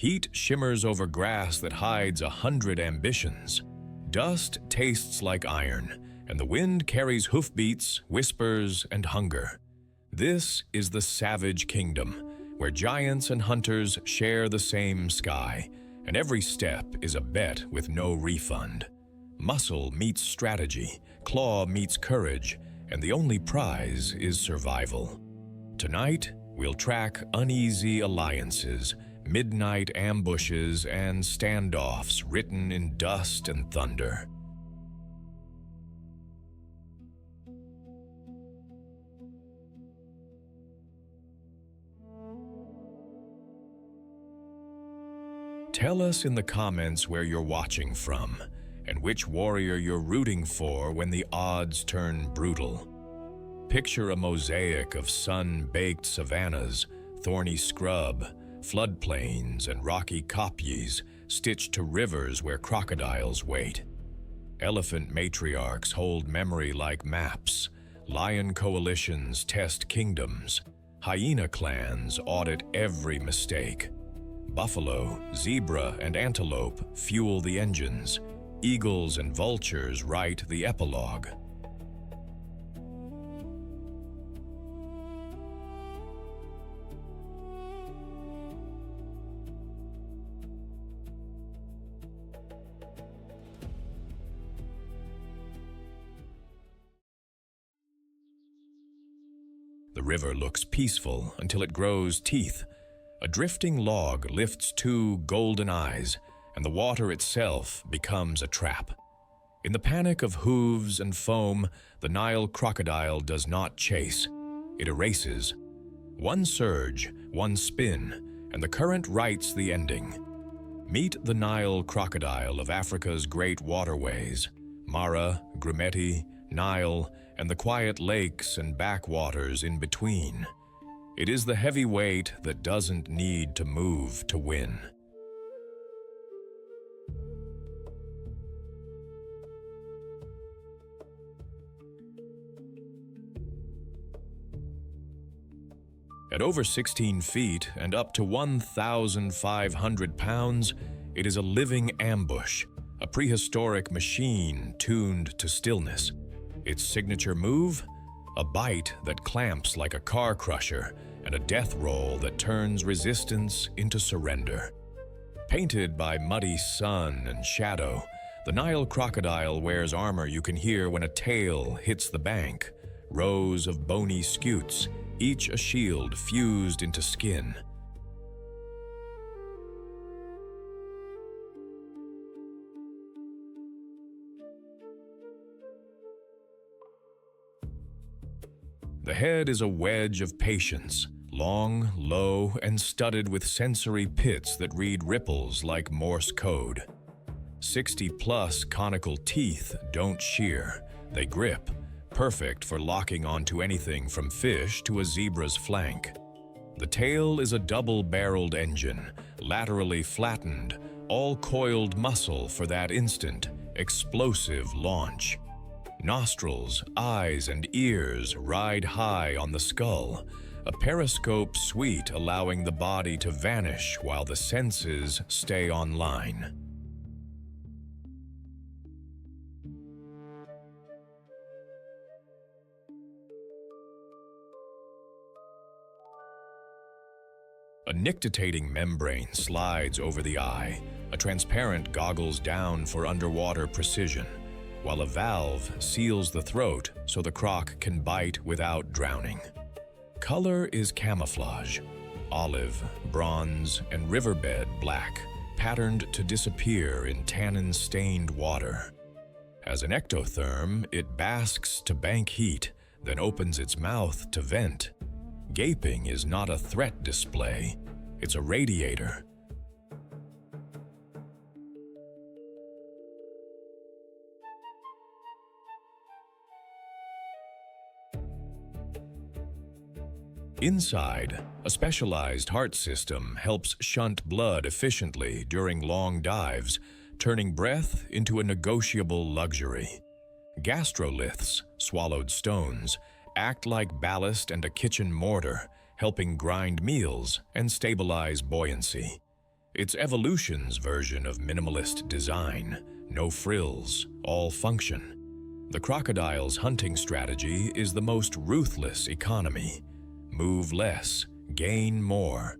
Heat shimmers over grass that hides 100 ambitions. Dust tastes like iron, and the wind carries hoofbeats, whispers, and hunger. This is the savage kingdom, where giants and hunters share the same sky, and every step is a bet with no refund. Muscle meets strategy, claw meets courage, and the only prize is survival. Tonight, we'll track uneasy alliances, midnight ambushes, and standoffs written in dust and thunder. Tell us in the comments where you're watching from, and which warrior you're rooting for when the odds turn brutal. Picture a mosaic of sun-baked savannas, thorny scrub, floodplains, and rocky kopjes stitched to rivers where crocodiles wait. Elephant matriarchs hold memory like maps. Lion coalitions test kingdoms. Hyena clans audit every mistake. Buffalo, zebra, and antelope fuel the engines. Eagles and vultures write the epilogue. The river looks peaceful until it grows teeth. A drifting log lifts two golden eyes, and the water itself becomes a trap. In the panic of hooves and foam, the Nile crocodile does not chase. It erases. One surge, one spin, and the current writes the ending. Meet the Nile crocodile of Africa's great waterways, Mara, Grumeti, Nile, and the quiet lakes and backwaters in between. It is the heavyweight that doesn't need to move to win. At over 16 feet and up to 1,500 pounds, it is a living ambush, a prehistoric machine tuned to stillness. Its signature move? A bite that clamps like a car crusher, and a death roll that turns resistance into surrender. Painted by muddy sun and shadow, the Nile crocodile wears armor you can hear when a tail hits the bank. Rows of bony scutes, each a shield fused into skin. The head is a wedge of patience, long, low, and studded with sensory pits that read ripples like Morse code. 60-plus conical teeth don't shear, they grip, perfect for locking onto anything from fish to a zebra's flank. The tail is a double-barreled engine, laterally flattened, all coiled muscle for that instant, explosive launch. Nostrils, eyes, and ears ride high on the skull, a periscope suite allowing the body to vanish while the senses stay online. A nictitating membrane slides over the eye, a transparent goggles down for underwater precision, while a valve seals the throat so the croc can bite without drowning. Color is camouflage, olive, bronze, and riverbed black, patterned to disappear in tannin-stained water. As an ectotherm, it basks to bank heat, then opens its mouth to vent. Gaping is not a threat display, it's a radiator. Inside, a specialized heart system helps shunt blood efficiently during long dives, turning breath into a negotiable luxury. Gastroliths, swallowed stones, act like ballast and a kitchen mortar, helping grind meals and stabilize buoyancy. It's evolution's version of minimalist design, no frills, all function. The crocodile's hunting strategy is the most ruthless economy. Move less, gain more.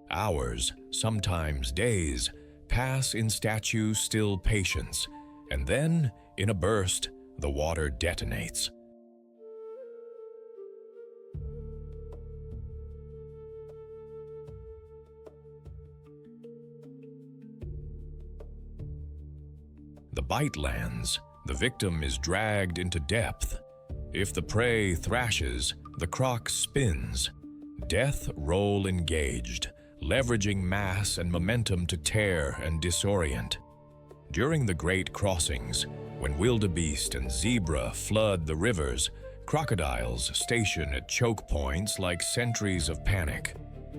Hours, sometimes days, pass in statue-still patience, and then, in a burst, the water detonates. The bite lands. The victim is dragged into depth. If the prey thrashes, the croc spins. Death roll engaged, leveraging mass and momentum to tear and disorient. During the great crossings, when wildebeest and zebra flood the rivers, crocodiles station at choke points like sentries of panic.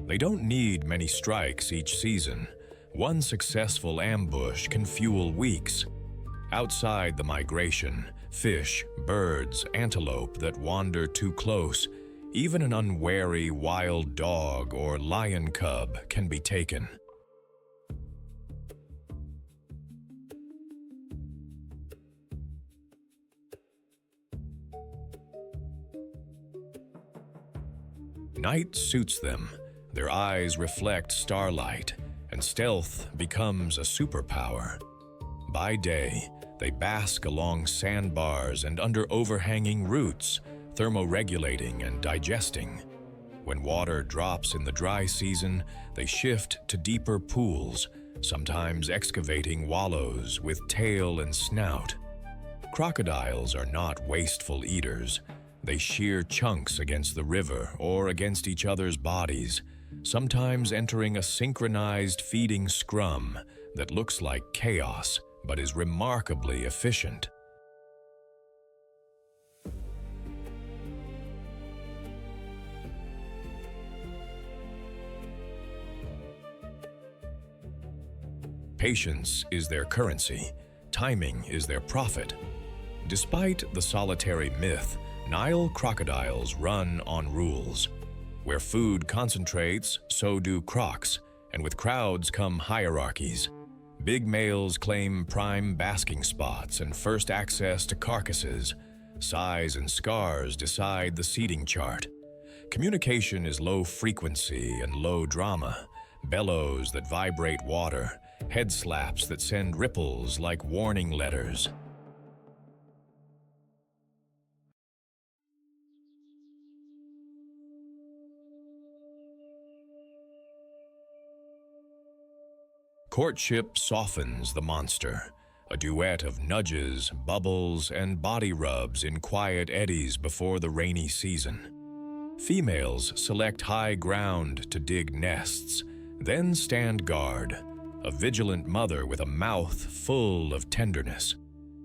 They don't need many strikes each season. One successful ambush can fuel weeks. Outside the migration, fish, birds, antelope that wander too close, even an unwary wild dog or lion cub can be taken. Night suits them. Their eyes reflect starlight, and stealth becomes a superpower. By day, they bask along sandbars and under overhanging roots, thermoregulating and digesting. When water drops in the dry season, they shift to deeper pools, sometimes excavating wallows with tail and snout. Crocodiles are not wasteful eaters. They shear chunks against the river or against each other's bodies, sometimes entering a synchronized feeding scrum that looks like chaos, but is remarkably efficient. Patience is their currency. Timing is their profit. Despite the solitary myth, Nile crocodiles run on rules. Where food concentrates, so do crocs, and with crowds come hierarchies. Big males claim prime basking spots and first access to carcasses. Size and scars decide the seating chart. Communication is low frequency and low drama, bellows that vibrate water, head slaps that send ripples like warning letters. Courtship softens the monster, a duet of nudges, bubbles, and body rubs in quiet eddies before the rainy season. Females select high ground to dig nests, then stand guard, a vigilant mother with a mouth full of tenderness.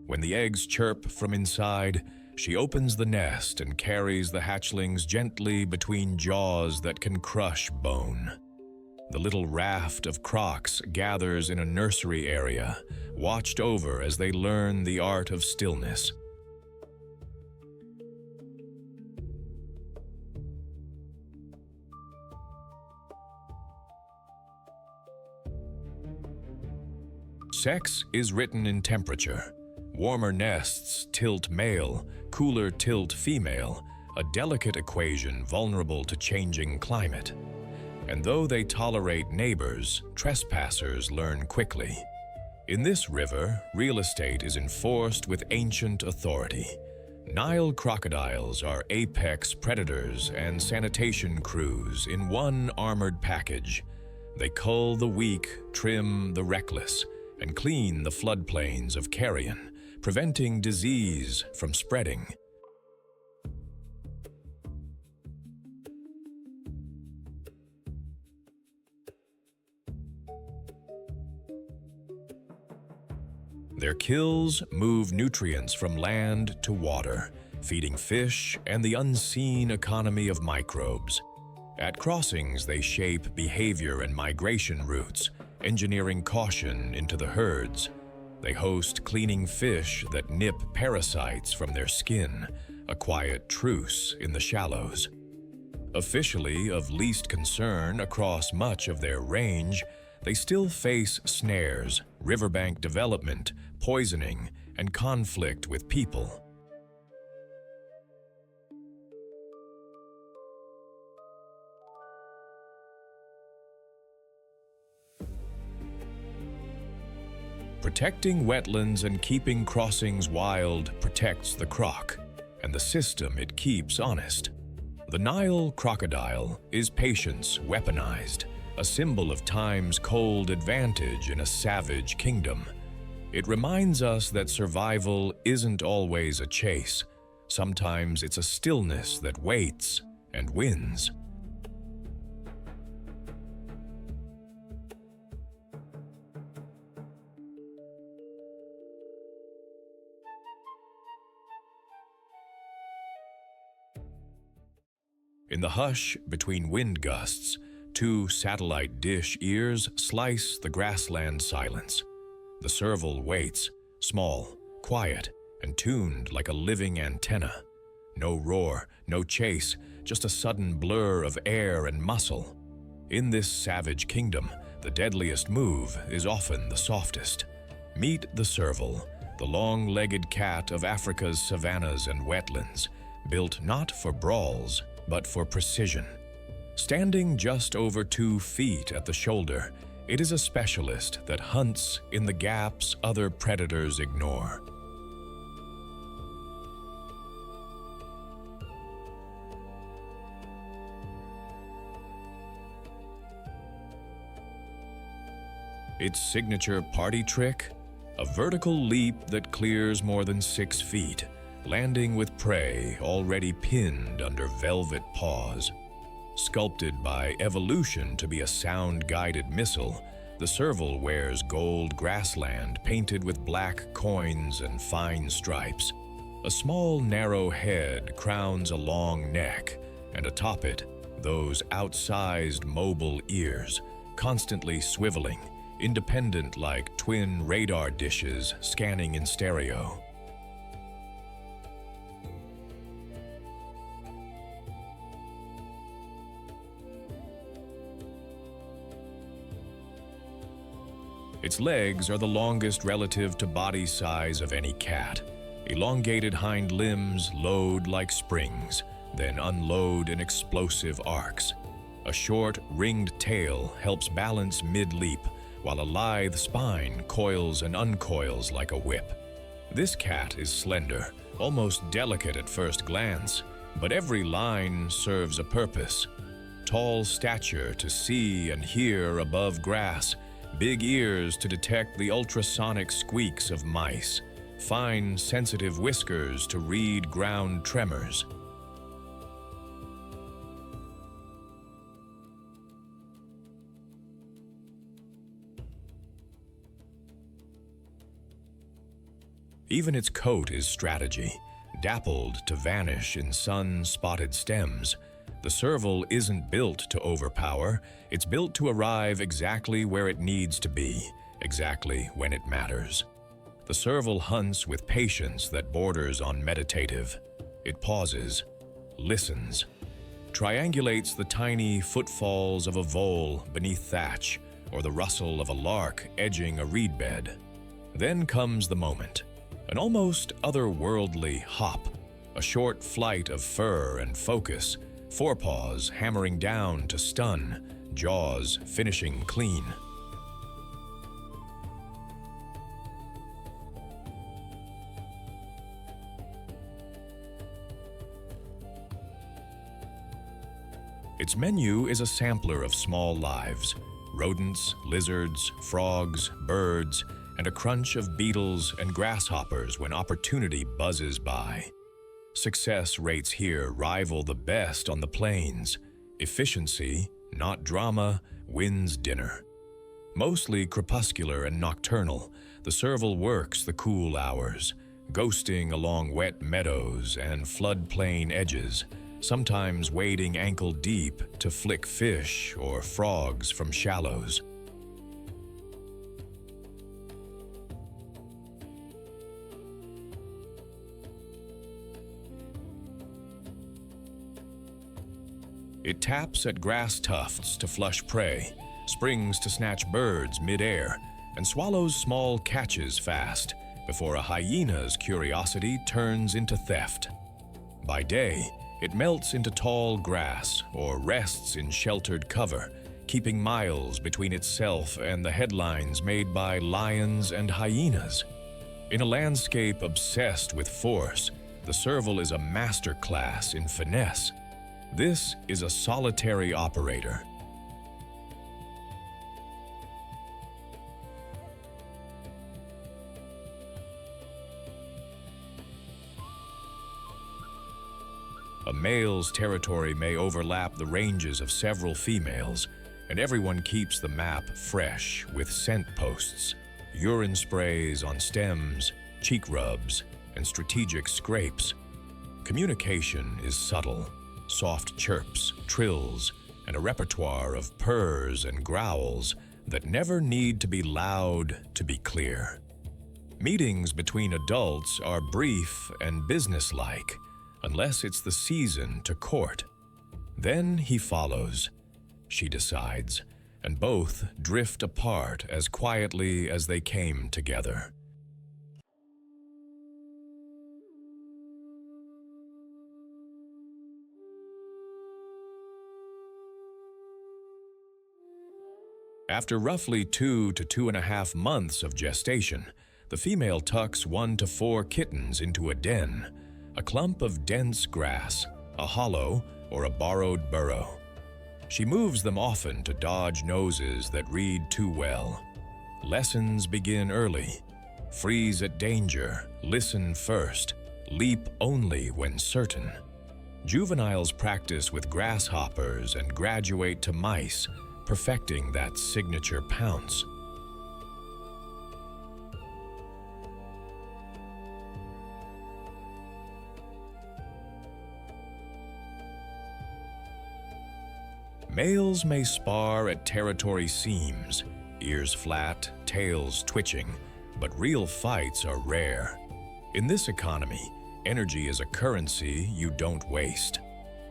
When the eggs chirp from inside, she opens the nest and carries the hatchlings gently between jaws that can crush bone. The little raft of crocs gathers in a nursery area, watched over as they learn the art of stillness. Sex is written in temperature. Warmer nests tilt male, cooler tilt female, a delicate equation vulnerable to changing climate. And though they tolerate neighbors, trespassers learn quickly. In this river, real estate is enforced with ancient authority. Nile crocodiles are apex predators and sanitation crews in one armored package. They cull the weak, trim the reckless, and clean the floodplains of carrion, preventing disease from spreading. Their kills move nutrients from land to water, feeding fish and the unseen economy of microbes. At crossings, they shape behavior and migration routes, engineering caution into the herds. They host cleaning fish that nip parasites from their skin, a quiet truce in the shallows. Officially of least concern across much of their range, they still face snares, riverbank development, poisoning, and conflict with people. Protecting wetlands and keeping crossings wild protects the croc and the system it keeps honest. The Nile crocodile is patience weaponized, a symbol of time's cold advantage in a savage kingdom. It reminds us that survival isn't always a chase. Sometimes it's a stillness that waits and wins. In the hush between wind gusts, two satellite dish ears slice the grassland silence. The serval waits, small, quiet, and tuned like a living antenna. No roar, no chase, just a sudden blur of air and muscle. In this savage kingdom, the deadliest move is often the softest. Meet the serval, the long-legged cat of Africa's savannas and wetlands, built not for brawls, but for precision. Standing just over 2 feet at the shoulder, it is a specialist that hunts in the gaps other predators ignore. Its signature party trick? A vertical leap that clears more than 6 feet, landing with prey already pinned under velvet paws. Sculpted by evolution to be a sound-guided missile, the serval wears gold grassland painted with black coins and fine stripes. A small, narrow head crowns a long neck, and atop it, those outsized mobile ears, constantly swiveling, independent like twin radar dishes scanning in stereo. Its legs are the longest relative to body size of any cat. Elongated hind limbs load like springs, then unload in explosive arcs. A short, ringed tail helps balance mid-leap, while a lithe spine coils and uncoils like a whip. This cat is slender, almost delicate at first glance, but every line serves a purpose. Tall stature to see and hear above grass, big ears to detect the ultrasonic squeaks of mice, fine, sensitive whiskers to read ground tremors. Even its coat is strategy, dappled to vanish in sun-spotted stems. The serval isn't built to overpower, it's built to arrive exactly where it needs to be, exactly when it matters. The serval hunts with patience that borders on meditative. It pauses, listens, triangulates the tiny footfalls of a vole beneath thatch or the rustle of a lark edging a reed bed. Then comes the moment, an almost otherworldly hop, a short flight of fur and focus, forepaws hammering down to stun, jaws finishing clean. Its menu is a sampler of small lives, rodents, lizards, frogs, birds, and a crunch of beetles and grasshoppers when opportunity buzzes by. Success rates here rival the best on the plains. Efficiency, not drama, wins dinner. Mostly crepuscular and nocturnal, the serval works the cool hours, ghosting along wet meadows and floodplain edges, sometimes wading ankle-deep to flick fish or frogs from shallows. It taps at grass tufts to flush prey, springs to snatch birds mid-air, and swallows small catches fast before a hyena's curiosity turns into theft. By day, it melts into tall grass or rests in sheltered cover, keeping miles between itself and the headlines made by lions and hyenas. In a landscape obsessed with force, the serval is a master class in finesse. This is a solitary operator. A male's territory may overlap the ranges of several females, and everyone keeps the map fresh with scent posts, urine sprays on stems, cheek rubs, and strategic scrapes. Communication is subtle, soft chirps, trills, and a repertoire of purrs and growls that never need to be loud to be clear. Meetings between adults are brief and businesslike, unless it's the season to court. Then he follows, she decides, and both drift apart as quietly as they came together. After roughly 2 to 2.5 months of gestation, the female tucks 1 to 4 kittens into a den, a clump of dense grass, a hollow, or a borrowed burrow. She moves them often to dodge noses that read too well. Lessons begin early. Freeze at danger, listen first, leap only when certain. Juveniles practice with grasshoppers and graduate to mice, perfecting that signature pounce. Males may spar at territory seams, ears flat, tails twitching, but real fights are rare. In this economy, energy is a currency you don't waste.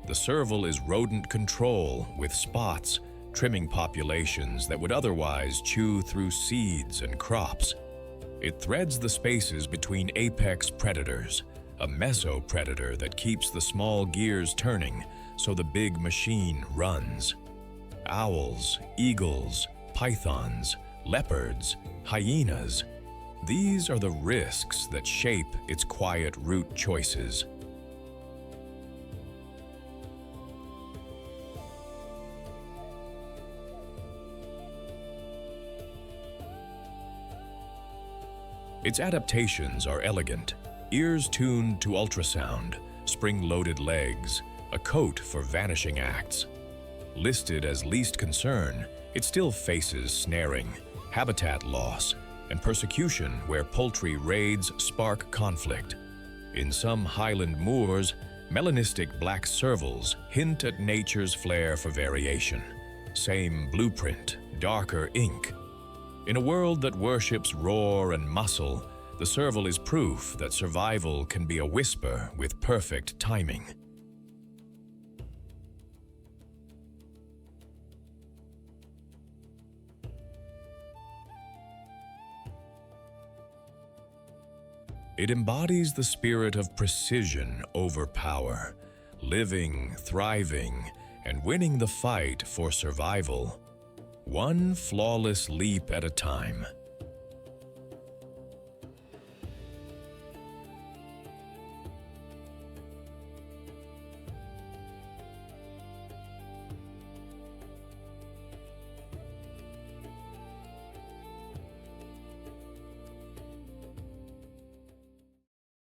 The serval is rodent control with spots, trimming populations that would otherwise chew through seeds and crops. It threads the spaces between apex predators, a mesopredator that keeps the small gears turning so the big machine runs. Owls, eagles, pythons, leopards, hyenas. These are the risks that shape its quiet route choices. Its adaptations are elegant, ears tuned to ultrasound, spring-loaded legs, a coat for vanishing acts. Listed as least concern, it still faces snaring, habitat loss, and persecution where poultry raids spark conflict. In some highland moors, melanistic black servals hint at nature's flair for variation. Same blueprint, darker ink. In a world that worships roar and muscle, the serval is proof that survival can be a whisper with perfect timing. It embodies the spirit of precision over power, living, thriving, and winning the fight for survival, one flawless leap at a time.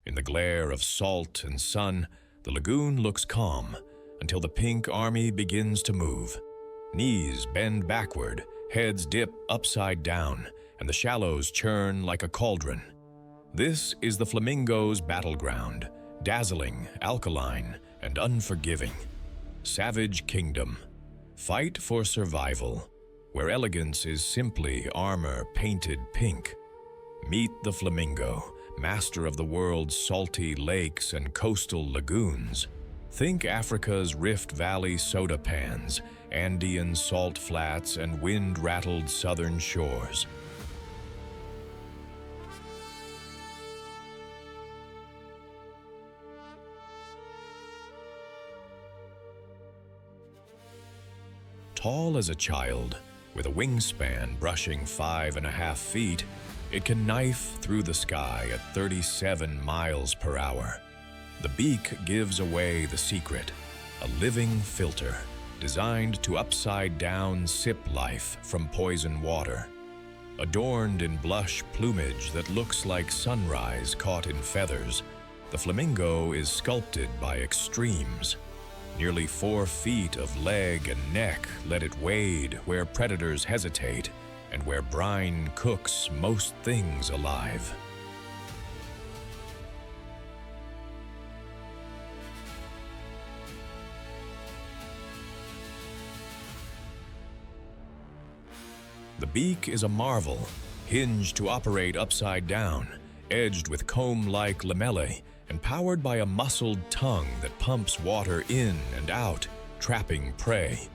In the glare of salt and sun, the lagoon looks calm until the pink army begins to move. Knees bend backward, heads dip upside down, and the shallows churn like a cauldron. This is the flamingo's battleground, dazzling, alkaline, and unforgiving. Savage kingdom. Fight for survival, where elegance is simply armor painted pink. Meet the flamingo, master of the world's salty lakes and coastal lagoons. Think Africa's Rift Valley soda pans, Andean salt flats, and wind-rattled southern shores. Tall as a child, with a wingspan brushing 5.5 feet, it can knife through the sky at 37 miles per hour. The beak gives away the secret, a living filter designed to upside-down sip life from poison water. Adorned in blush plumage that looks like sunrise caught in feathers, the flamingo is sculpted by extremes. Nearly 4 feet of leg and neck let it wade where predators hesitate and where brine cooks most things alive. The beak is a marvel, hinged to operate upside down, edged with comb-like lamellae, and powered by a muscled tongue that pumps water in and out, trapping prey.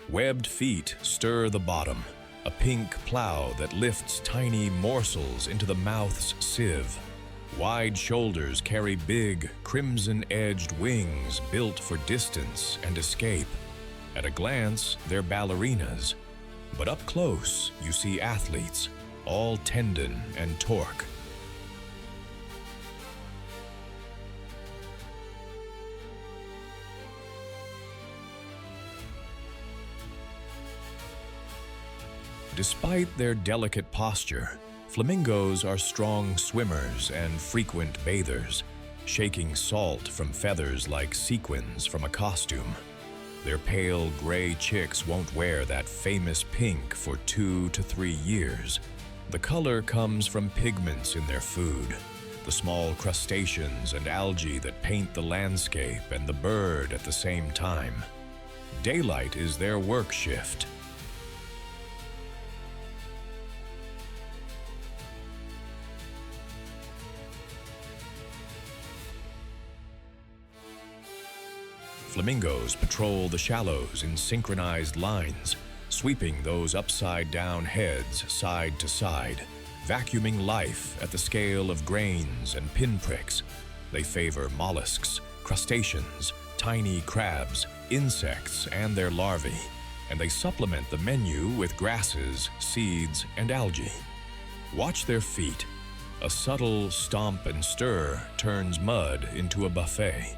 Webbed feet stir the bottom, a pink plow that lifts tiny morsels into the mouth's sieve. Wide shoulders carry big, crimson-edged wings built for distance and escape. At a glance, they're ballerinas. But up close, you see athletes, all tendon and torque. Despite their delicate posture, flamingos are strong swimmers and frequent bathers, shaking salt from feathers like sequins from a costume. Their pale gray chicks won't wear that famous pink for 2 to 3 years. The color comes from pigments in their food, the small crustaceans and algae that paint the landscape and the bird at the same time. Daylight is their work shift. Flamingos patrol the shallows in synchronized lines, sweeping those upside-down heads side to side, vacuuming life at the scale of grains and pinpricks. They favor mollusks, crustaceans, tiny crabs, insects, and their larvae, and they supplement the menu with grasses, seeds, and algae. Watch their feet. A subtle stomp and stir turns mud into a buffet.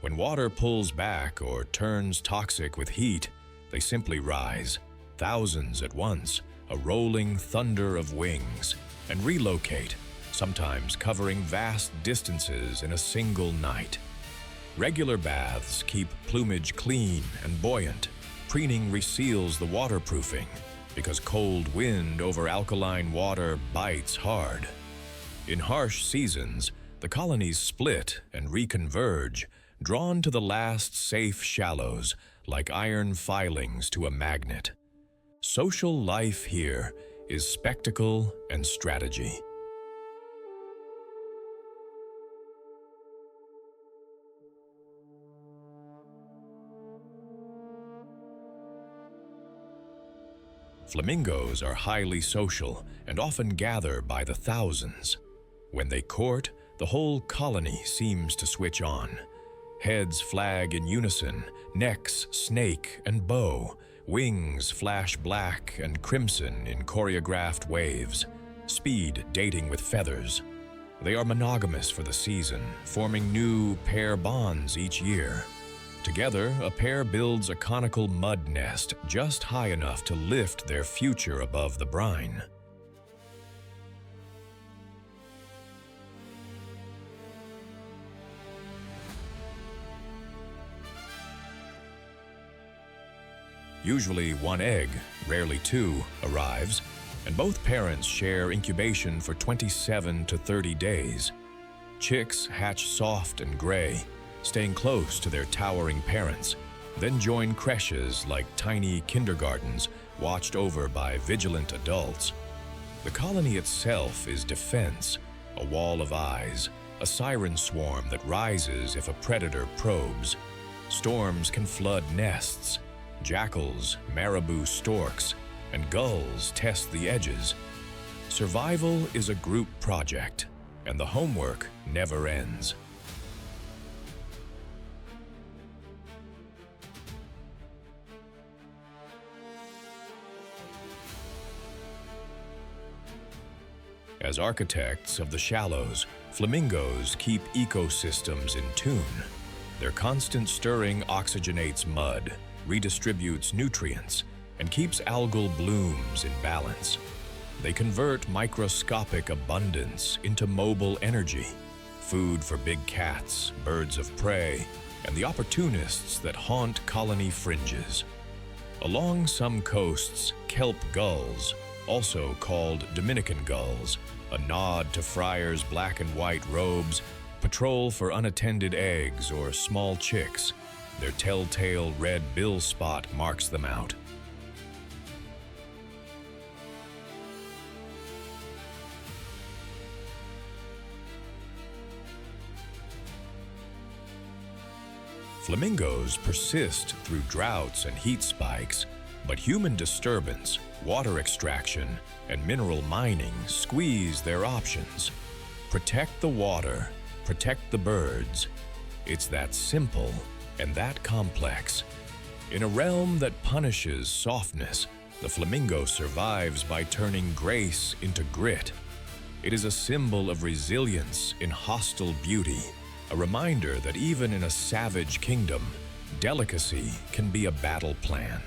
When water pulls back or turns toxic with heat, they simply rise, thousands at once, a rolling thunder of wings, and relocate, sometimes covering vast distances in a single night. Regular baths keep plumage clean and buoyant. Preening reseals the waterproofing, because cold wind over alkaline water bites hard. In harsh seasons, the colonies split and reconverge, drawn to the last safe shallows like iron filings to a magnet. Social life here is spectacle and strategy. Flamingos are highly social and often gather by the thousands. When they court, the whole colony seems to switch on. Heads flag in unison, necks snake and bow, wings flash black and crimson in choreographed waves, speed dating with feathers. They are monogamous for the season, forming new pair bonds each year. Together, a pair builds a conical mud nest just high enough to lift their future above the brine. Usually one egg, rarely two, arrives, and both parents share incubation for 27 to 30 days. Chicks hatch soft and gray, staying close to their towering parents, then join creches like tiny kindergartens watched over by vigilant adults. The colony itself is defense, a wall of eyes, a siren swarm that rises if a predator probes. Storms can flood nests. Jackals, marabou storks, and gulls test the edges. Survival is a group project, and the homework never ends. As architects of the shallows, flamingos keep ecosystems in tune. Their constant stirring oxygenates mud, redistributes nutrients, and keeps algal blooms in balance. They convert microscopic abundance into mobile energy, food for big cats, birds of prey, and the opportunists that haunt colony fringes. Along some coasts, kelp gulls, also called Dominican gulls, a nod to friars' black and white robes, patrol for unattended eggs or small chicks. Their telltale red bill spot marks them out. Flamingos persist through droughts and heat spikes, but human disturbance, water extraction, and mineral mining squeeze their options. Protect the water, protect the birds. It's that simple and that complex. In a realm that punishes softness, the flamingo survives by turning grace into grit. It is a symbol of resilience in hostile beauty, a reminder that even in a savage kingdom, delicacy can be a battle plan.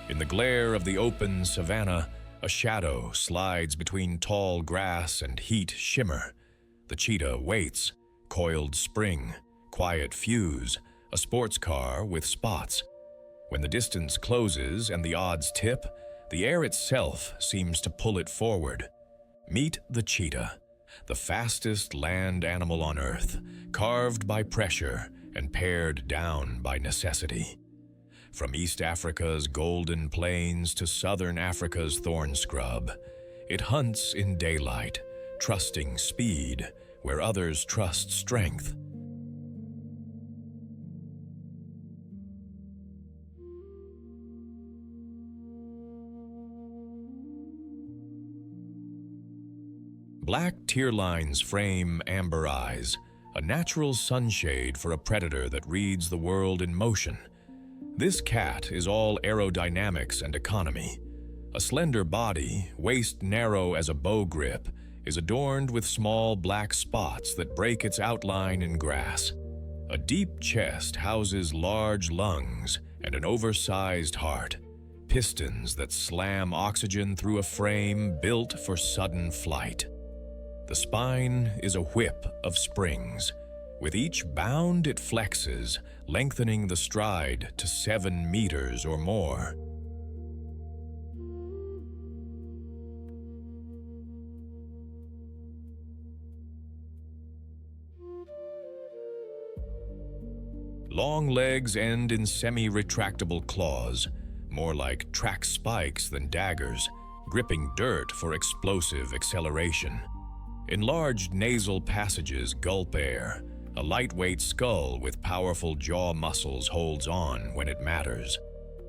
In the glare of the open savannah, a shadow slides between tall grass and heat shimmer. The cheetah waits, coiled spring, quiet fuse, a sports car with spots. When the distance closes and the odds tip, the air itself seems to pull it forward. Meet the cheetah, the fastest land animal on Earth, carved by pressure and pared down by necessity. From East Africa's golden plains to southern Africa's thorn scrub, it hunts in daylight, trusting speed where others trust strength. Black tear lines frame amber eyes, a natural sunshade for a predator that reads the world in motion. This cat is all aerodynamics and economy. A slender body, waist narrow as a bow grip, is adorned with small black spots that break its outline in grass. A deep chest houses large lungs and an oversized heart, pistons that slam oxygen through a frame built for sudden flight. The spine is a whip of springs. With each bound it flexes, lengthening the stride to 7 meters or more. Long legs end in semi-retractable claws, more like track spikes than daggers, gripping dirt for explosive acceleration. Enlarged nasal passages gulp air. A lightweight skull with powerful jaw muscles holds on when it matters.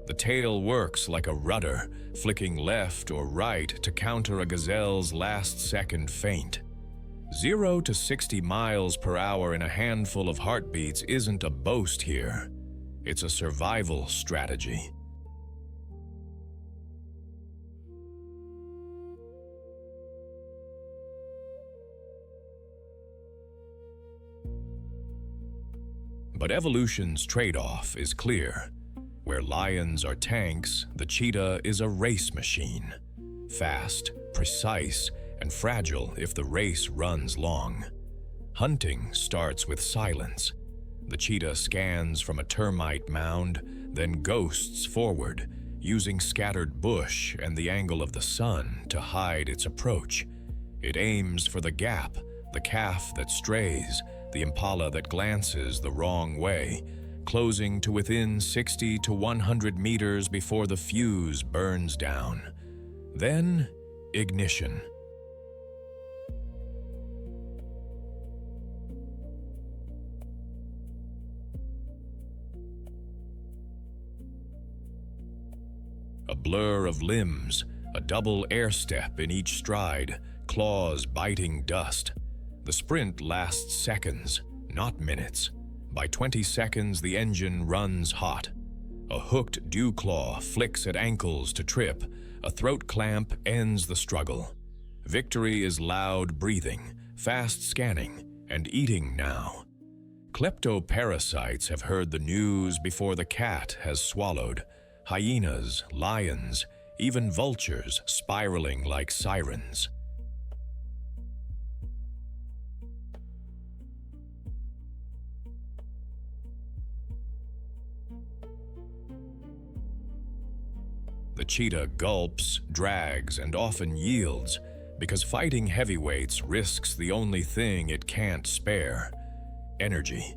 The tail works like a rudder, flicking left or right to counter a gazelle's last-second feint. 0 to 60 miles per hour in a handful of heartbeats isn't a boast here. It's a survival strategy. But evolution's trade-off is clear. Where lions are tanks, the cheetah is a race machine. Fast, precise, and fragile if the race runs long. Hunting starts with silence. The cheetah scans from a termite mound, then ghosts forward, using scattered bush and the angle of the sun to hide its approach. It aims for the gap, the calf that strays, the impala that glances the wrong way, closing to within 60 to 100 meters before the fuse burns down. Then, ignition. A blur of limbs, a double air step in each stride, claws biting dust. The sprint lasts seconds, not minutes. By 20 seconds, the engine runs hot. A hooked dew claw flicks at ankles to trip. A throat clamp ends the struggle. Victory is loud breathing, fast scanning, and eating now. Kleptoparasites have heard the news before the cat has swallowed. Hyenas, lions, even vultures spiraling like sirens. The cheetah gulps, drags, and often yields because fighting heavyweights risks the only thing it can't spare: energy.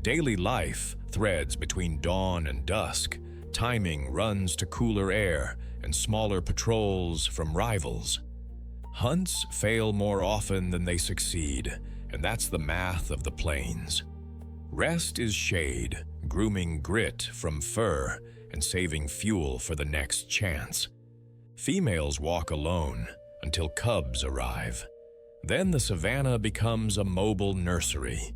Daily life threads between dawn and dusk. Timing runs to cooler air and smaller patrols from rivals. Hunts fail more often than they succeed, and that's the math of the plains. Rest is shade, grooming grit from fur, and saving fuel for the next chance. Females walk alone until cubs arrive. Then the savannah becomes a mobile nursery.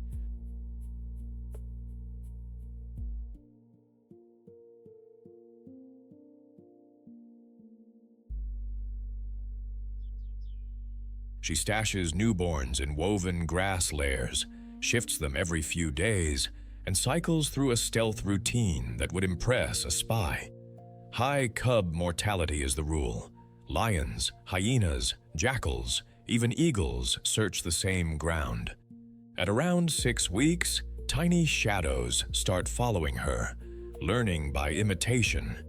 She stashes newborns in woven grass layers, shifts them every few days, and cycles through a stealth routine that would impress a spy. High cub mortality is the rule. Lions, hyenas, jackals, even eagles search the same ground. At around 6 weeks, tiny shadows start following her, learning by imitation.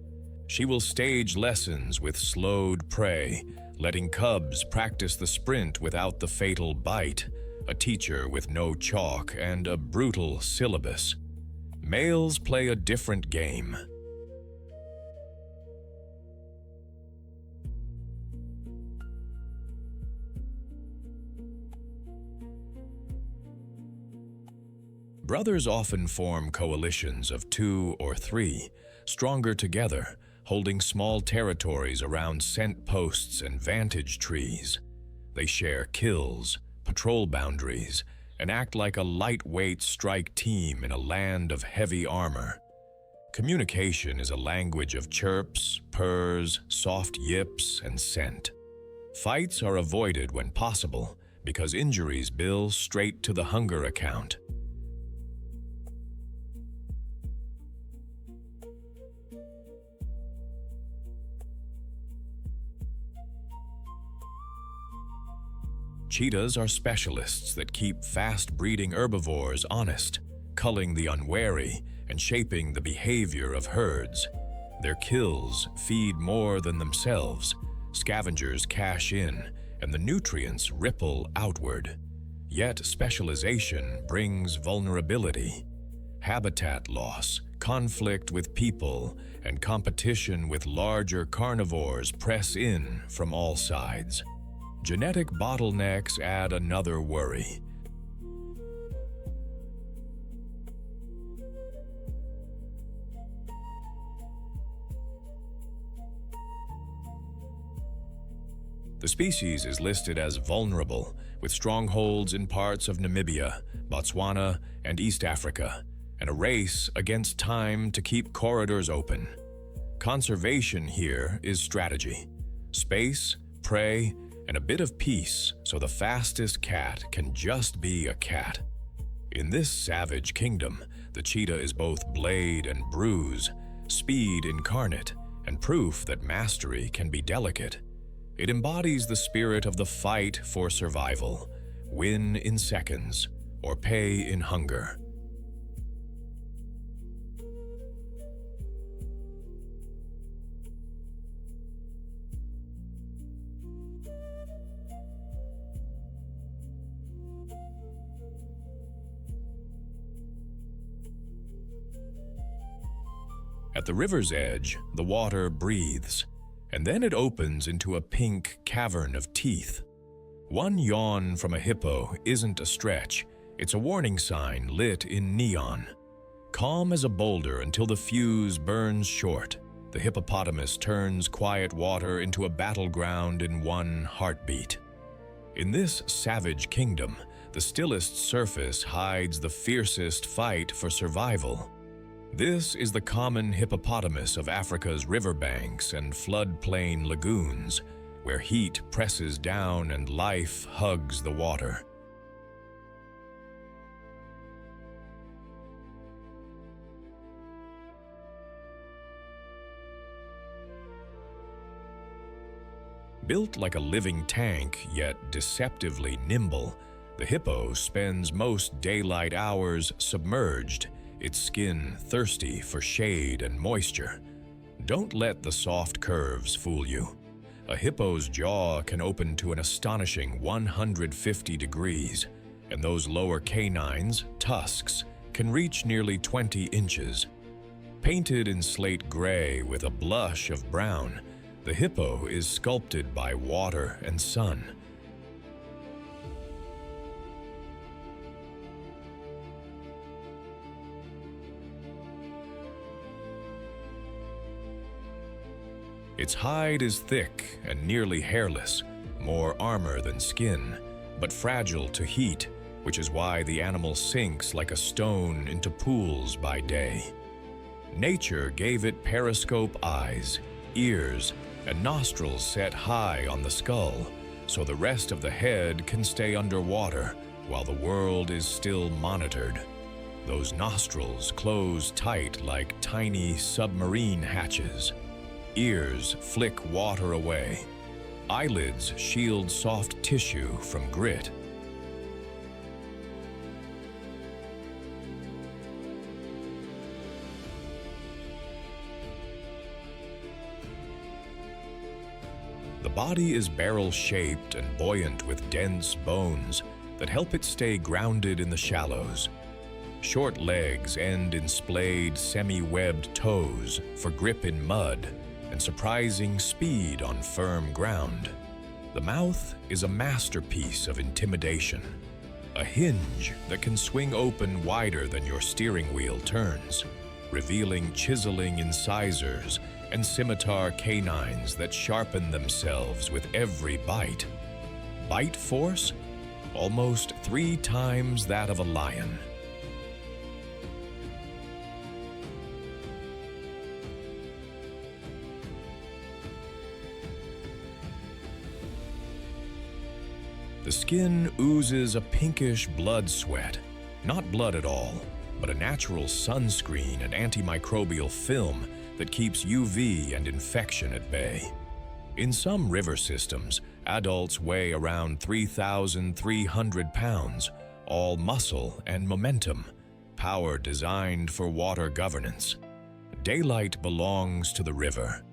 She will stage lessons with slowed prey, letting cubs practice the sprint without the fatal bite, a teacher with no chalk and a brutal syllabus. Males play a different game. Brothers often form coalitions of 2 or 3, stronger together, holding small territories around scent posts and vantage trees. They share kills, patrol boundaries, and act like a lightweight strike team in a land of heavy armor. Communication is a language of chirps, purrs, soft yips, and scent. Fights are avoided when possible because injuries bill straight to the hunger account. Cheetahs are specialists that keep fast-breeding herbivores honest, culling the unwary and shaping the behavior of herds. Their kills feed more than themselves. Scavengers cash in, and the nutrients ripple outward. Yet specialization brings vulnerability. Habitat loss, conflict with people, and competition with larger carnivores press in from all sides. Genetic bottlenecks add another worry. The species is listed as vulnerable, with strongholds in parts of Namibia, Botswana, and East Africa, and a race against time to keep corridors open. Conservation here is strategy. Space, prey, and a bit of peace so the fastest cat can just be a cat. In this savage kingdom, the cheetah is both blade and bruise, speed incarnate, and proof that mastery can be delicate. It embodies the spirit of the fight for survival, win in seconds, or pay in hunger. At the river's edge, the water breathes, and then it opens into a pink cavern of teeth. One yawn from a hippo isn't a stretch, it's a warning sign lit in neon. Calm as a boulder until the fuse burns short, the hippopotamus turns quiet water into a battleground in one heartbeat. In this savage kingdom, the stillest surface hides the fiercest fight for survival. This is the common hippopotamus of Africa's riverbanks and floodplain lagoons, where heat presses down and life hugs the water. Built like a living tank, yet deceptively nimble, the hippo spends most daylight hours submerged, its skin thirsty for shade and moisture. Don't let the soft curves fool you. A hippo's jaw can open to an astonishing 150 degrees, and those lower canines, tusks, can reach nearly 20 inches. Painted in slate gray with a blush of brown, the hippo is sculpted by water and sun. Its hide is thick and nearly hairless, more armor than skin, but fragile to heat, which is why the animal sinks like a stone into pools by day. Nature gave it periscope eyes, ears, and nostrils set high on the skull, so the rest of the head can stay underwater while the world is still monitored. Those nostrils close tight like tiny submarine hatches. Ears flick water away. Eyelids shield soft tissue from grit. The body is barrel-shaped and buoyant with dense bones that help it stay grounded in the shallows. Short legs end in splayed, semi-webbed toes for grip in mud and surprising speed on firm ground. The mouth is a masterpiece of intimidation, a hinge that can swing open wider than your steering wheel turns, revealing chiseling incisors and scimitar canines that sharpen themselves with every bite. Bite force? Almost 3 times that of a lion. The skin oozes a pinkish blood sweat, not blood at all, but a natural sunscreen and antimicrobial film that keeps UV and infection at bay. In some river systems, adults weigh around 3,300 pounds, all muscle and momentum, power designed for water governance. Daylight belongs to the river.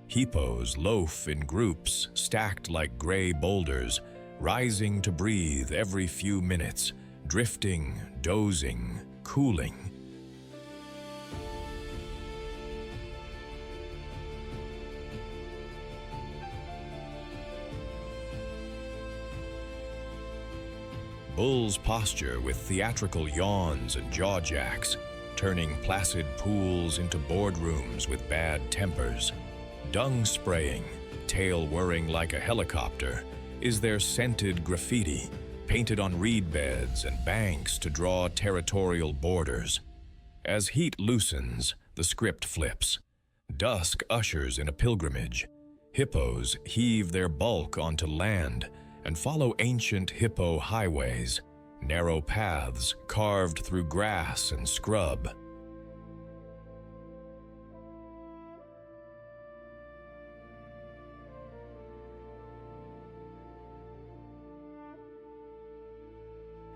Hippos loaf in groups stacked like gray boulders, rising to breathe every few minutes, drifting, dozing, cooling. Bulls posture with theatrical yawns and jaw jacks, turning placid pools into boardrooms with bad tempers. Dung spraying, tail whirring like a helicopter, is their scented graffiti, painted on reed beds and banks to draw territorial borders. As heat loosens, the script flips. Dusk ushers in a pilgrimage. Hippos heave their bulk onto land and follow ancient hippo highways, narrow paths carved through grass and scrub.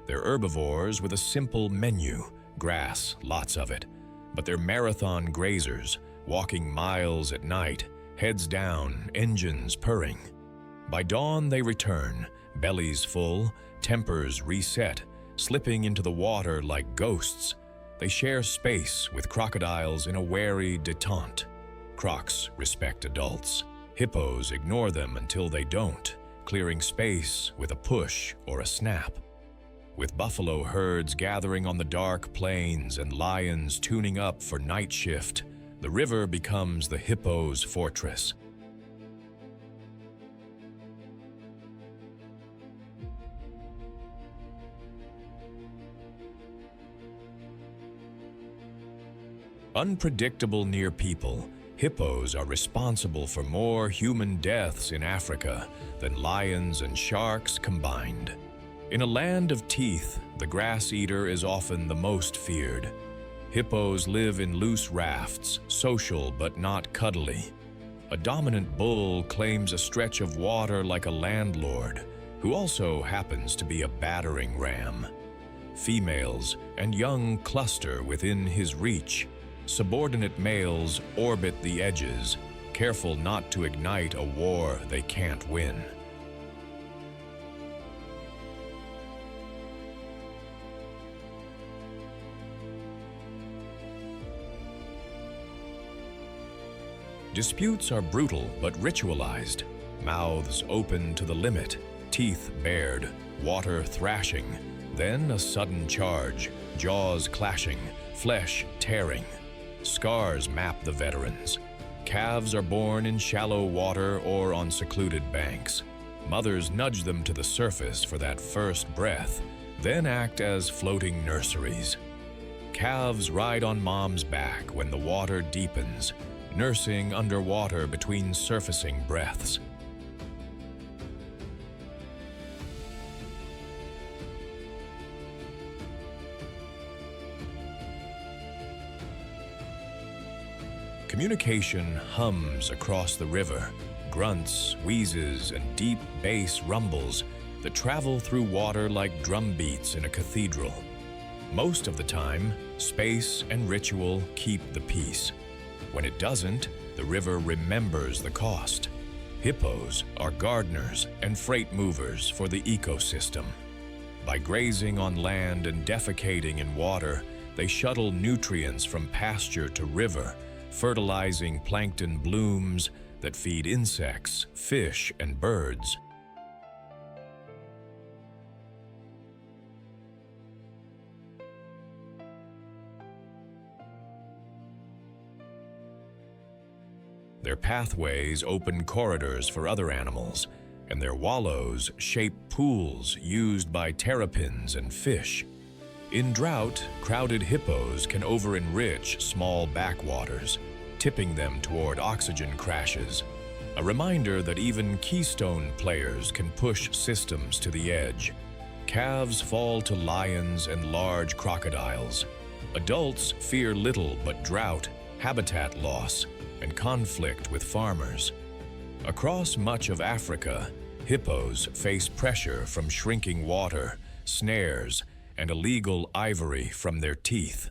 They're herbivores with a simple menu, grass, lots of it, but they're marathon grazers, walking miles at night, heads down, engines purring. By dawn they return, bellies full, tempers reset, slipping into the water like ghosts. They share space with crocodiles in a wary detente. Crocs respect adults. Hippos ignore them until they don't, clearing space with a push or a snap. With buffalo herds gathering on the dark plains and lions tuning up for night shift, the river becomes the hippo's fortress. Unpredictable near people, hippos are responsible for more human deaths in Africa than lions and sharks combined. In a land of teeth, the grass eater is often the most feared. Hippos live in loose rafts, social but not cuddly. A dominant bull claims a stretch of water like a landlord, who also happens to be a battering ram. Females and young cluster within his reach. Subordinate males orbit the edges, careful not to ignite a war they can't win. Disputes are brutal but ritualized. Mouths open to the limit, teeth bared, water thrashing, then a sudden charge, jaws clashing, flesh tearing. Scars map the veterans. Calves are born in shallow water or on secluded banks. Mothers nudge them to the surface for that first breath, then act as floating nurseries. Calves ride on mom's back when the water deepens, nursing underwater between surfacing breaths. Communication hums across the river, grunts, wheezes, and deep bass rumbles that travel through water like drumbeats in a cathedral. Most of the time, space and ritual keep the peace. When it doesn't, the river remembers the cost. Hippos are gardeners and freight movers for the ecosystem. By grazing on land and defecating in water, they shuttle nutrients from pasture to river, fertilizing plankton blooms that feed insects, fish, and birds. Their pathways open corridors for other animals, and their wallows shape pools used by terrapins and fish. In drought, crowded hippos can over-enrich small backwaters, tipping them toward oxygen crashes. A reminder that even keystone players can push systems to the edge. Calves fall to lions and large crocodiles. Adults fear little but drought, habitat loss, and conflict with farmers. Across much of Africa, hippos face pressure from shrinking water, snares, and illegal ivory from their teeth.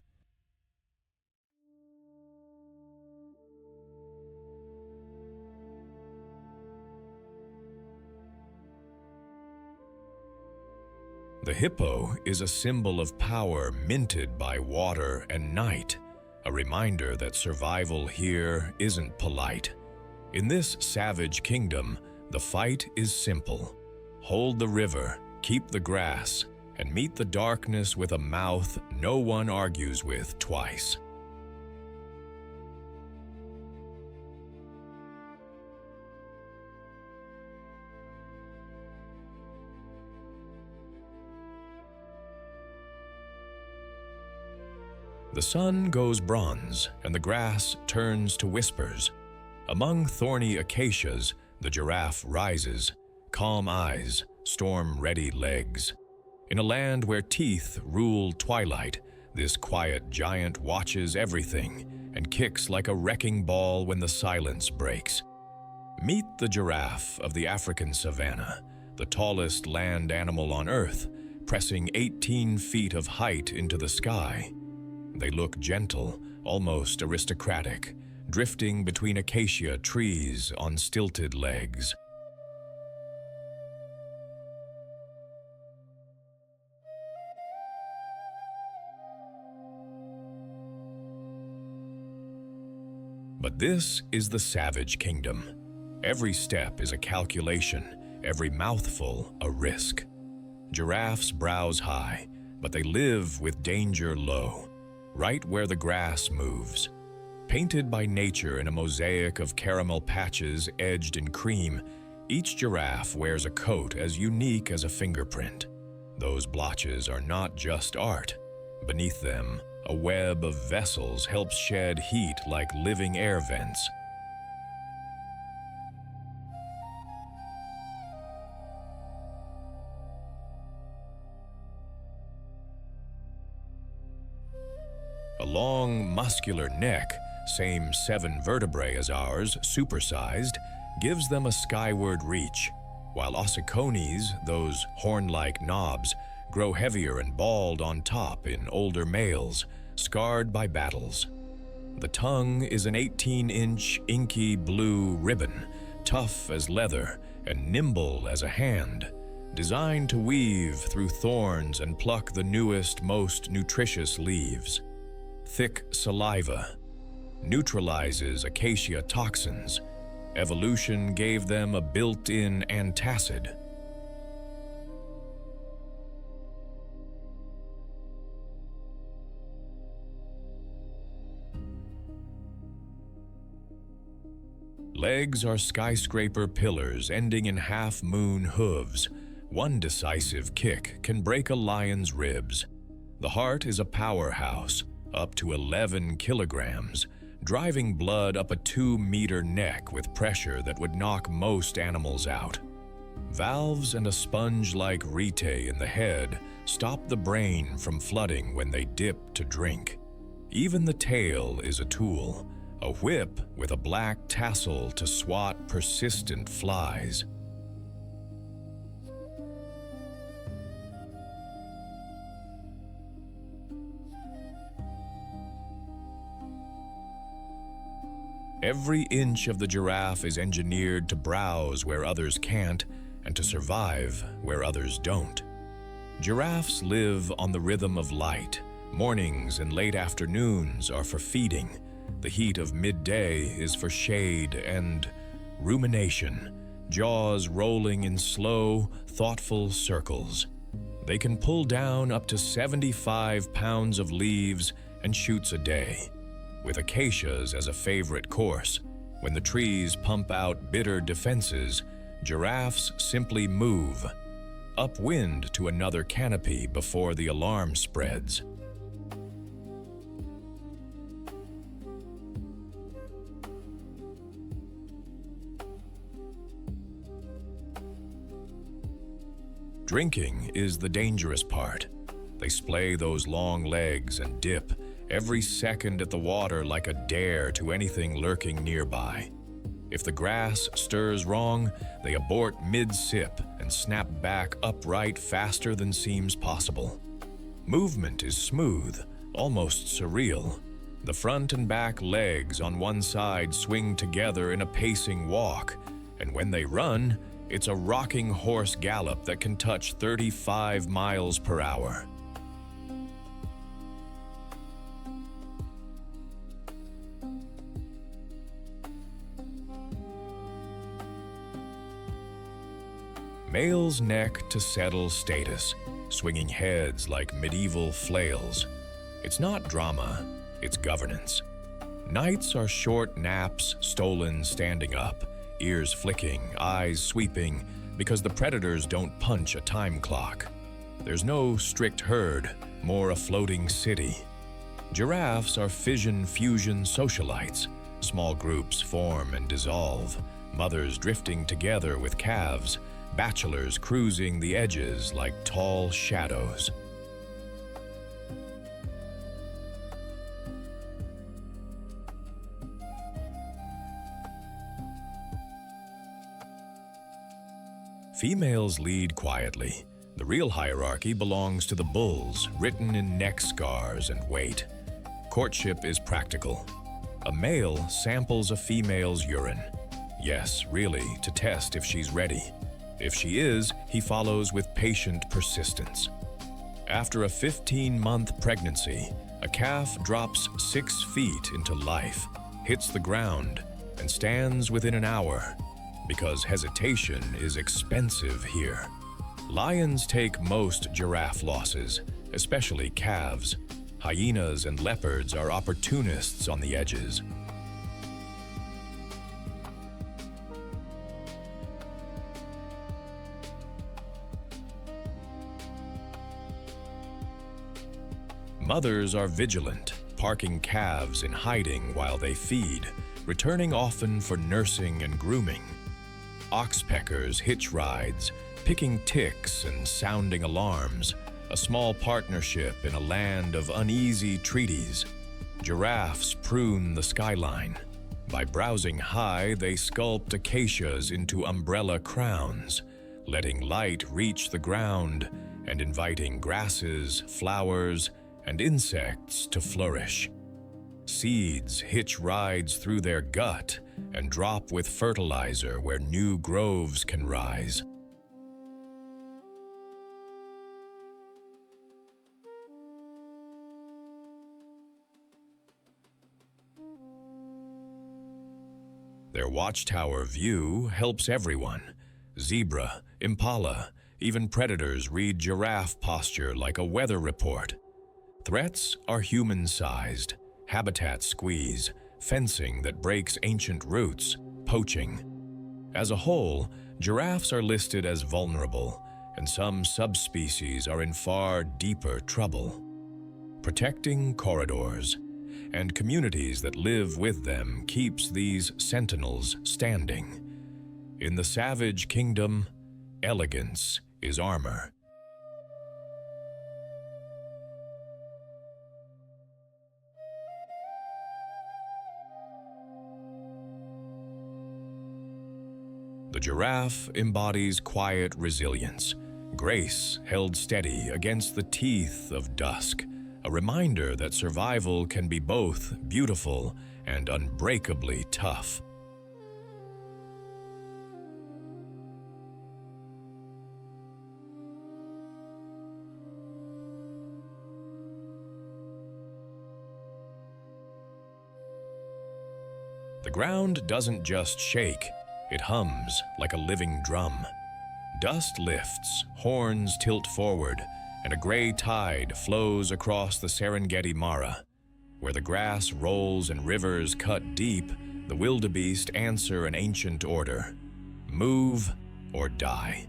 The hippo is a symbol of power minted by water and night, a reminder that survival here isn't polite. In this savage kingdom, the fight is simple. Hold the river, keep the grass, and meet the darkness with a mouth no one argues with twice. The sun goes bronze, and the grass turns to whispers. Among thorny acacias, the giraffe rises, calm eyes, storm-ready legs. In a land where teeth rule twilight, this quiet giant watches everything and kicks like a wrecking ball when the silence breaks. Meet the giraffe of the African savannah, the tallest land animal on Earth, pressing 18 feet of height into the sky. They look gentle, almost aristocratic, drifting between acacia trees on stilted legs. But this is the savage kingdom. Every step is a calculation, every mouthful a risk. Giraffes browse high, but they live with danger low, right where the grass moves. Painted by nature in a mosaic of caramel patches edged in cream, each giraffe wears a coat as unique as a fingerprint. Those blotches are not just art. Beneath them, a web of vessels helps shed heat like living air vents. A long, muscular neck, same 7 vertebrae as ours, supersized, gives them a skyward reach, while ossicones, those horn-like knobs, grow heavier and bald on top in older males, scarred by battles. The tongue is an 18-inch inky blue ribbon, tough as leather and nimble as a hand, designed to weave through thorns and pluck the newest, most nutritious leaves. Thick saliva neutralizes acacia toxins. Evolution gave them a built-in antacid. Legs are skyscraper pillars ending in half-moon hooves. One decisive kick can break a lion's ribs. The heart is a powerhouse, up to 11 kilograms, driving blood up a 2-meter neck with pressure that would knock most animals out. Valves and a sponge-like rete in the head stop the brain from flooding when they dip to drink. Even the tail is a tool, a whip with a black tassel to swat persistent flies. Every inch of the giraffe is engineered to browse where others can't and to survive where others don't. Giraffes live on the rhythm of light. Mornings and late afternoons are for feeding. The heat of midday is for shade and rumination, jaws rolling in slow, thoughtful circles. They can pull down up to 75 pounds of leaves and shoots a day, with acacias as a favorite course. When the trees pump out bitter defenses, giraffes simply move, upwind to another canopy before the alarm spreads. Drinking is the dangerous part. They splay those long legs and dip, every second at the water like a dare to anything lurking nearby. If the grass stirs wrong, they abort mid-sip and snap back upright faster than seems possible. Movement is smooth, almost surreal. The front and back legs on one side swing together in a pacing walk, and when they run, it's a rocking horse gallop that can touch 35 miles per hour. Males neck to settle status, swinging heads like medieval flails. It's not drama, it's governance. Nights are short naps stolen standing up, ears flicking, eyes sweeping, because the predators don't punch a time clock. There's no strict herd, more a floating city. Giraffes are fission-fusion socialites. Small groups form and dissolve, mothers drifting together with calves, bachelors cruising the edges like tall shadows. Females lead quietly. The real hierarchy belongs to the bulls, written in neck scars and weight. Courtship is practical. A male samples a female's urine. Yes, really, to test if she's ready. If she is, he follows with patient persistence. After a 15-month pregnancy, a calf drops 6 feet into life. hits the ground, and stands within an hour, because hesitation is expensive here. Lions take most giraffe losses, especially calves. Hyenas and leopards are opportunists on the edges. Mothers are vigilant, parking calves in hiding while they feed, returning often for nursing and grooming. Oxpeckers hitch rides, picking ticks and sounding alarms, a small partnership in a land of uneasy treaties. Giraffes prune the skyline. By browsing high, they sculpt acacias into umbrella crowns, letting light reach the ground and inviting grasses, flowers, and insects to flourish. Seeds hitch rides through their gut and drop with fertilizer where new groves can rise. Their watchtower view helps everyone. Zebra, impala, even predators read giraffe posture like a weather report. Threats are human-sized: habitat squeeze, fencing that breaks ancient roots, poaching. As a whole, giraffes are listed as vulnerable, and some subspecies are in far deeper trouble. Protecting corridors and communities that live with them keeps these sentinels standing. In the savage kingdom, elegance is armor. The giraffe embodies quiet resilience, grace held steady against the teeth of dusk, a reminder that survival can be both beautiful and unbreakably tough. The ground doesn't just shake, it hums like a living drum. Dust lifts, horns tilt forward, and a gray tide flows across the Serengeti Mara. Where the grass rolls and rivers cut deep, the wildebeest answer an ancient order: move or die.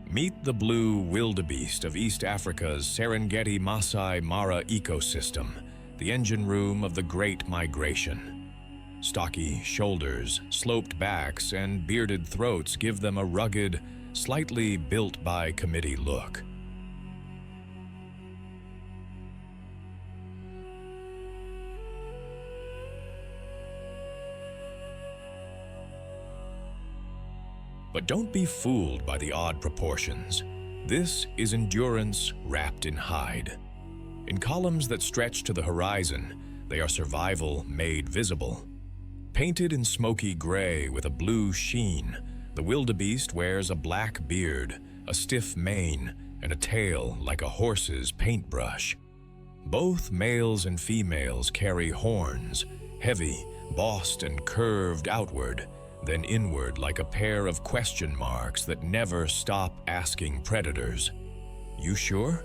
Meet the blue wildebeest of East Africa's Serengeti Masai Mara ecosystem, the engine room of the Great Migration. Stocky shoulders, sloped backs, and bearded throats give them a rugged, slightly built-by-committee look. But don't be fooled by the odd proportions. This is endurance wrapped in hide. In columns that stretch to the horizon, they are survival made visible. Painted in smoky gray with a blue sheen, the wildebeest wears a black beard, a stiff mane, and a tail like a horse's paintbrush. Both males and females carry horns, heavy, bossed and curved outward, then inward like a pair of question marks that never stop asking predators, "You sure?"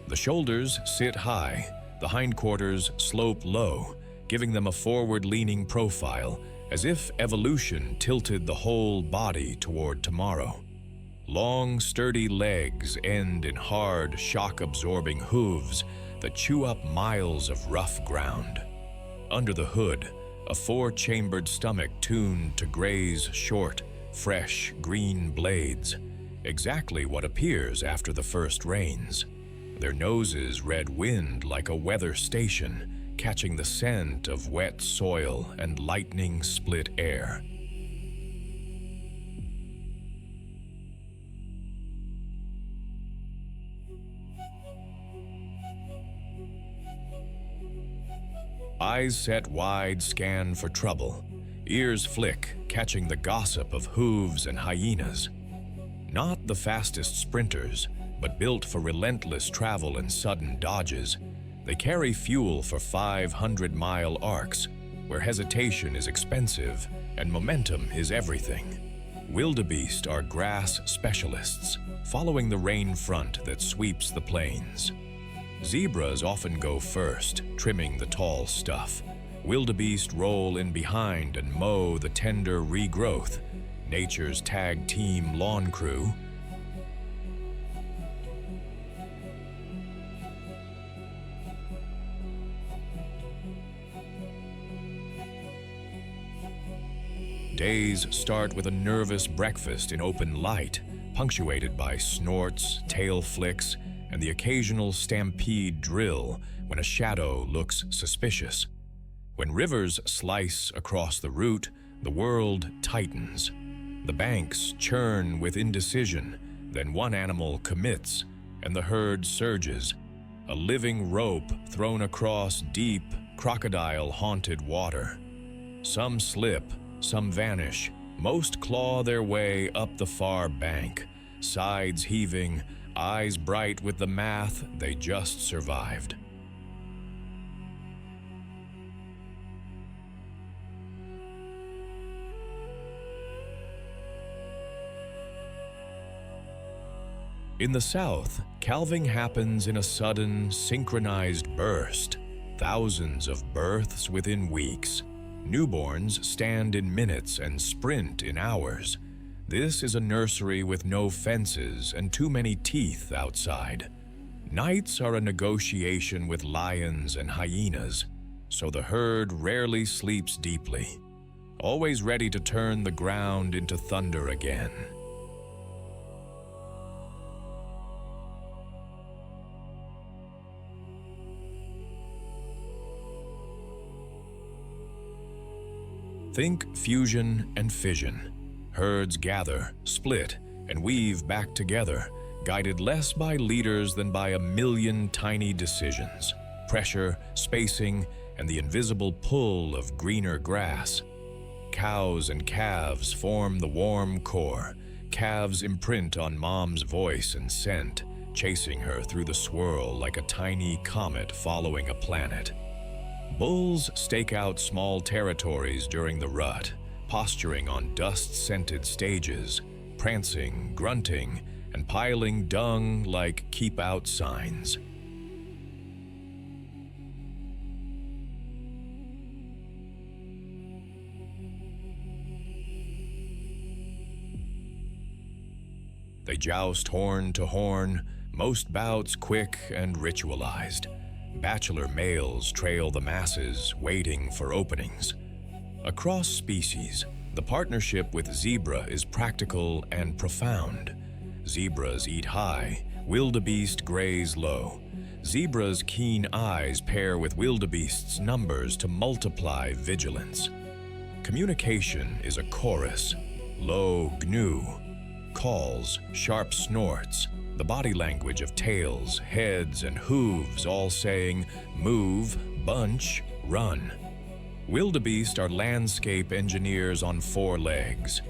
The shoulders sit high, the hindquarters slope low, giving them a forward-leaning profile, as if evolution tilted the whole body toward tomorrow. Long, sturdy legs end in hard, shock-absorbing hooves that chew up miles of rough ground. Under the hood, a four-chambered stomach tuned to graze short, fresh, green blades, exactly what appears after the first rains. Their noses red wind like a weather station, catching the scent of wet soil and lightning-split air. Eyes set wide scan for trouble. ears flick, catching the gossip of hooves and hyenas. Not the fastest sprinters, but built for relentless travel and sudden dodges, they carry fuel for 500-mile arcs, where hesitation is expensive and momentum is everything. Wildebeest are grass specialists, following the rain front that sweeps the plains. Zebras often go first, trimming the tall stuff. Wildebeest roll in behind and mow the tender regrowth, nature's tag team lawn crew. Days start with a nervous breakfast in open light, punctuated by snorts, tail flicks, and the occasional stampede drill when a shadow looks suspicious. When rivers slice across the route, the world tightens. The banks churn with indecision, then one animal commits, and the herd surges. A living rope thrown across deep, crocodile-haunted water. Some slip, some vanish, most claw their way up the far bank, sides heaving, eyes bright with the math they just survived. In the south, calving happens in a sudden, synchronized burst. Thousands of births within weeks. Newborns stand in minutes and sprint in hours. This is a nursery with no fences and too many teeth outside. Nights are a negotiation with lions and hyenas, so the herd rarely sleeps deeply, always ready to turn the ground into thunder again. Think fusion and fission. Herds gather, split, and weave back together, guided less by leaders than by a million tiny decisions. Pressure, spacing, and the invisible pull of greener grass. Cows and calves form the warm core. Calves imprint on mom's voice and scent, chasing her through the swirl like a tiny comet following a planet. Bulls stake out small territories during the rut, posturing on dust-scented stages, prancing, grunting, and piling dung like keep-out signs. They joust horn to horn, most bouts quick and ritualized. Bachelor males trail the masses, waiting for openings. Across species, the partnership with zebra is practical and profound. Zebras eat high, wildebeest graze low. Zebras' keen eyes pair with wildebeest's numbers to multiply vigilance. Communication is a chorus, low gnu, calls, sharp snorts, the body language of tails, heads, and hooves all saying, move, bunch, run. Wildebeest are landscape engineers on 4 legs.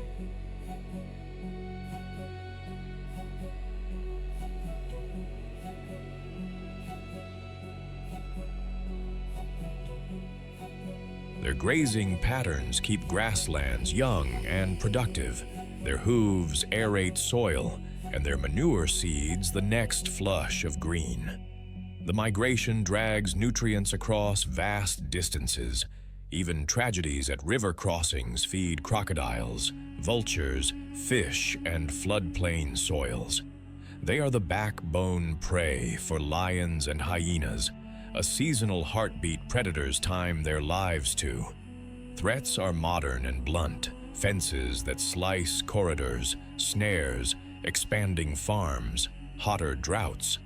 Their grazing patterns keep grasslands young and productive. Their hooves aerate soil, and their manure seeds the next flush of green. The migration drags nutrients across vast distances. Even tragedies at river crossings feed crocodiles, vultures, fish, and floodplain soils. They are the backbone prey for lions and hyenas, a seasonal heartbeat predators time their lives to. Threats are modern and blunt, fences that slice corridors, snares, expanding farms, hotter droughts.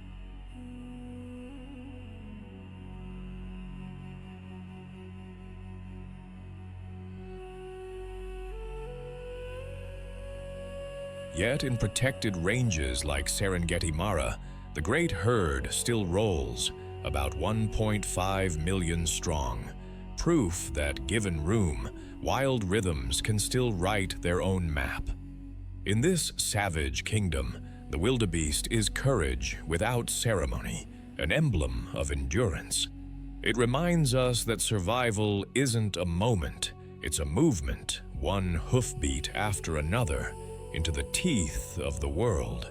Yet in protected ranges like Serengeti Mara, the great herd still rolls, about 1.5 million strong, proof that, given room, wild rhythms can still write their own map. In this savage kingdom, the wildebeest is courage without ceremony, an emblem of endurance. It reminds us that survival isn't a moment, it's a movement, one hoofbeat after another, into the teeth of the world.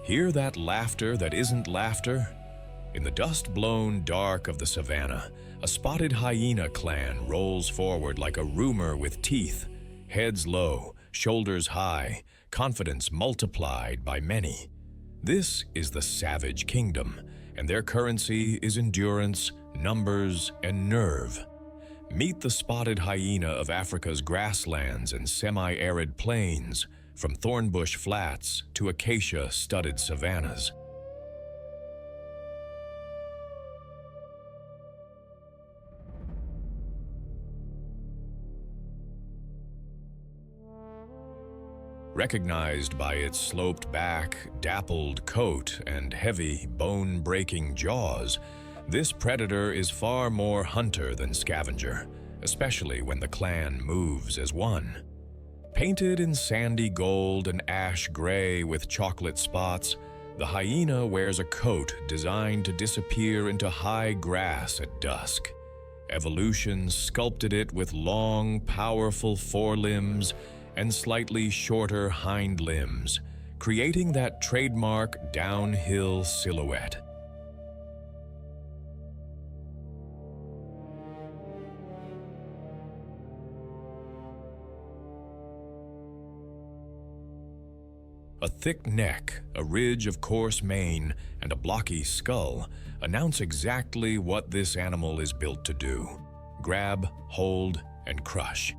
Hear that laughter that isn't laughter? In the dust-blown dark of the savannah, a spotted hyena clan rolls forward like a rumor with teeth, heads low, shoulders high, confidence multiplied by many. This is the savage kingdom, and their currency is endurance, numbers, and nerve. Meet the spotted hyena of Africa's grasslands and semi-arid plains, from thornbush flats to acacia-studded savannas. Recognized by its sloped back, dappled coat, and heavy, bone-breaking jaws, this predator is far more hunter than scavenger, especially when the clan moves as one. Painted in sandy gold and ash gray with chocolate spots, the hyena wears a coat designed to disappear into high grass at dusk. Evolution sculpted it with long, powerful forelimbs and slightly shorter hind limbs, creating that trademark downhill silhouette. A thick neck, a ridge of coarse mane, and a blocky skull announce exactly what this animal is built to do: grab, hold, and crush.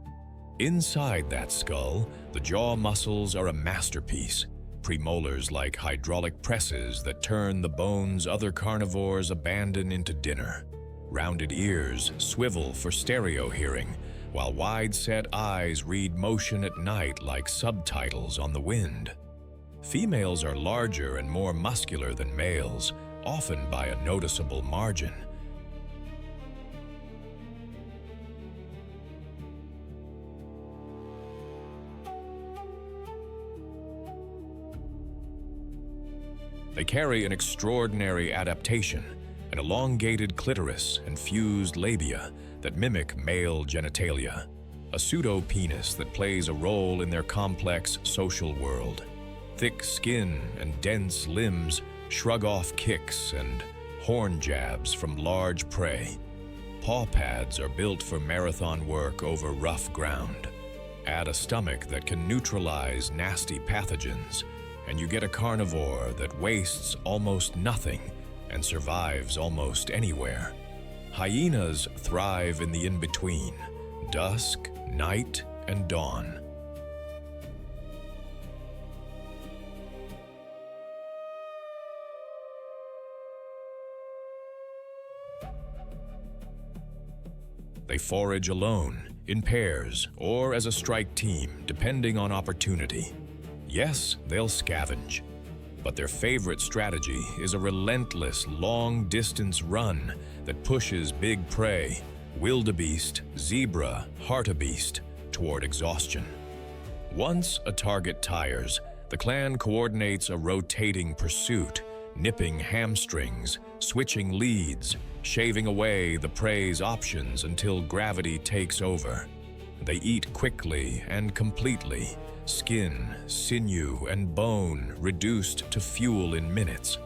Inside that skull, the jaw muscles are a masterpiece, premolars like hydraulic presses that turn the bones other carnivores abandon into dinner. Rounded ears swivel for stereo hearing, while wide-set eyes read motion at night like subtitles on the wind. Females are larger and more muscular than males, often by a noticeable margin. They carry an extraordinary adaptation, an elongated clitoris and fused labia that mimic male genitalia, a pseudo-penis that plays a role in their complex social world. Thick skin and dense limbs shrug off kicks and horn jabs from large prey. Paw pads are built for marathon work over rough ground. Add a stomach that can neutralize nasty pathogens, and you get a carnivore that wastes almost nothing and survives almost anywhere. Hyenas thrive in the in-between, dusk, night, and dawn. They forage alone, in pairs, or as a strike team, depending on opportunity. Yes, they'll scavenge, but their favorite strategy is a relentless, long-distance run that pushes big prey, wildebeest, zebra, hartebeest, toward exhaustion. Once a target tires, the clan coordinates a rotating pursuit, nipping hamstrings, switching leads, shaving away the prey's options until gravity takes over. They eat quickly and completely, skin, sinew, and bone reduced to fuel in minutes.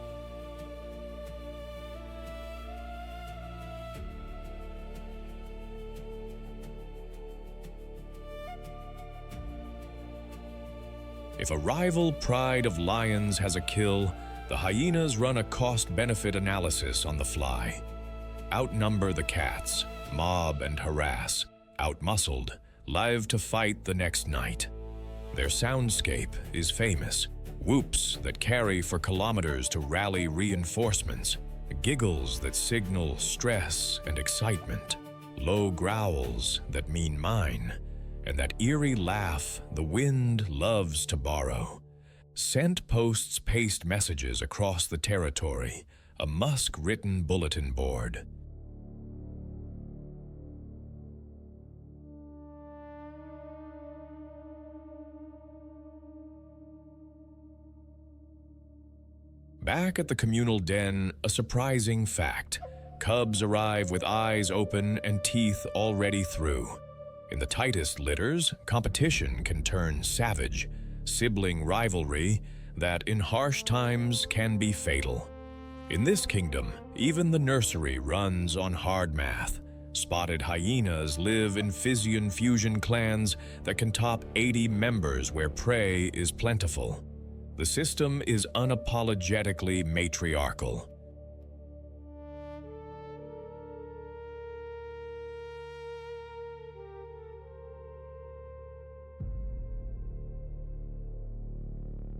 If a rival pride of lions has a kill, the hyenas run a cost-benefit analysis on the fly. Outnumber the cats, mob and harass, outmuscled, live to fight the next night. Their soundscape is famous, whoops that carry for kilometers to rally reinforcements, giggles that signal stress and excitement, low growls that mean mine, and that eerie laugh the wind loves to borrow. Scent posts paste messages across the territory, a musk-written bulletin board. Back at the communal den, a surprising fact. Cubs arrive with eyes open and teeth already through. In the tightest litters, competition can turn savage, sibling rivalry that in harsh times can be fatal. In this kingdom, even the nursery runs on hard math. Spotted hyenas live in Physian fusion clans that can top 80 members where prey is plentiful. The system is unapologetically matriarchal.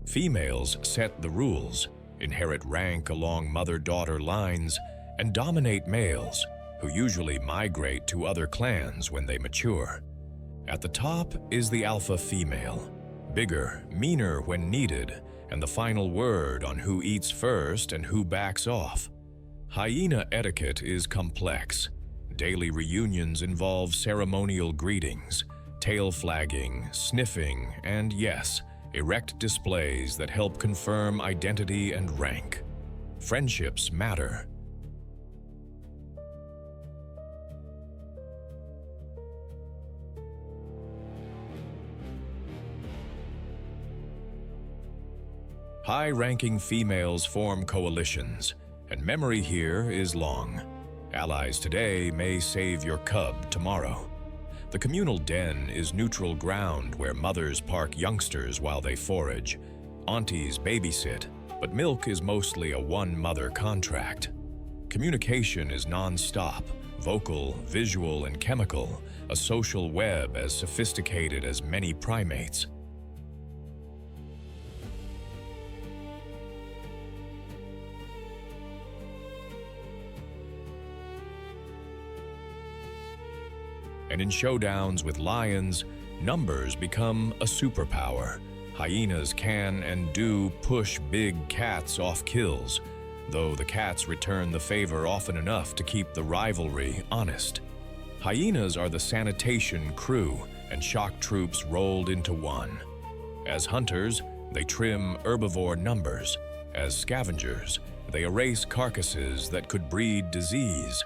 Females set the rules, inherit rank along mother-daughter lines, and dominate males, who usually migrate to other clans when they mature. At the top is the alpha female, bigger, meaner when needed, and the final word on who eats first and who backs off. Hyena etiquette is complex. Daily reunions involve ceremonial greetings, tail flagging, sniffing, and yes, erect displays that help confirm identity and rank. Friendships matter. High-ranking females form coalitions, and memory here is long. Allies today may save your cub tomorrow. The communal den is neutral ground where mothers park youngsters while they forage. Aunties babysit, but milk is mostly a one-mother contract. Communication is non-stop, vocal, visual, and chemical, a social web as sophisticated as many primates. And in showdowns with lions, numbers become a superpower. Hyenas can and do push big cats off kills, though the cats return the favor often enough to keep the rivalry honest. Hyenas are the sanitation crew, and shock troops rolled into one. As hunters, they trim herbivore numbers. As scavengers, they erase carcasses that could breed disease.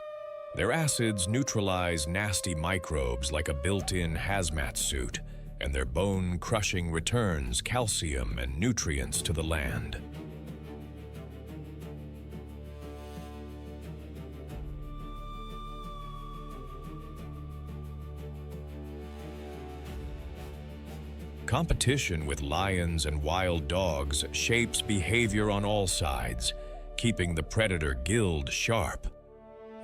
Their acids neutralize nasty microbes like a built-in hazmat suit, and their bone-crushing returns calcium and nutrients to the land. Competition with lions and wild dogs shapes behavior on all sides, keeping the predator guild sharp.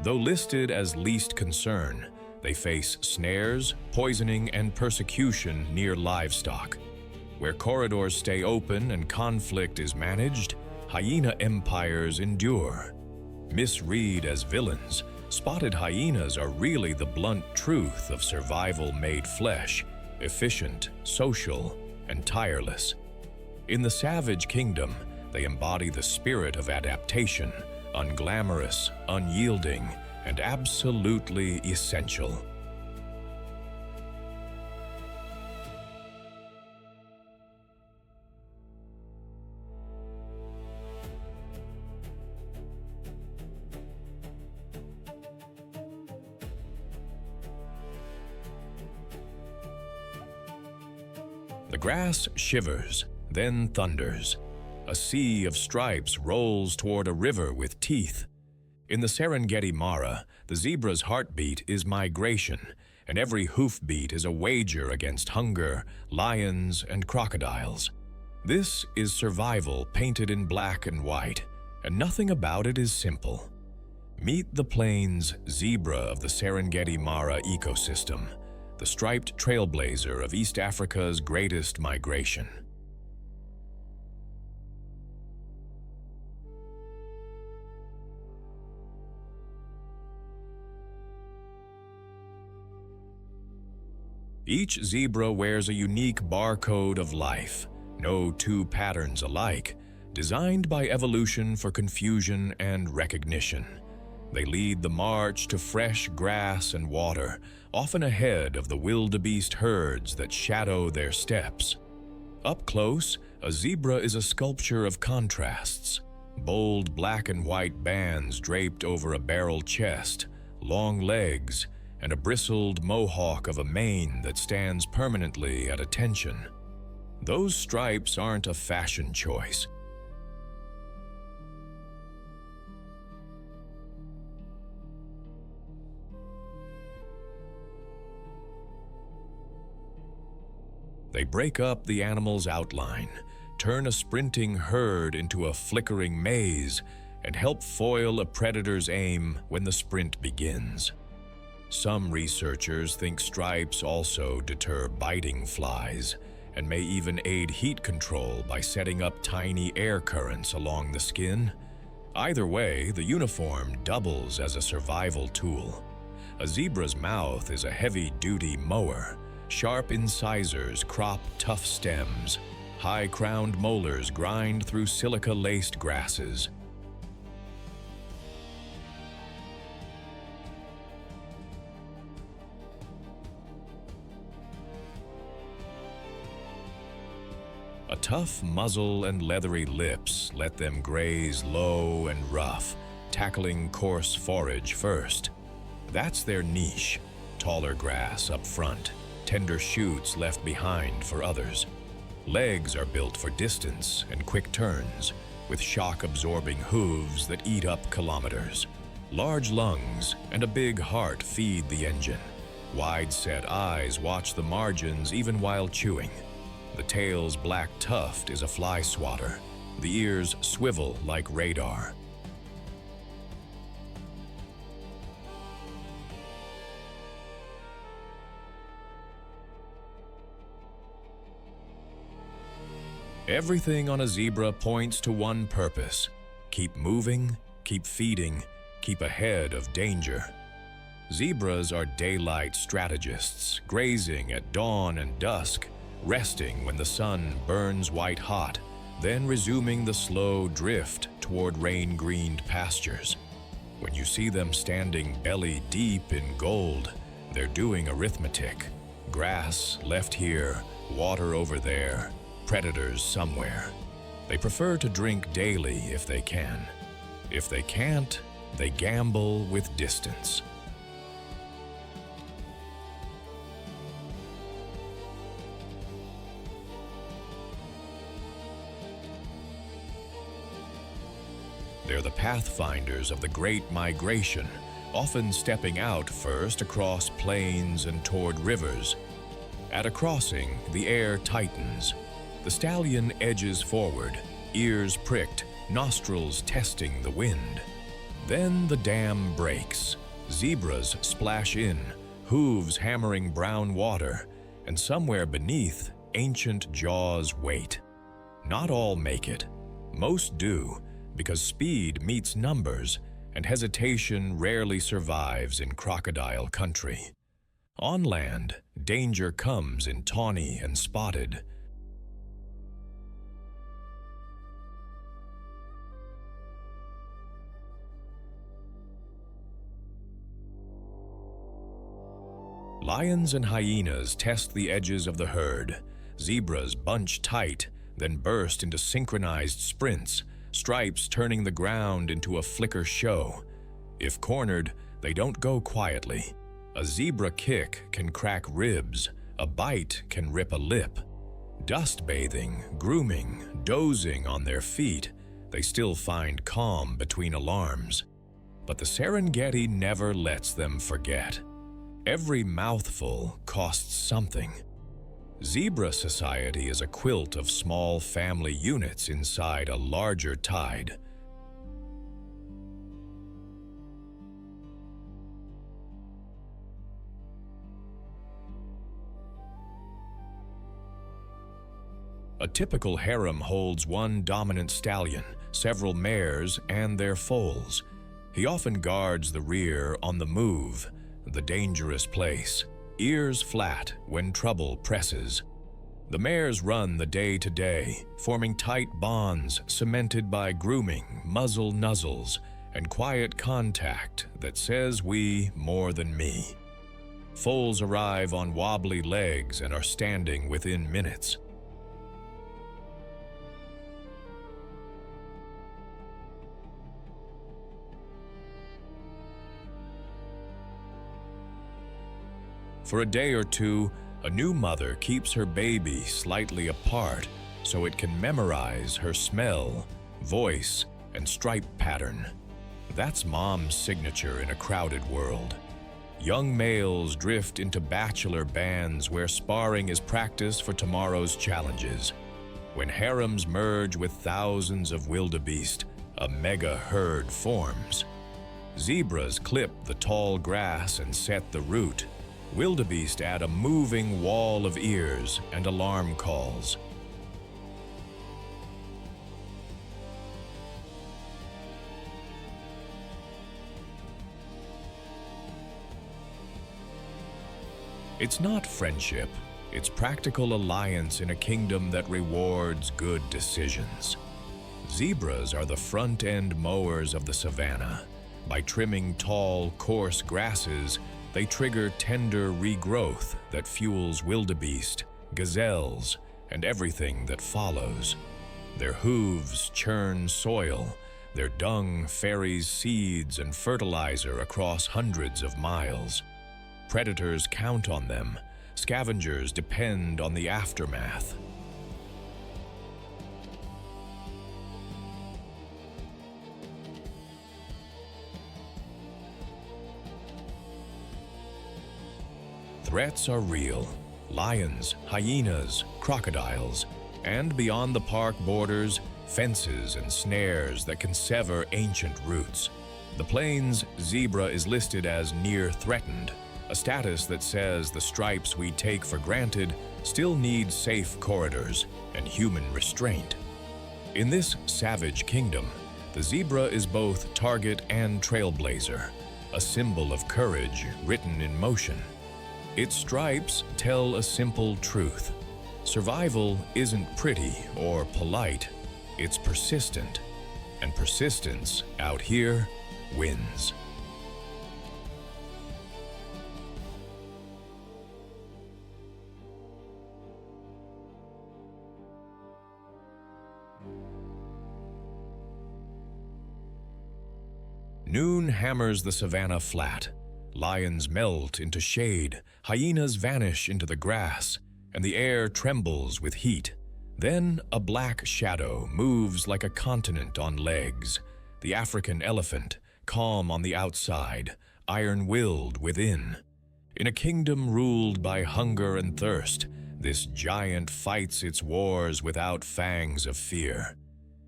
Though listed as least concern, they face snares, poisoning, and persecution near livestock. Where corridors stay open and conflict is managed, hyena empires endure. Misread as villains, spotted hyenas are really the blunt truth of survival made flesh, efficient, social, and tireless. In the savage kingdom, they embody the spirit of adaptation, unglamorous, unyielding, and absolutely essential. The grass shivers, then thunders. A sea of stripes rolls toward a river with teeth. In the Serengeti Mara, the zebra's heartbeat is migration, and every hoofbeat is a wager against hunger, lions, and crocodiles. This is survival painted in black and white, and nothing about it is simple. Meet the plains zebra of the Serengeti Mara ecosystem, the striped trailblazer of East Africa's greatest migration. Each zebra wears a unique barcode of life, no two patterns alike, designed by evolution for confusion and recognition. They lead the march to fresh grass and water, often ahead of the wildebeest herds that shadow their steps. Up close, a zebra is a sculpture of contrasts. Bold black and white bands draped over a barrel chest, long legs, and a bristled mohawk of a mane that stands permanently at attention. Those stripes aren't a fashion choice. They break up the animal's outline, turn a sprinting herd into a flickering maze, and help foil a predator's aim when the sprint begins. Some researchers think stripes also deter biting flies, and may even aid heat control by setting up tiny air currents along the skin. Either way, the uniform doubles as a survival tool. A zebra's mouth is a heavy-duty mower. Sharp incisors crop tough stems. High-crowned molars grind through silica-laced grasses. A tough muzzle and leathery lips let them graze low and rough, tackling coarse forage first. That's their niche, taller grass up front, tender shoots left behind for others. Legs are built for distance and quick turns, with shock-absorbing hooves that eat up kilometers. Large lungs and a big heart feed the engine. Wide-set eyes watch the margins even while chewing. The tail's black tuft is a fly swatter. The ears swivel like radar. Everything on a zebra points to one purpose: keep moving, keep feeding, keep ahead of danger. Zebras are daylight strategists, grazing at dawn and dusk, resting when the sun burns white hot, then resuming the slow drift toward rain-greened pastures. When you see them standing belly deep in gold, they're doing arithmetic. Grass left here, water over there, predators somewhere. They prefer to drink daily if they can. If they can't, they gamble with distance. They're the pathfinders of the Great Migration, often stepping out first across plains and toward rivers. At a crossing, the air tightens. The stallion edges forward, ears pricked, nostrils testing the wind. Then the dam breaks. Zebras splash in, hooves hammering brown water, and somewhere beneath, ancient jaws wait. Not all make it. Most do, because speed meets numbers, and hesitation rarely survives in crocodile country. On land, danger comes in tawny and spotted. Lions and hyenas test the edges of the herd. Zebras bunch tight, then burst into synchronized sprints, stripes turning the ground into a flicker show. If cornered, they don't go quietly. A zebra kick can crack ribs, a bite can rip a lip. Dust bathing, grooming, dozing on their feet, they still find calm between alarms. But the Serengeti never lets them forget. Every mouthful costs something. Zebra society is a quilt of small family units inside a larger tide. A typical harem holds one dominant stallion, several mares, and their foals. He often guards the rear on the move, the dangerous place. ears flat when trouble presses. The mares run the day-to-day, forming tight bonds cemented by grooming, muzzle nuzzles, and quiet contact that says we more than me. Foals arrive on wobbly legs and are standing within minutes. For a day or two, a new mother keeps her baby slightly apart so it can memorize her smell, voice, and stripe pattern. That's mom's signature in a crowded world. Young males drift into bachelor bands where sparring is practice for tomorrow's challenges. When harems merge with thousands of wildebeest, a mega herd forms. Zebras clip the tall grass and set the route. Wildebeest add a moving wall of ears and alarm calls. It's not friendship, it's practical alliance in a kingdom that rewards good decisions. Zebras are the front-end mowers of the savannah. By trimming tall, coarse grasses, they trigger tender regrowth that fuels wildebeest, gazelles, and everything that follows. Their hooves churn soil, their dung ferries seeds and fertilizer across hundreds of miles. Predators count on them, scavengers depend on the aftermath. Threats are real: lions, hyenas, crocodiles, and beyond the park borders, fences and snares that can sever ancient roots. The plains zebra is listed as near threatened, a status that says the stripes we take for granted still need safe corridors and human restraint. In this savage kingdom, the zebra is both target and trailblazer, a symbol of courage written in motion. Its stripes tell a simple truth: survival isn't pretty or polite, it's persistent, and persistence out here wins. Noon hammers the savannah flat. Lions melt into shade, hyenas vanish into the grass, and the air trembles with heat. Then a black shadow moves like a continent on legs. The African elephant, calm on the outside, iron-willed within. In a kingdom ruled by hunger and thirst, this giant fights its wars without fangs of fear.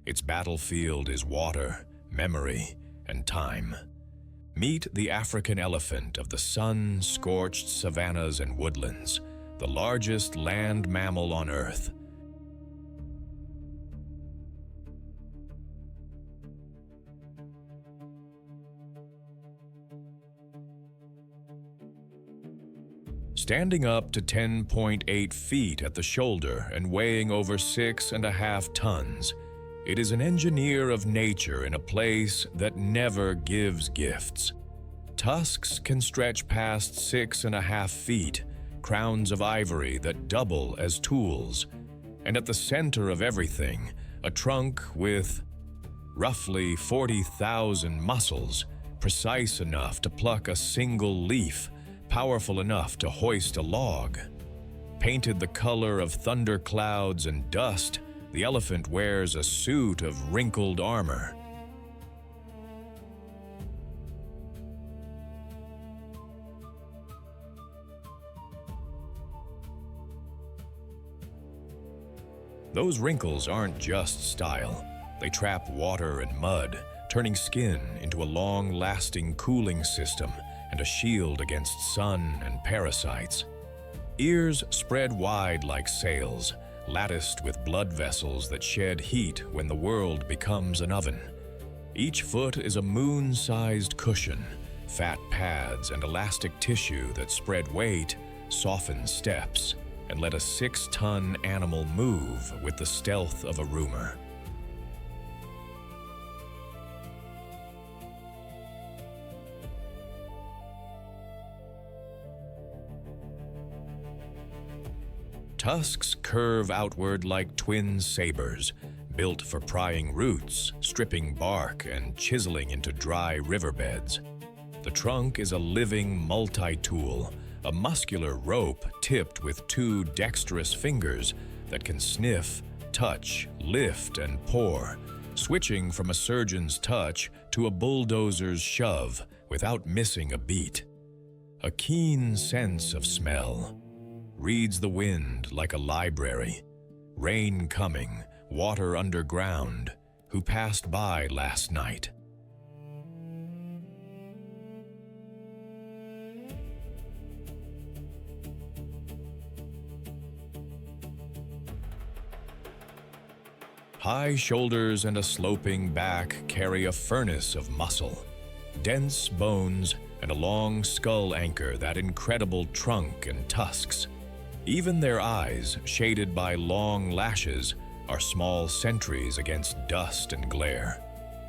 Its battlefield is water, memory, and time. Meet the African elephant of the sun-scorched savannas and woodlands, the largest land mammal on Earth. Standing up to 10.8 feet at the shoulder and weighing over 6.5 tons, it is an engineer of nature in a place that never gives gifts. Tusks can stretch past 6.5 feet, crowns of ivory that double as tools, and at the center of everything, a trunk with roughly 40,000 muscles, precise enough to pluck a single leaf, powerful enough to hoist a log. Painted the color of thunderclouds and dust, the elephant wears a suit of wrinkled armor. Those wrinkles aren't just style. They trap water and mud, turning skin into a long-lasting cooling system and a shield against sun and parasites. Ears spread wide like sails, latticed with blood vessels that shed heat when the world becomes an oven. Each foot is a moon-sized cushion, fat pads and elastic tissue that spread weight soften steps, and let a 6-ton animal move with the stealth of a rumor. Tusks curve outward like twin sabers, built for prying roots, stripping bark, and chiseling into dry riverbeds. The trunk is a living multi-tool, a muscular rope tipped with 2 dexterous fingers that can sniff, touch, lift, and pour, switching from a surgeon's touch to a bulldozer's shove without missing a beat. A keen sense of smell. Reads the wind like a library. Rain coming, water underground. Who passed by last night? High shoulders and a sloping back carry a furnace of muscle, dense bones, and a long skull anchor that incredible trunk and tusks. Even their eyes, shaded by long lashes, are small sentries against dust and glare.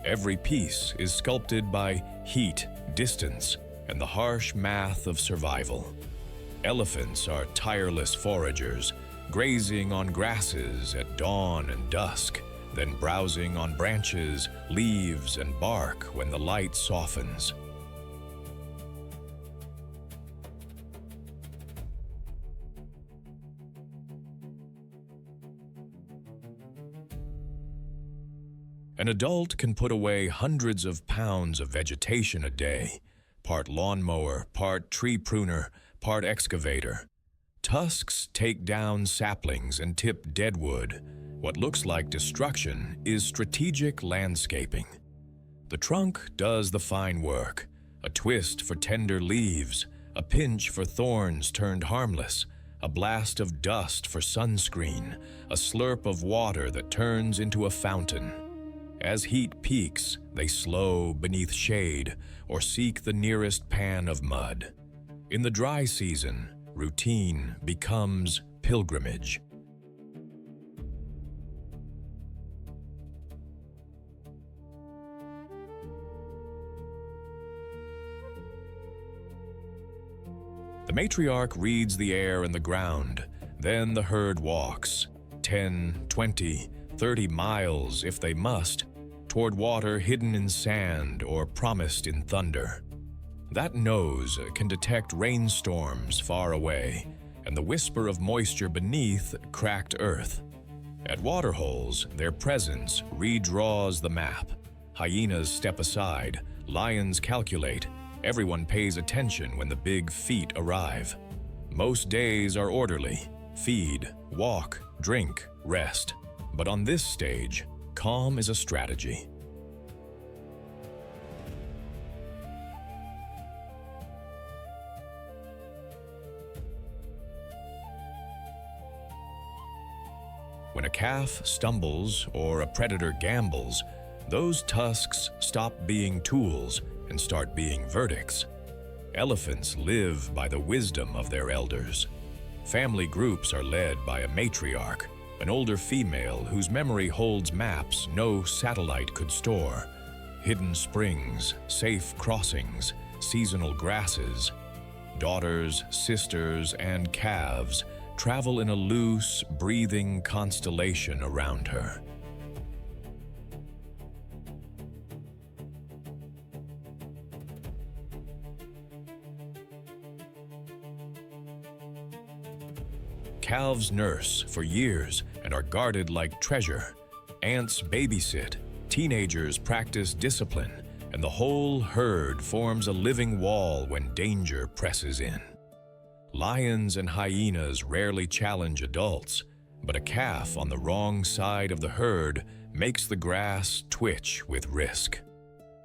Every piece is sculpted by heat, distance, and the harsh math of survival. Elephants are tireless foragers, grazing on grasses at dawn and dusk, then browsing on branches, leaves, and bark when the light softens. An adult can put away hundreds of pounds of vegetation a day, part lawnmower, part tree pruner, part excavator. Tusks take down saplings and tip deadwood. What looks like destruction is strategic landscaping. The trunk does the fine work, a twist for tender leaves, a pinch for thorns turned harmless, a blast of dust for sunscreen, a slurp of water that turns into a fountain. As heat peaks, they slow beneath shade or seek the nearest pan of mud. In the dry season, routine becomes pilgrimage. The matriarch reads the air and the ground, then the herd walks, 10, 20, 30 miles if they must, toward water hidden in sand or promised in thunder. That nose can detect rainstorms far away and the whisper of moisture beneath cracked earth. At waterholes, their presence redraws the map. Hyenas step aside, lions calculate, everyone pays attention when the big feet arrive. Most days are orderly: feed, walk, drink, rest. But on this stage, calm is a strategy. When a calf stumbles or a predator gambles, those tusks stop being tools and start being verdicts. Elephants live by the wisdom of their elders. Family groups are led by a matriarch, an older female whose memory holds maps no satellite could store. Hidden springs, safe crossings, seasonal grasses. Daughters, sisters, and calves travel in a loose, breathing constellation around her. Calves nurse for years and are guarded like treasure. Ants babysit, teenagers practice discipline, and the whole herd forms a living wall when danger presses in. Lions and hyenas rarely challenge adults, but a calf on the wrong side of the herd makes the grass twitch with risk.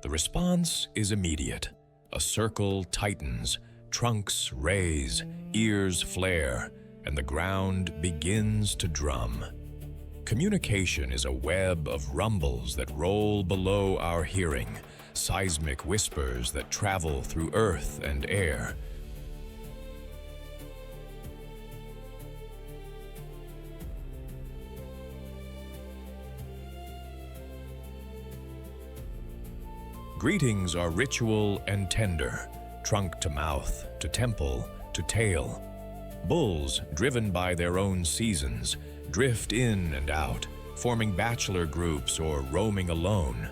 The response is immediate. A circle tightens, trunks raise, ears flare, and the ground begins to drum. Communication is a web of rumbles that roll below our hearing, seismic whispers that travel through earth and air. Greetings are ritual and tender, trunk to mouth, to temple, to tail. Bulls, driven by their own seasons, drift in and out, forming bachelor groups or roaming alone.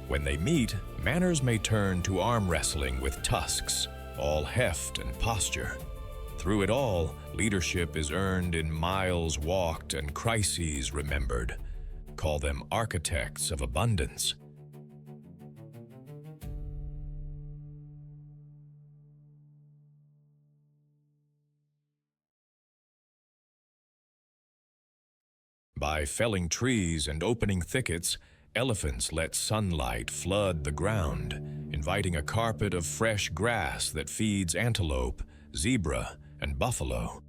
When they meet, manners may turn to arm wrestling with tusks, all heft and posture. Through it all, leadership is earned in miles walked and crises remembered. Call them architects of abundance. By felling trees and opening thickets, elephants let sunlight flood the ground, inviting a carpet of fresh grass that feeds antelope, zebra, and buffalo.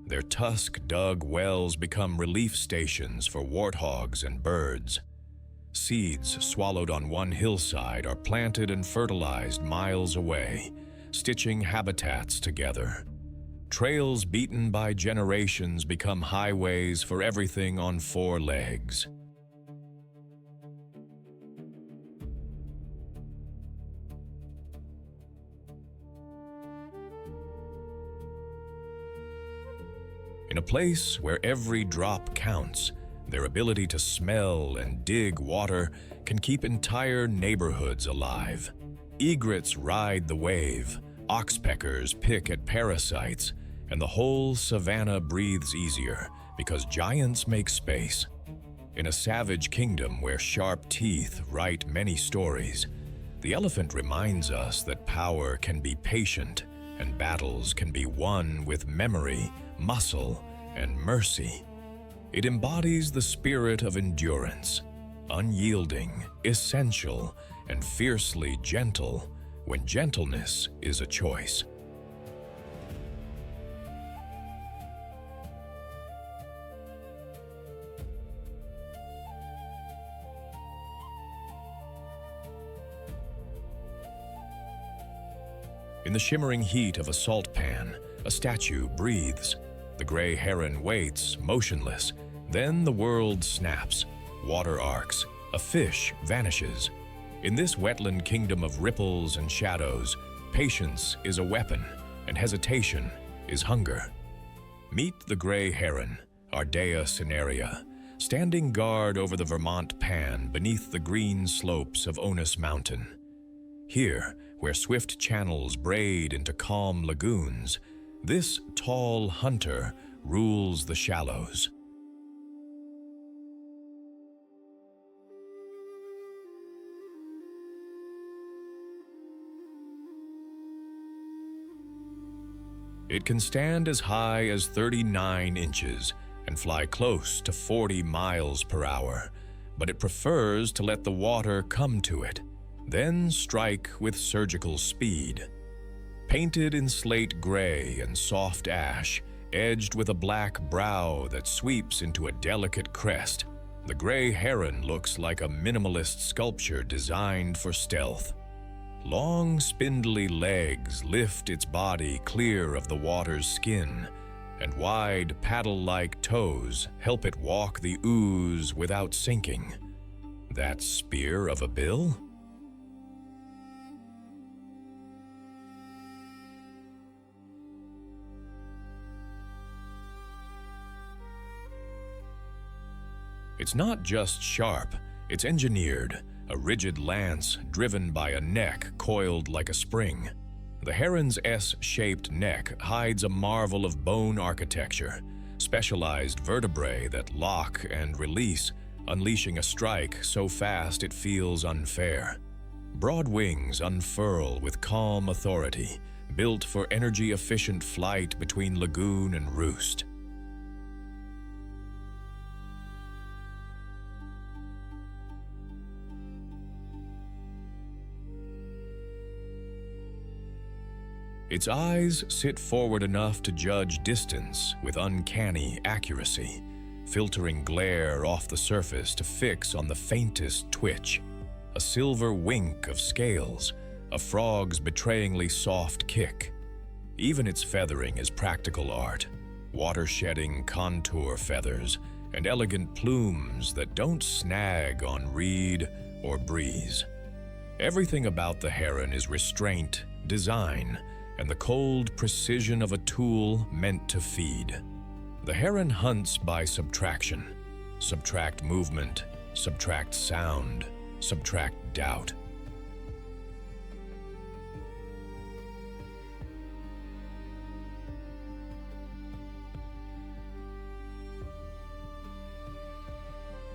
Their tusk-dug wells become relief stations for warthogs and birds. Seeds swallowed on one hillside are planted and fertilized miles away, stitching habitats together. Trails beaten by generations become highways for everything on four legs. In a place where every drop counts, their ability to smell and dig water can keep entire neighborhoods alive. Egrets ride the wave, oxpeckers pick at parasites, and the whole savannah breathes easier because giants make space. In a savage kingdom where sharp teeth write many stories, the elephant reminds us that power can be patient and battles can be won with memory, muscle, and mercy. It embodies the spirit of endurance, unyielding, essential, and fiercely gentle when gentleness is a choice. In the shimmering heat of a salt pan, a statue breathes. The gray heron waits, motionless. Then the world snaps. Water arcs. A fish vanishes. In this wetland kingdom of ripples and shadows, patience is a weapon, and hesitation is hunger. Meet the gray heron, Ardea cinerea, standing guard over the Vermont pan beneath the green slopes of Onus Mountain. Here, where swift channels braid into calm lagoons, this tall hunter rules the shallows. It can stand as high as 39 inches and fly close to 40 miles per hour, but it prefers to let the water come to it, then strike with surgical speed. Painted in slate gray and soft ash, edged with a black brow that sweeps into a delicate crest, the gray heron looks like a minimalist sculpture designed for stealth. Long, spindly legs lift its body clear of the water's skin, and wide, paddle-like toes help it walk the ooze without sinking. That spear of a bill? It's not just sharp, it's engineered, a rigid lance driven by a neck coiled like a spring. The heron's S-shaped neck hides a marvel of bone architecture, specialized vertebrae that lock and release, unleashing a strike so fast it feels unfair. Broad wings unfurl with calm authority, built for energy-efficient flight between lagoon and roost. Its eyes sit forward enough to judge distance with uncanny accuracy, filtering glare off the surface to fix on the faintest twitch. A silver wink of scales, a frog's betrayingly soft kick. Even its feathering is practical art, water-shedding contour feathers and elegant plumes that don't snag on reed or breeze. Everything about the heron is restraint, design, and the cold precision of a tool meant to feed. The heron hunts by subtraction. Subtract movement, subtract sound, subtract doubt.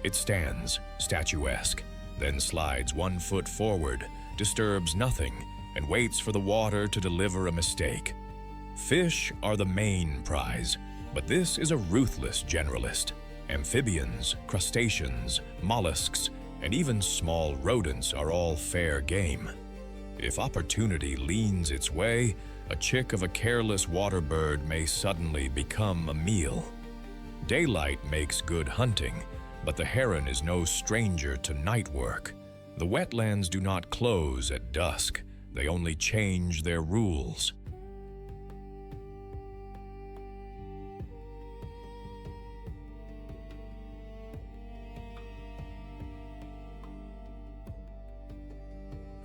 It stands, statuesque, then slides 1 foot forward, disturbs nothing, and waits for the water to deliver a mistake. Fish are the main prize, but this is a ruthless generalist. Amphibians, crustaceans, mollusks, and even small rodents are all fair game. If opportunity leans its way, a chick of a careless water bird may suddenly become a meal. Daylight makes good hunting, but the heron is no stranger to night work. The wetlands do not close at dusk, they only change their rules.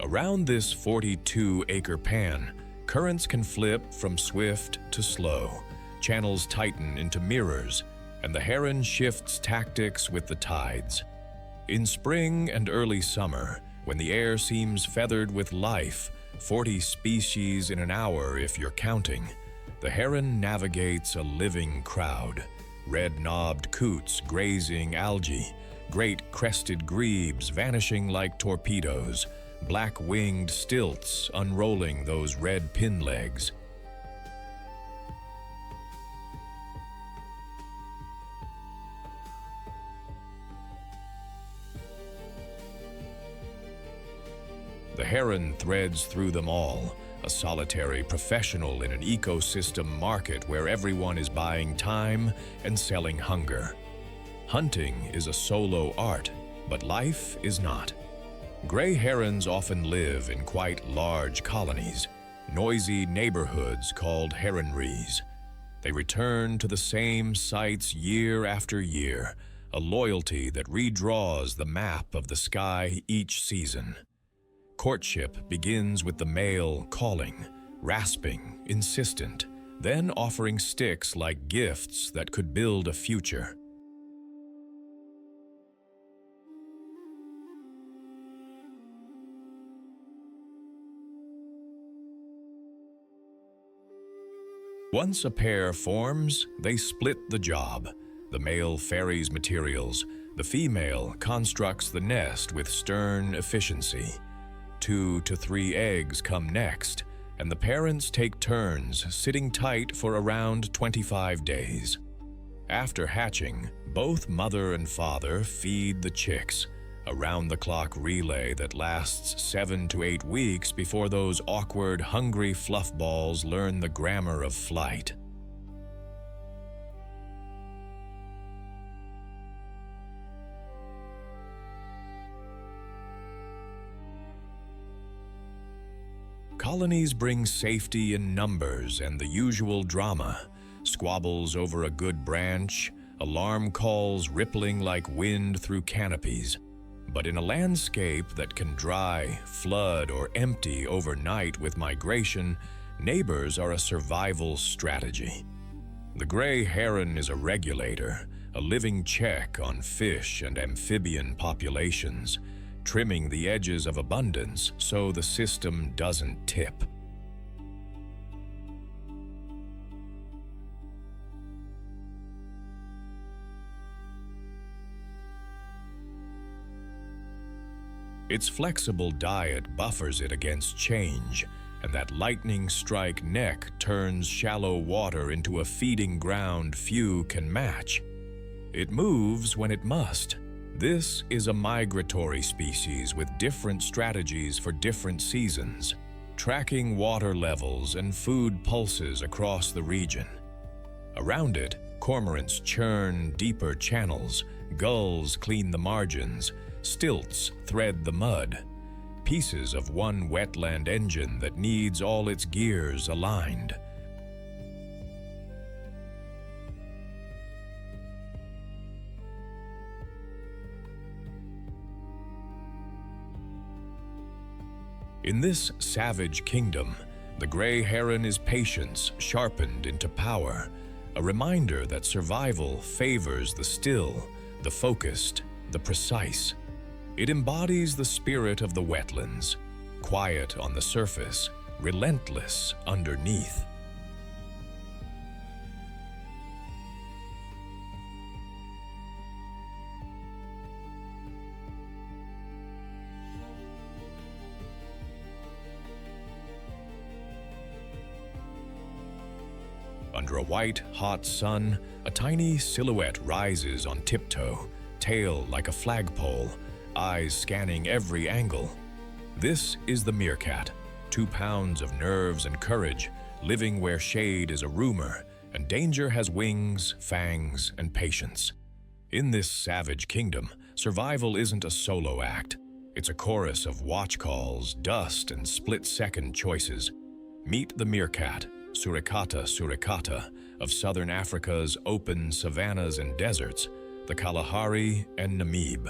Around this 42-acre pan, currents can flip from swift to slow, channels tighten into mirrors, and the heron shifts tactics with the tides. In spring and early summer, when the air seems feathered with life, 40 species in an hour if you're counting, the heron navigates a living crowd. Red-knobbed coots grazing algae, great crested grebes vanishing like torpedoes, black-winged stilts unrolling those red pin legs. The heron threads through them all, a solitary professional in an ecosystem market where everyone is buying time and selling hunger. Hunting is a solo art, but life is not. Gray herons often live in quite large colonies, noisy neighborhoods called heronries. They return to the same sites year after year, a loyalty that redraws the map of the sky each season. Courtship begins with the male calling, rasping, insistent, then offering sticks like gifts that could build a future. Once a pair forms, they split the job. The male ferries materials, the female constructs the nest with stern efficiency. 2 to 3 eggs come next, and the parents take turns sitting tight for around 25 days. After hatching, both mother and father feed the chicks, a round-the-clock relay that lasts 7 to 8 weeks before those awkward, hungry fluffballs learn the grammar of flight. Colonies bring safety in numbers and the usual drama, squabbles over a good branch, alarm calls rippling like wind through canopies. But in a landscape that can dry, flood, or empty overnight with migration, neighbors are a survival strategy. The gray heron is a regulator, a living check on fish and amphibian populations, trimming the edges of abundance so the system doesn't tip. Its flexible diet buffers it against change, and that lightning-strike neck turns shallow water into a feeding ground few can match. It moves when it must. This is a migratory species with different strategies for different seasons, tracking water levels and food pulses across the region. Around it, cormorants churn deeper channels, gulls clean the margins, stilts thread the mud, pieces of one wetland engine that needs all its gears aligned. In this savage kingdom, the gray heron is patience sharpened into power, a reminder that survival favors the still, the focused, the precise. It embodies the spirit of the wetlands, quiet on the surface, relentless underneath. Under a white, hot sun, a tiny silhouette rises on tiptoe, tail like a flagpole, eyes scanning every angle. This is the meerkat, 2 pounds of nerves and courage, living where shade is a rumor and danger has wings, fangs, and patience. In this savage kingdom, survival isn't a solo act. It's a chorus of watch calls, dust, and split-second choices. Meet the meerkat, suricata suricata, of southern Africa's open savannas and deserts, the Kalahari and Namib.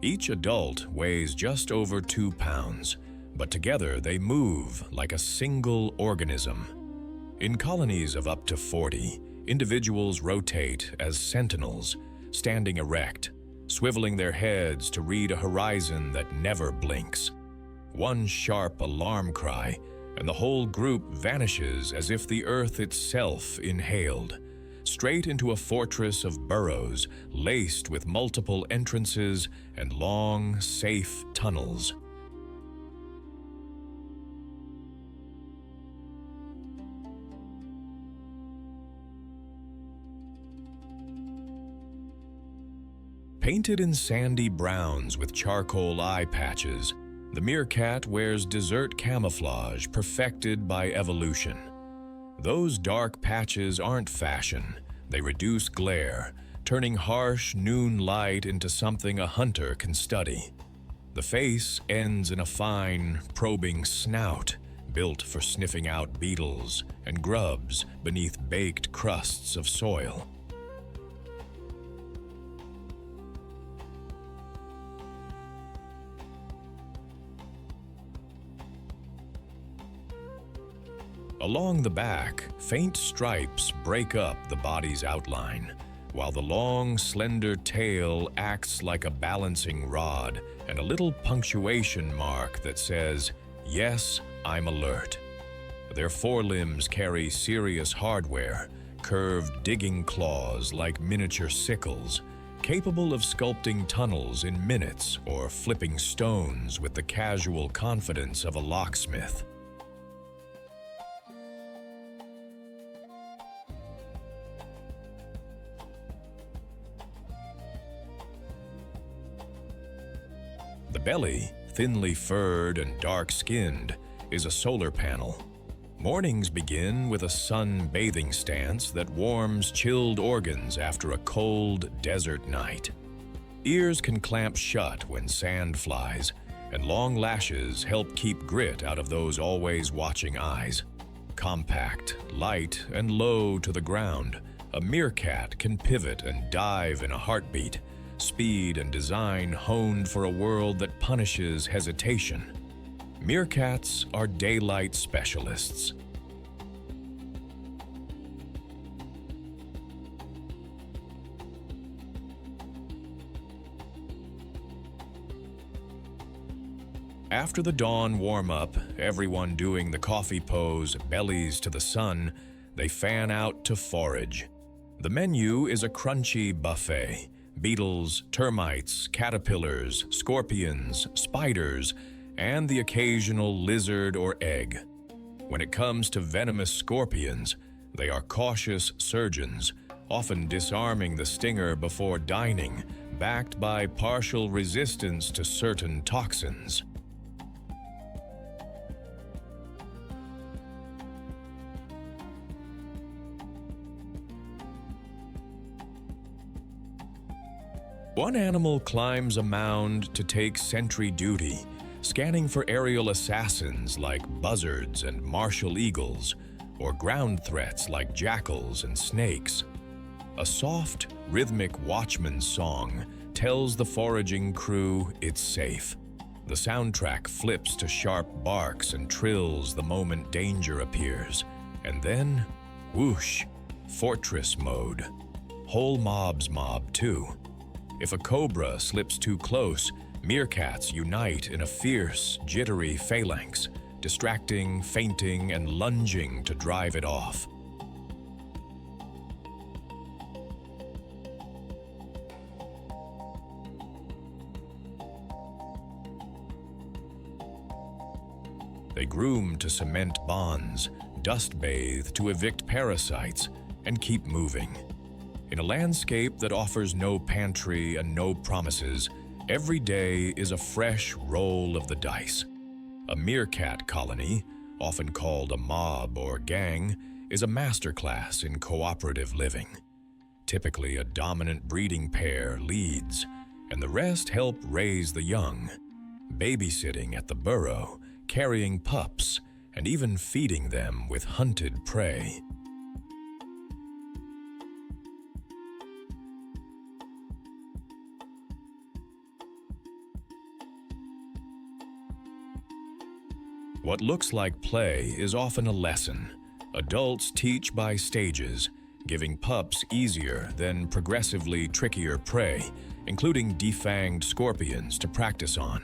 Each adult weighs just over 2 pounds, but together they move like a single organism. In colonies of up to 40, individuals rotate as sentinels, standing erect, swiveling their heads to read a horizon that never blinks. One sharp alarm cry, and the whole group vanishes as if the earth itself inhaled, straight into a fortress of burrows laced with multiple entrances and long, safe tunnels. Painted in sandy browns with charcoal eye patches, the meerkat wears desert camouflage perfected by evolution. Those dark patches aren't fashion, they reduce glare, turning harsh noon light into something a hunter can study. The face ends in a fine, probing snout, built for sniffing out beetles and grubs beneath baked crusts of soil. Along the back, faint stripes break up the body's outline, while the long, slender tail acts like a balancing rod and a little punctuation mark that says, "Yes, I'm alert." Their forelimbs carry serious hardware, curved digging claws like miniature sickles, capable of sculpting tunnels in minutes or flipping stones with the casual confidence of a locksmith. The belly, thinly furred and dark-skinned, is a solar panel. Mornings begin with a sun-bathing stance that warms chilled organs after a cold desert night. Ears can clamp shut when sand flies, and long lashes help keep grit out of those always watching eyes. Compact, light, and low to the ground, a meerkat can pivot and dive in a heartbeat, speed and design honed for a world that punishes hesitation. Meerkats are daylight specialists. After the dawn warm-up, everyone doing the coffee pose, bellies to the sun, they fan out to forage. The menu is a crunchy buffet. Beetles, termites, caterpillars, scorpions, spiders, and the occasional lizard or egg. When it comes to venomous scorpions, they are cautious surgeons, often disarming the stinger before dining, backed by partial resistance to certain toxins. One animal climbs a mound to take sentry duty, scanning for aerial assassins like buzzards and martial eagles, or ground threats like jackals and snakes. A soft, rhythmic watchman's song tells the foraging crew it's safe. The soundtrack flips to sharp barks and trills the moment danger appears. And then, whoosh, fortress mode. Whole mobs mob too. If a cobra slips too close, meerkats unite in a fierce, jittery phalanx, distracting, feinting, and lunging to drive it off. They groom to cement bonds, dust bathe to evict parasites, and keep moving. In a landscape that offers no pantry and no promises, every day is a fresh roll of the dice. A meerkat colony, often called a mob or gang, is a masterclass in cooperative living. Typically, a dominant breeding pair leads, and the rest help raise the young, babysitting at the burrow, carrying pups, and even feeding them with hunted prey. What looks like play is often a lesson. Adults teach by stages, giving pups easier, then progressively trickier prey, including defanged scorpions to practice on.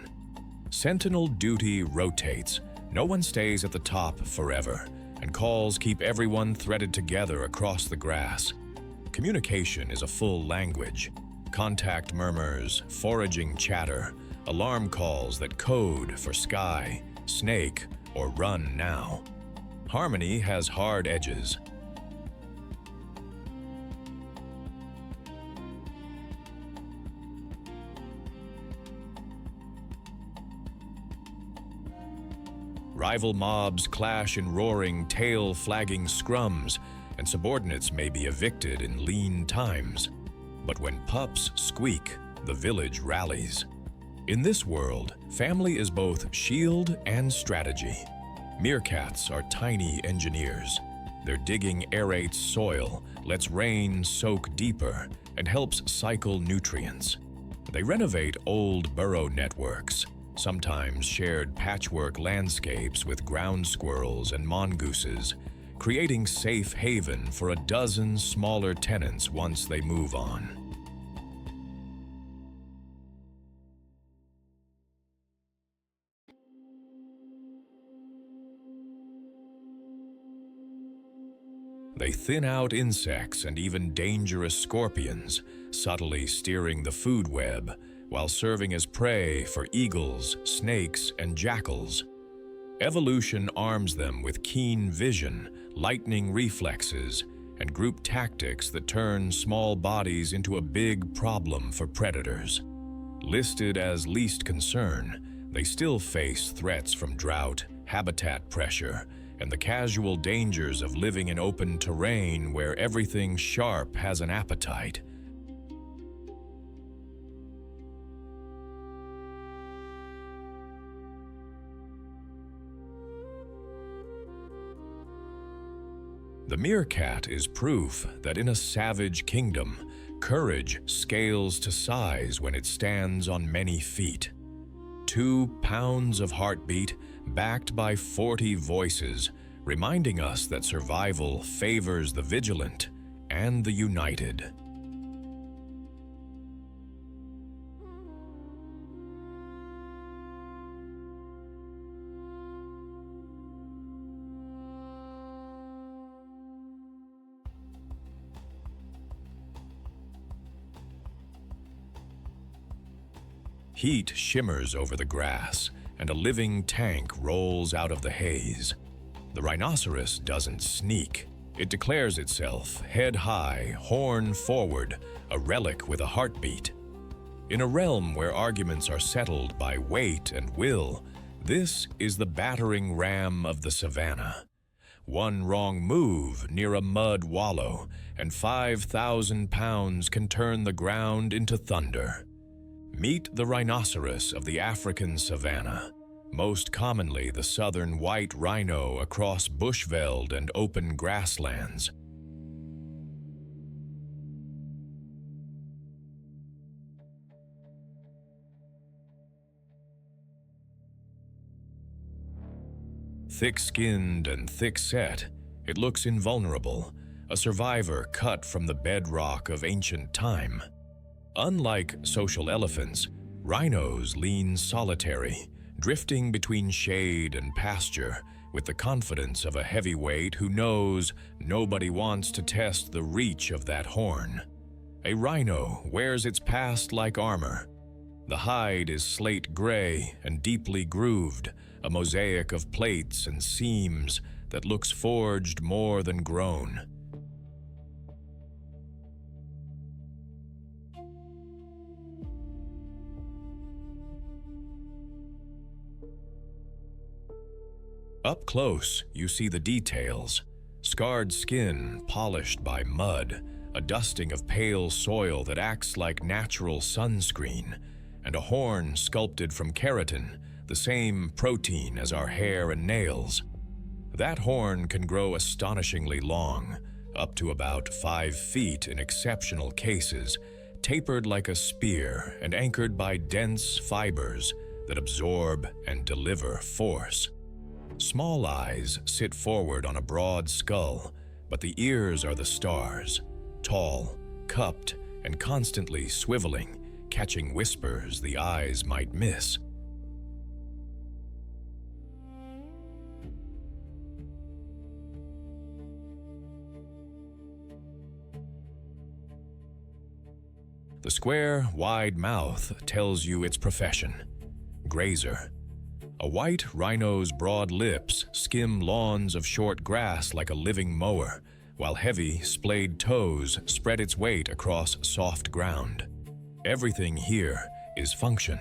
Sentinel duty rotates. No one stays at the top forever, and calls keep everyone threaded together across the grass. Communication is a full language. Contact murmurs, foraging chatter, alarm calls that code for sky, snake, or run now. Harmony has hard edges. Rival mobs clash in roaring, tail-flagging scrums, and subordinates may be evicted in lean times. But when pups squeak, the village rallies. In this world, family is both shield and strategy. Meerkats are tiny engineers. Their digging aerates soil, lets rain soak deeper, and helps cycle nutrients. They renovate old burrow networks, sometimes shared patchwork landscapes with ground squirrels and mongooses, creating safe haven for a dozen smaller tenants once they move on. They thin out insects and even dangerous scorpions, subtly steering the food web while serving as prey for eagles, snakes, and jackals. Evolution arms them with keen vision, lightning reflexes, and group tactics that turn small bodies into a big problem for predators. Listed as least concern, they still face threats from drought, habitat pressure, and the casual dangers of living in open terrain where everything sharp has an appetite. The meerkat is proof that in a savage kingdom, courage scales to size when it stands on many feet. 2 pounds of heartbeat, backed by 40 voices, reminding us that survival favors the vigilant and the united. Heat shimmers over the grass, and a living tank rolls out of the haze. The rhinoceros doesn't sneak. It declares itself, head high, horn forward, a relic with a heartbeat. In a realm where arguments are settled by weight and will, this is the battering ram of the savannah. One wrong move near a mud wallow, and 5,000 pounds can turn the ground into thunder. Meet the rhinoceros of the African savannah, most commonly the southern white rhino across bushveld and open grasslands. Thick-skinned and thick-set, it looks invulnerable, a survivor cut from the bedrock of ancient time. Unlike social elephants, rhinos lean solitary, drifting between shade and pasture with the confidence of a heavyweight who knows nobody wants to test the reach of that horn. A rhino wears its past like armor. The hide is slate gray and deeply grooved, a mosaic of plates and seams that looks forged more than grown. Up close, you see the details: scarred skin polished by mud, a dusting of pale soil that acts like natural sunscreen, and a horn sculpted from keratin, the same protein as our hair and nails. That horn can grow astonishingly long, up to about 5 feet in exceptional cases, tapered like a spear and anchored by dense fibers that absorb and deliver force. Small eyes sit forward on a broad skull, but the ears are the stars, tall, cupped, and constantly swiveling, catching whispers the eyes might miss. The square, wide mouth tells you its profession: grazer. A white rhino's broad lips skim lawns of short grass like a living mower, while heavy, splayed toes spread its weight across soft ground. Everything here is function.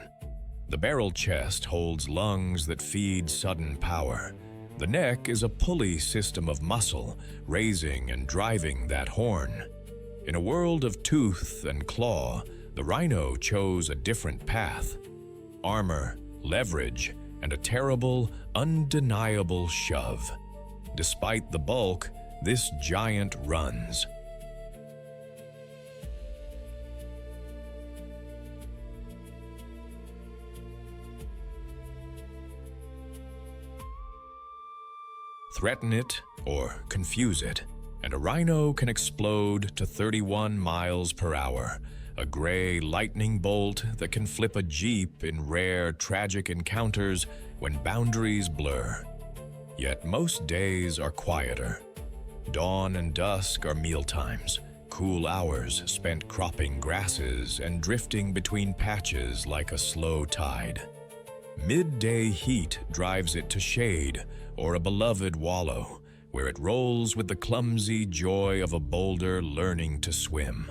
The barrel chest holds lungs that feed sudden power. The neck is a pulley system of muscle, raising and driving that horn. In a world of tooth and claw, the rhino chose a different path: armor, leverage, and a terrible, undeniable shove. Despite the bulk, this giant runs. Threaten it or confuse it, and a rhino can explode to 31 miles per hour, a gray lightning bolt that can flip a jeep in rare, tragic encounters when boundaries blur. Yet most days are quieter. Dawn and dusk are mealtimes, cool hours spent cropping grasses and drifting between patches like a slow tide. Midday heat drives it to shade or a beloved wallow, where it rolls with the clumsy joy of a boulder learning to swim.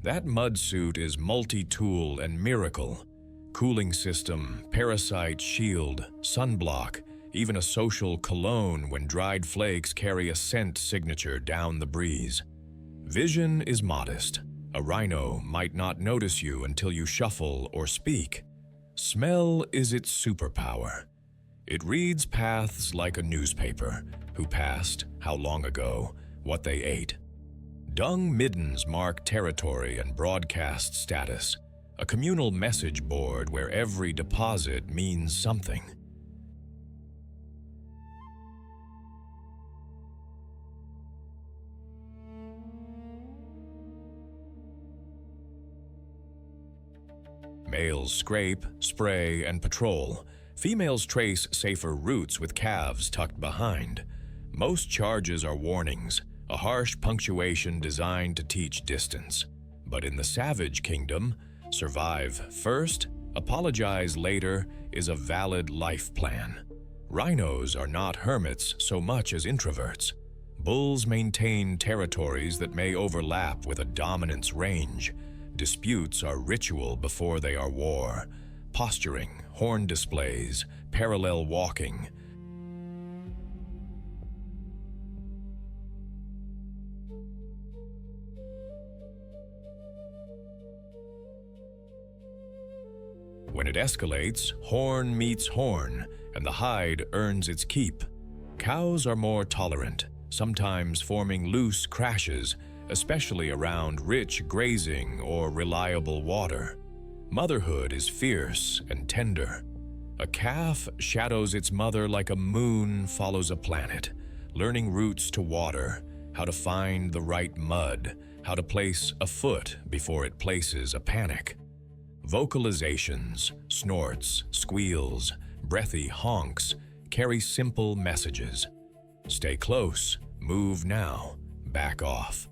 That mud suit is multi-tool and miracle. Cooling system, parasite shield, sunblock, even a social cologne when dried flakes carry a scent signature down the breeze. Vision is modest. A rhino might not notice you until you shuffle or speak. Smell is its superpower. It reads paths like a newspaper: who passed, how long ago, what they ate. Dung middens mark territory and broadcast status, a communal message board where every deposit means something. Males scrape, spray, and patrol. Females trace safer routes with calves tucked behind. Most charges are warnings, a harsh punctuation designed to teach distance. But in the savage kingdom, survive first, apologize later is a valid life plan. Rhinos are not hermits so much as introverts. Bulls maintain territories that may overlap with a dominance range. Disputes are ritual before they are war. Posturing, horn displays, parallel walking. When it escalates, horn meets horn, and the hide earns its keep. Cows are more tolerant, sometimes forming loose crashes, especially around rich grazing or reliable water. Motherhood is fierce and tender. A calf shadows its mother like a moon follows a planet, learning routes to water, how to find the right mud, how to place a foot before it places a panic. Vocalizations, snorts, squeals, breathy honks carry simple messages. Stay close, move now, back off.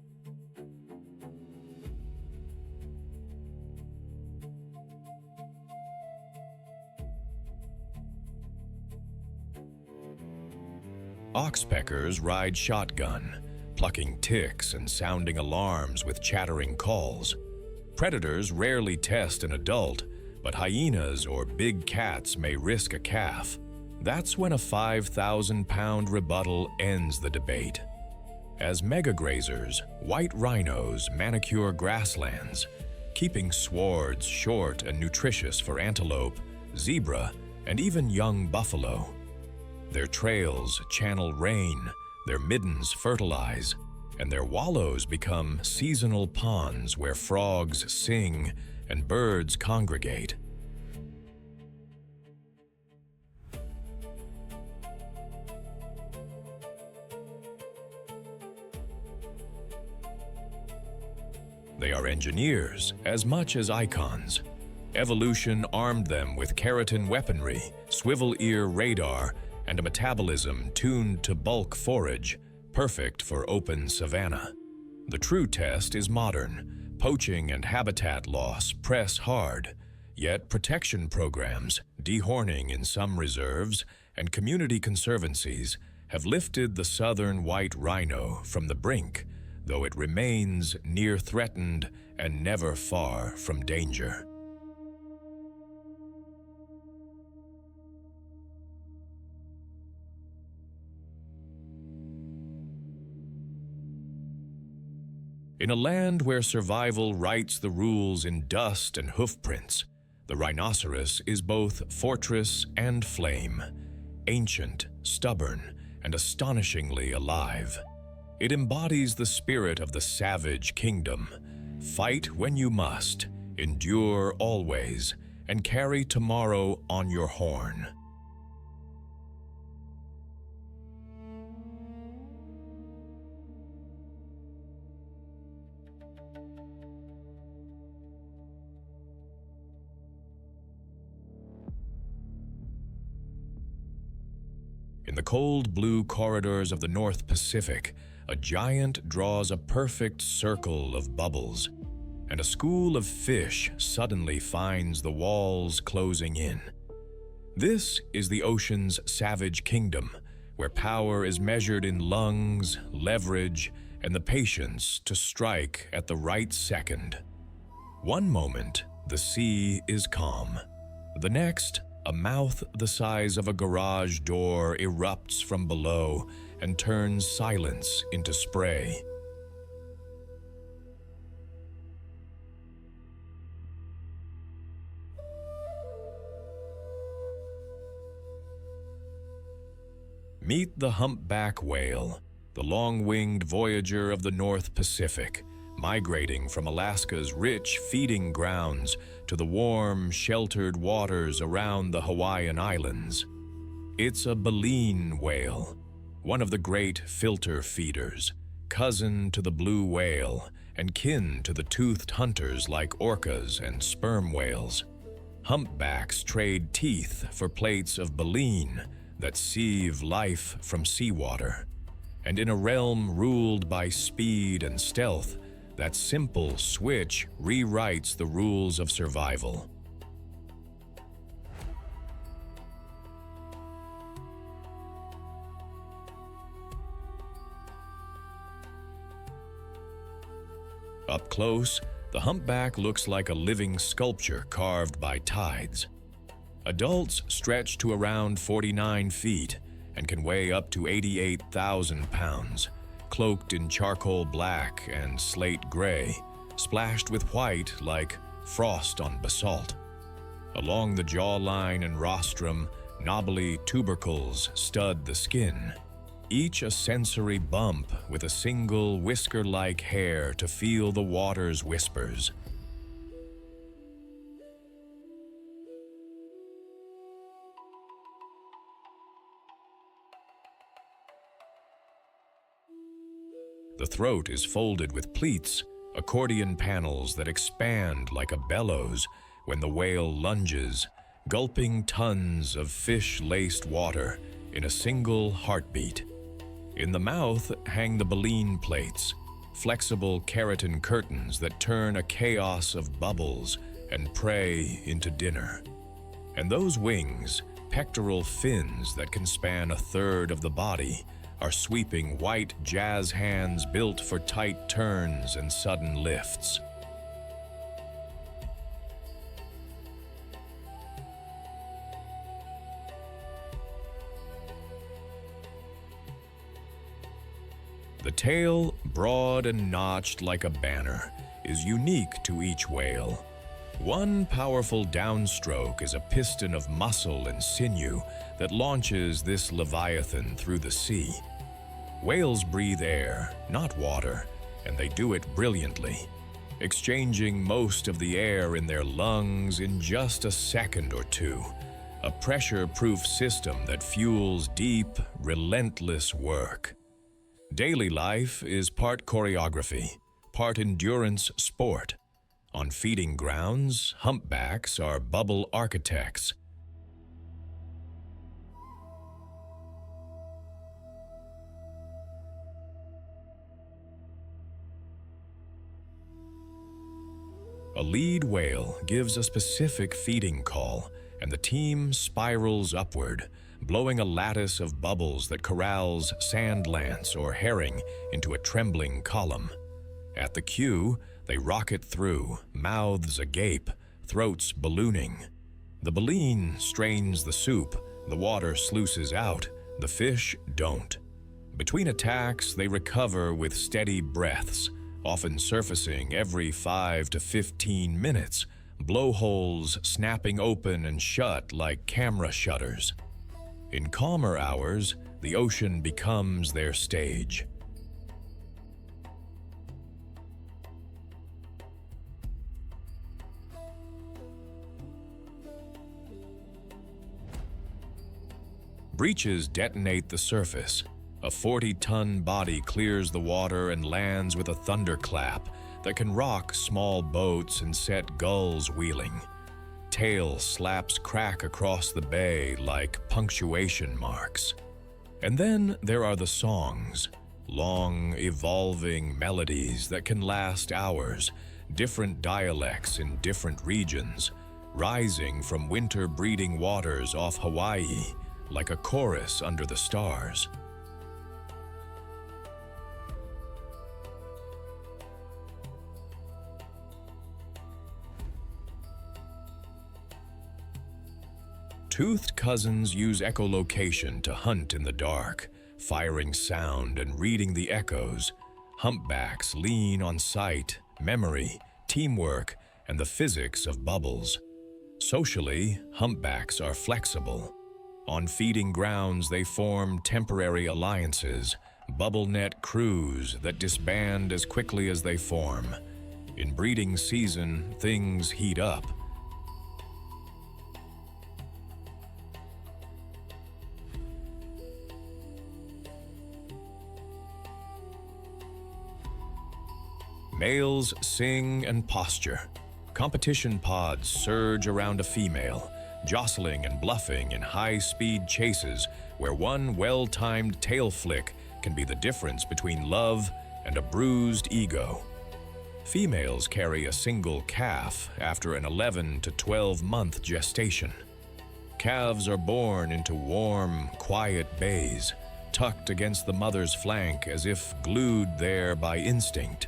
Oxpeckers ride shotgun, plucking ticks and sounding alarms with chattering calls. Predators rarely test an adult, but hyenas or big cats may risk a calf. That's when a 5,000-pound rebuttal ends the debate. As megagrazers, white rhinos manicure grasslands, keeping swards short and nutritious for antelope, zebra, and even young buffalo. Their trails channel rain, their middens fertilize, and their wallows become seasonal ponds where frogs sing and birds congregate. They are engineers as much as icons. Evolution armed them with keratin weaponry, swivel ear radar, and a metabolism tuned to bulk forage, perfect for open savannah. The true test is modern. Poaching and habitat loss press hard, yet protection programs, dehorning in some reserves, and community conservancies have lifted the southern white rhino from the brink, though it remains near threatened and never far from danger. In a land where survival writes the rules in dust and hoofprints, the rhinoceros is both fortress and flame, ancient, stubborn, and astonishingly alive. It embodies the spirit of the savage kingdom. Fight when you must, endure always, and carry tomorrow on your horn. In the cold blue corridors of the North Pacific, a giant draws a perfect circle of bubbles, and a school of fish suddenly finds the walls closing in. This is the ocean's savage kingdom, where power is measured in lungs, leverage, and the patience to strike at the right second. One moment, the sea is calm. The next, a mouth the size of a garage door erupts from below and turns silence into spray. Meet the humpback whale, the long-winged voyager of the North Pacific, migrating from Alaska's rich feeding grounds to the warm, sheltered waters around the Hawaiian Islands. It's a baleen whale, one of the great filter feeders, cousin to the blue whale and kin to the toothed hunters like orcas and sperm whales. Humpbacks trade teeth for plates of baleen that sieve life from seawater. And in a realm ruled by speed and stealth, that simple switch rewrites the rules of survival. Up close, the humpback looks like a living sculpture carved by tides. Adults stretch to around 49 feet and can weigh up to 88,000 pounds. Cloaked in charcoal black and slate gray, splashed with white like frost on basalt. Along the jawline and rostrum, knobbly tubercles stud the skin, each a sensory bump with a single whisker-like hair to feel the water's whispers. The throat is folded with pleats, accordion panels that expand like a bellows when the whale lunges, gulping tons of fish-laced water in a single heartbeat. In the mouth hang the baleen plates, flexible keratin curtains that turn a chaos of bubbles and prey into dinner. And those wings, pectoral fins that can span a third of the body, are sweeping white jazz hands built for tight turns and sudden lifts. The tail, broad and notched like a banner, is unique to each whale. One powerful downstroke is a piston of muscle and sinew that launches this leviathan through the sea. Whales breathe air, not water, and they do it brilliantly, exchanging most of the air in their lungs in just a second or two, a pressure-proof system that fuels deep, relentless work. Daily life is part choreography, part endurance sport. On feeding grounds, humpbacks are bubble architects. A lead whale gives a specific feeding call, and the team spirals upward, blowing a lattice of bubbles that corrals sand lance or herring into a trembling column. At the cue, they rocket through, mouths agape, throats ballooning. The baleen strains the soup, the water sluices out, the fish don't. Between attacks, they recover with steady breaths, often surfacing every 5 to 15 minutes, blowholes snapping open and shut like camera shutters. In calmer hours, the ocean becomes their stage. Breaches detonate the surface. A 40-ton body clears the water and lands with a thunderclap that can rock small boats and set gulls wheeling. Tail slaps crack across the bay like punctuation marks. And then there are the songs, long, evolving melodies that can last hours, different dialects in different regions, rising from winter-breeding waters off Hawaii like a chorus under the stars. Toothed cousins use echolocation to hunt in the dark, firing sound and reading the echoes. Humpbacks lean on sight, memory, teamwork, and the physics of bubbles. Socially, humpbacks are flexible. On feeding grounds, they form temporary alliances, bubble net crews that disband as quickly as they form. In breeding season, things heat up. Males sing and posture. Competition pods surge around a female, jostling and bluffing in high-speed chases where one well-timed tail flick can be the difference between love and a bruised ego. Females carry a single calf after an 11 to 12-month gestation. Calves are born into warm, quiet bays, tucked against the mother's flank as if glued there by instinct.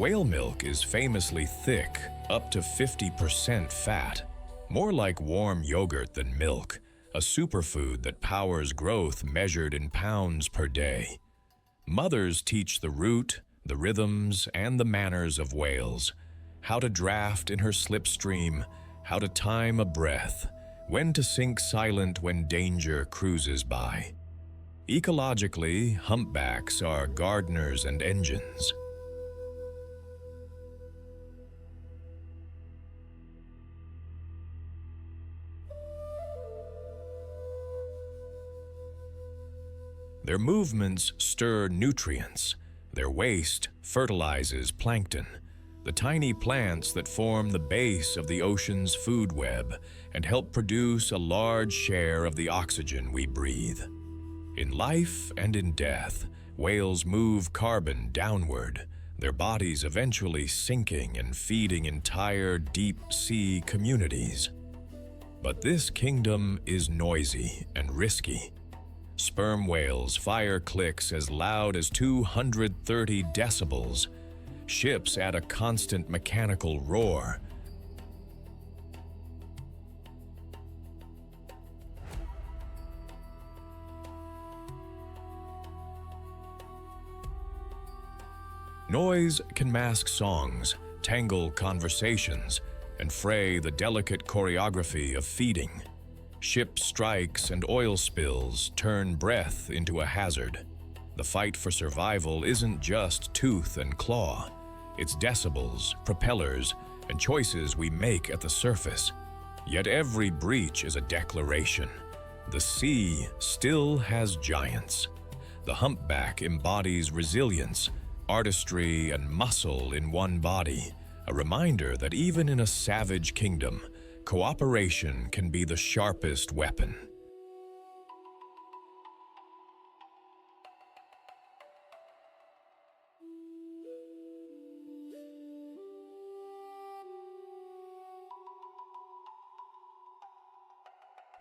Whale milk is famously thick, up to 50% fat, more like warm yogurt than milk, a superfood that powers growth measured in pounds per day. Mothers teach the route, the rhythms, and the manners of whales, how to draft in her slipstream, how to time a breath, when to sink silent when danger cruises by. Ecologically, humpbacks are gardeners and engines. Their movements stir nutrients. Their waste fertilizes plankton, the tiny plants that form the base of the ocean's food web and help produce a large share of the oxygen we breathe. In life and in death, whales move carbon downward, their bodies eventually sinking and feeding entire deep-sea communities. But this kingdom is noisy and risky. Sperm whales fire clicks as loud as 230 decibels. Ships add a constant mechanical roar. Noise can mask songs, tangle conversations, and fray the delicate choreography of feeding. Ship strikes and oil spills turn breath into a hazard. The fight for survival isn't just tooth and claw. It's decibels, propellers, and choices we make at the surface. Yet every breach is a declaration. The sea still has giants. The humpback embodies resilience, artistry, and muscle in one body, a reminder that even in a savage kingdom, cooperation can be the sharpest weapon.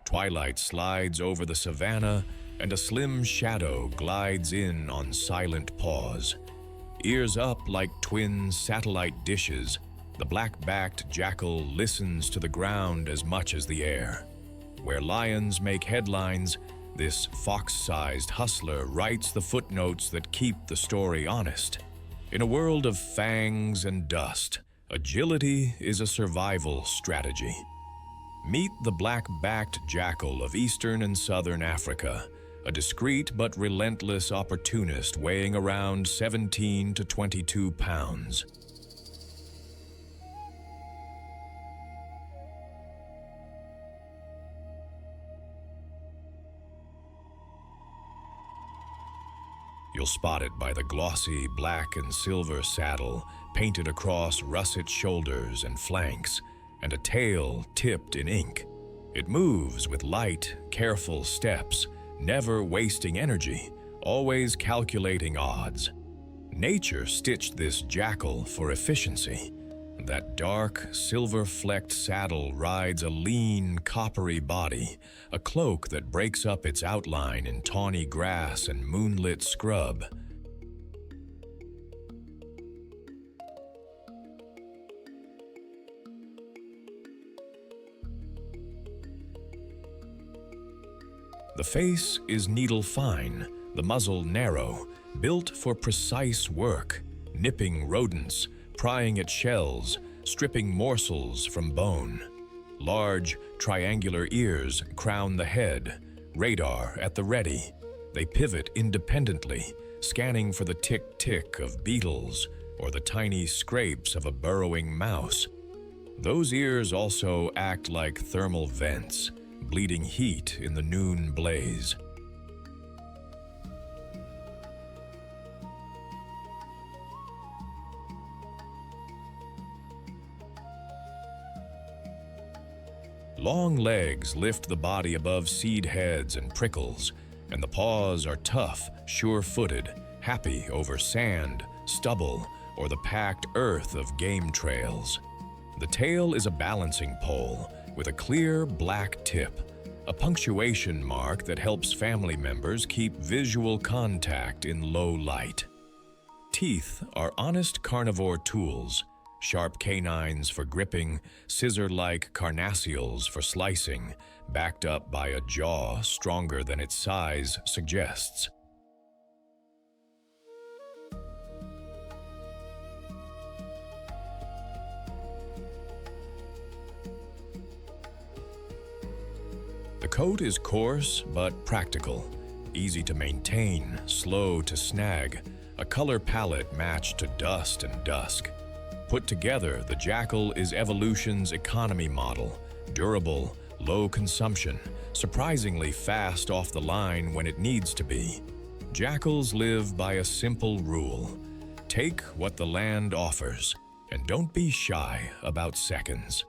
Twilight slides over the savannah, and a slim shadow glides in on silent paws. Ears up like twin satellite dishes, the black-backed jackal listens to the ground as much as the air. Where lions make headlines, this fox-sized hustler writes the footnotes that keep the story honest. In a world of fangs and dust, agility is a survival strategy. Meet the black-backed jackal of eastern and southern Africa, a discreet but relentless opportunist weighing around 17 to 22 pounds. You'll spot it by the glossy black and silver saddle painted across russet shoulders and flanks, and a tail tipped in ink. It moves with light, careful steps, never wasting energy, always calculating odds. Nature stitched this jackal for efficiency. That dark, silver-flecked saddle rides a lean, coppery body, a cloak that breaks up its outline in tawny grass and moonlit scrub. The face is needle-fine, the muzzle narrow, built for precise work, nipping rodents, prying at shells, stripping morsels from bone. Large, triangular ears crown the head, radar at the ready. They pivot independently, scanning for the tick-tick of beetles or the tiny scrapes of a burrowing mouse. Those ears also act like thermal vents, bleeding heat in the noon blaze. Long legs lift the body above seed heads and prickles, and the paws are tough, sure-footed, happy over sand, stubble, or the packed earth of game trails. The tail is a balancing pole with a clear black tip, a punctuation mark that helps family members keep visual contact in low light. Teeth are honest carnivore tools, sharp canines for gripping, scissor-like carnassials for slicing, backed up by a jaw stronger than its size suggests. The coat is coarse but practical, easy to maintain, slow to snag, a color palette matched to dust and dusk. Put together, the jackal is evolution's economy model, durable, low consumption, surprisingly fast off the line when it needs to be. Jackals live by a simple rule: take what the land offers, and don't be shy about seconds.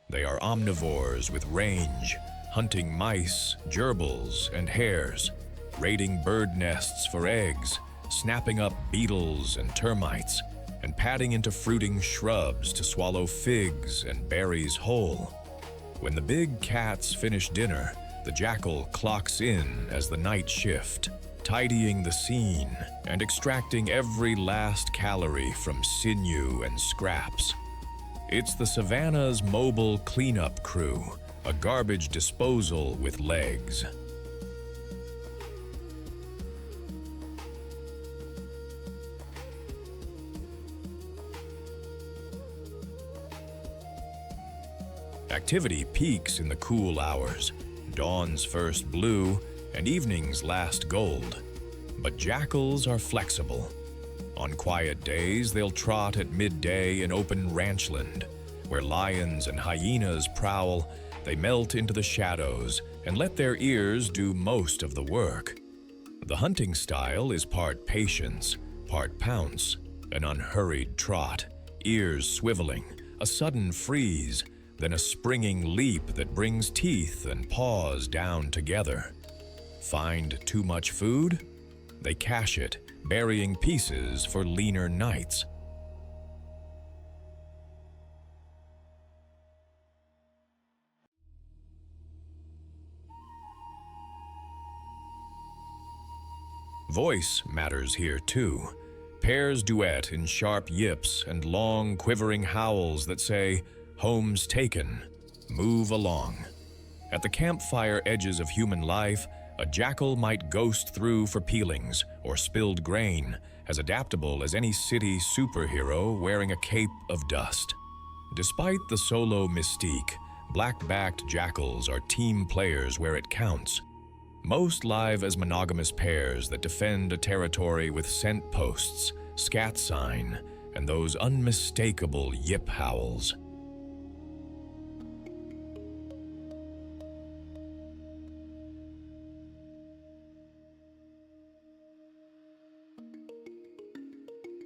They are omnivores with range, hunting mice, gerbils, and hares, raiding bird nests for eggs, snapping up beetles and termites, and padding into fruiting shrubs to swallow figs and berries whole. When the big cats finish dinner, the jackal clocks in as the night shift, tidying the scene and extracting every last calorie from sinew and scraps. It's the savannah's mobile cleanup crew, a garbage disposal with legs. Activity peaks in the cool hours, dawn's first blue, and evening's last gold. But jackals are flexible. On quiet days, they'll trot at midday in open ranchland. Where lions and hyenas prowl, they melt into the shadows and let their ears do most of the work. The hunting style is part patience, part pounce, an unhurried trot, ears swiveling, a sudden freeze, then a springing leap that brings teeth and paws down together. Find too much food? They cache it, burying pieces for leaner nights. Voice matters here too. Pairs duet in sharp yips and long, quivering howls that say, "Home's taken, move along." At the campfire edges of human life, a jackal might ghost through for peelings or spilled grain, as adaptable as any city superhero wearing a cape of dust. Despite the solo mystique, black-backed jackals are team players where it counts. Most live as monogamous pairs that defend a territory with scent posts, scat sign, and those unmistakable yip howls.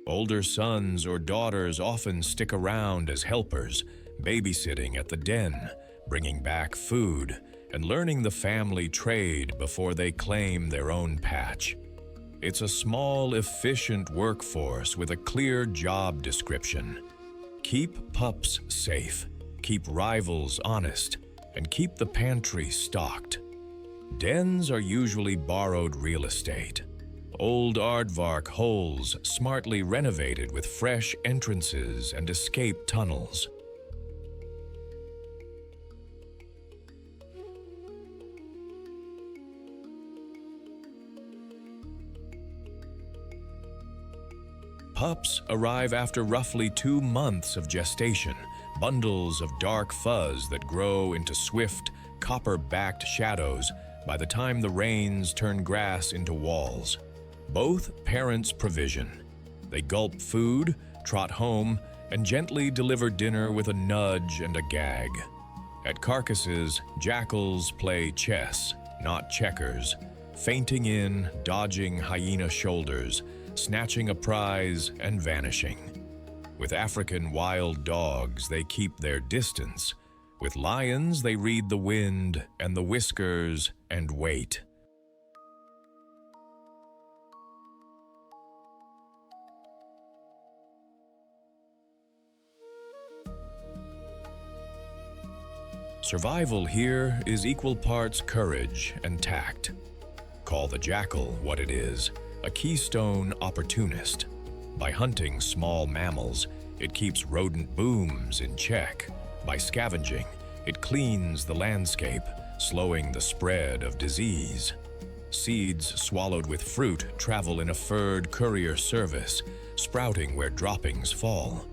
Older sons or daughters often stick around as helpers, babysitting at the den, bringing back food, and learning the family trade before they claim their own patch. It's a small, efficient workforce with a clear job description. Keep pups safe, keep rivals honest, and keep the pantry stocked. Dens are usually borrowed real estate. Old aardvark holes smartly renovated with fresh entrances and escape tunnels. Pups arrive after roughly 2 months of gestation, bundles of dark fuzz that grow into swift, copper-backed shadows by the time the rains turn grass into walls. Both parents' provision. They gulp food, trot home, and gently deliver dinner with a nudge and a gag. At carcasses, jackals play chess, not checkers, feinting in, dodging hyena shoulders, snatching a prize and vanishing. With African wild dogs, they keep their distance. With lions, they read the wind and the whiskers and wait. Survival here is equal parts courage and tact. Call the jackal what it is, a keystone opportunist. By hunting small mammals, it keeps rodent booms in check. By scavenging, it cleans the landscape, slowing the spread of disease. Seeds swallowed with fruit travel in a furred courier service, sprouting where droppings fall.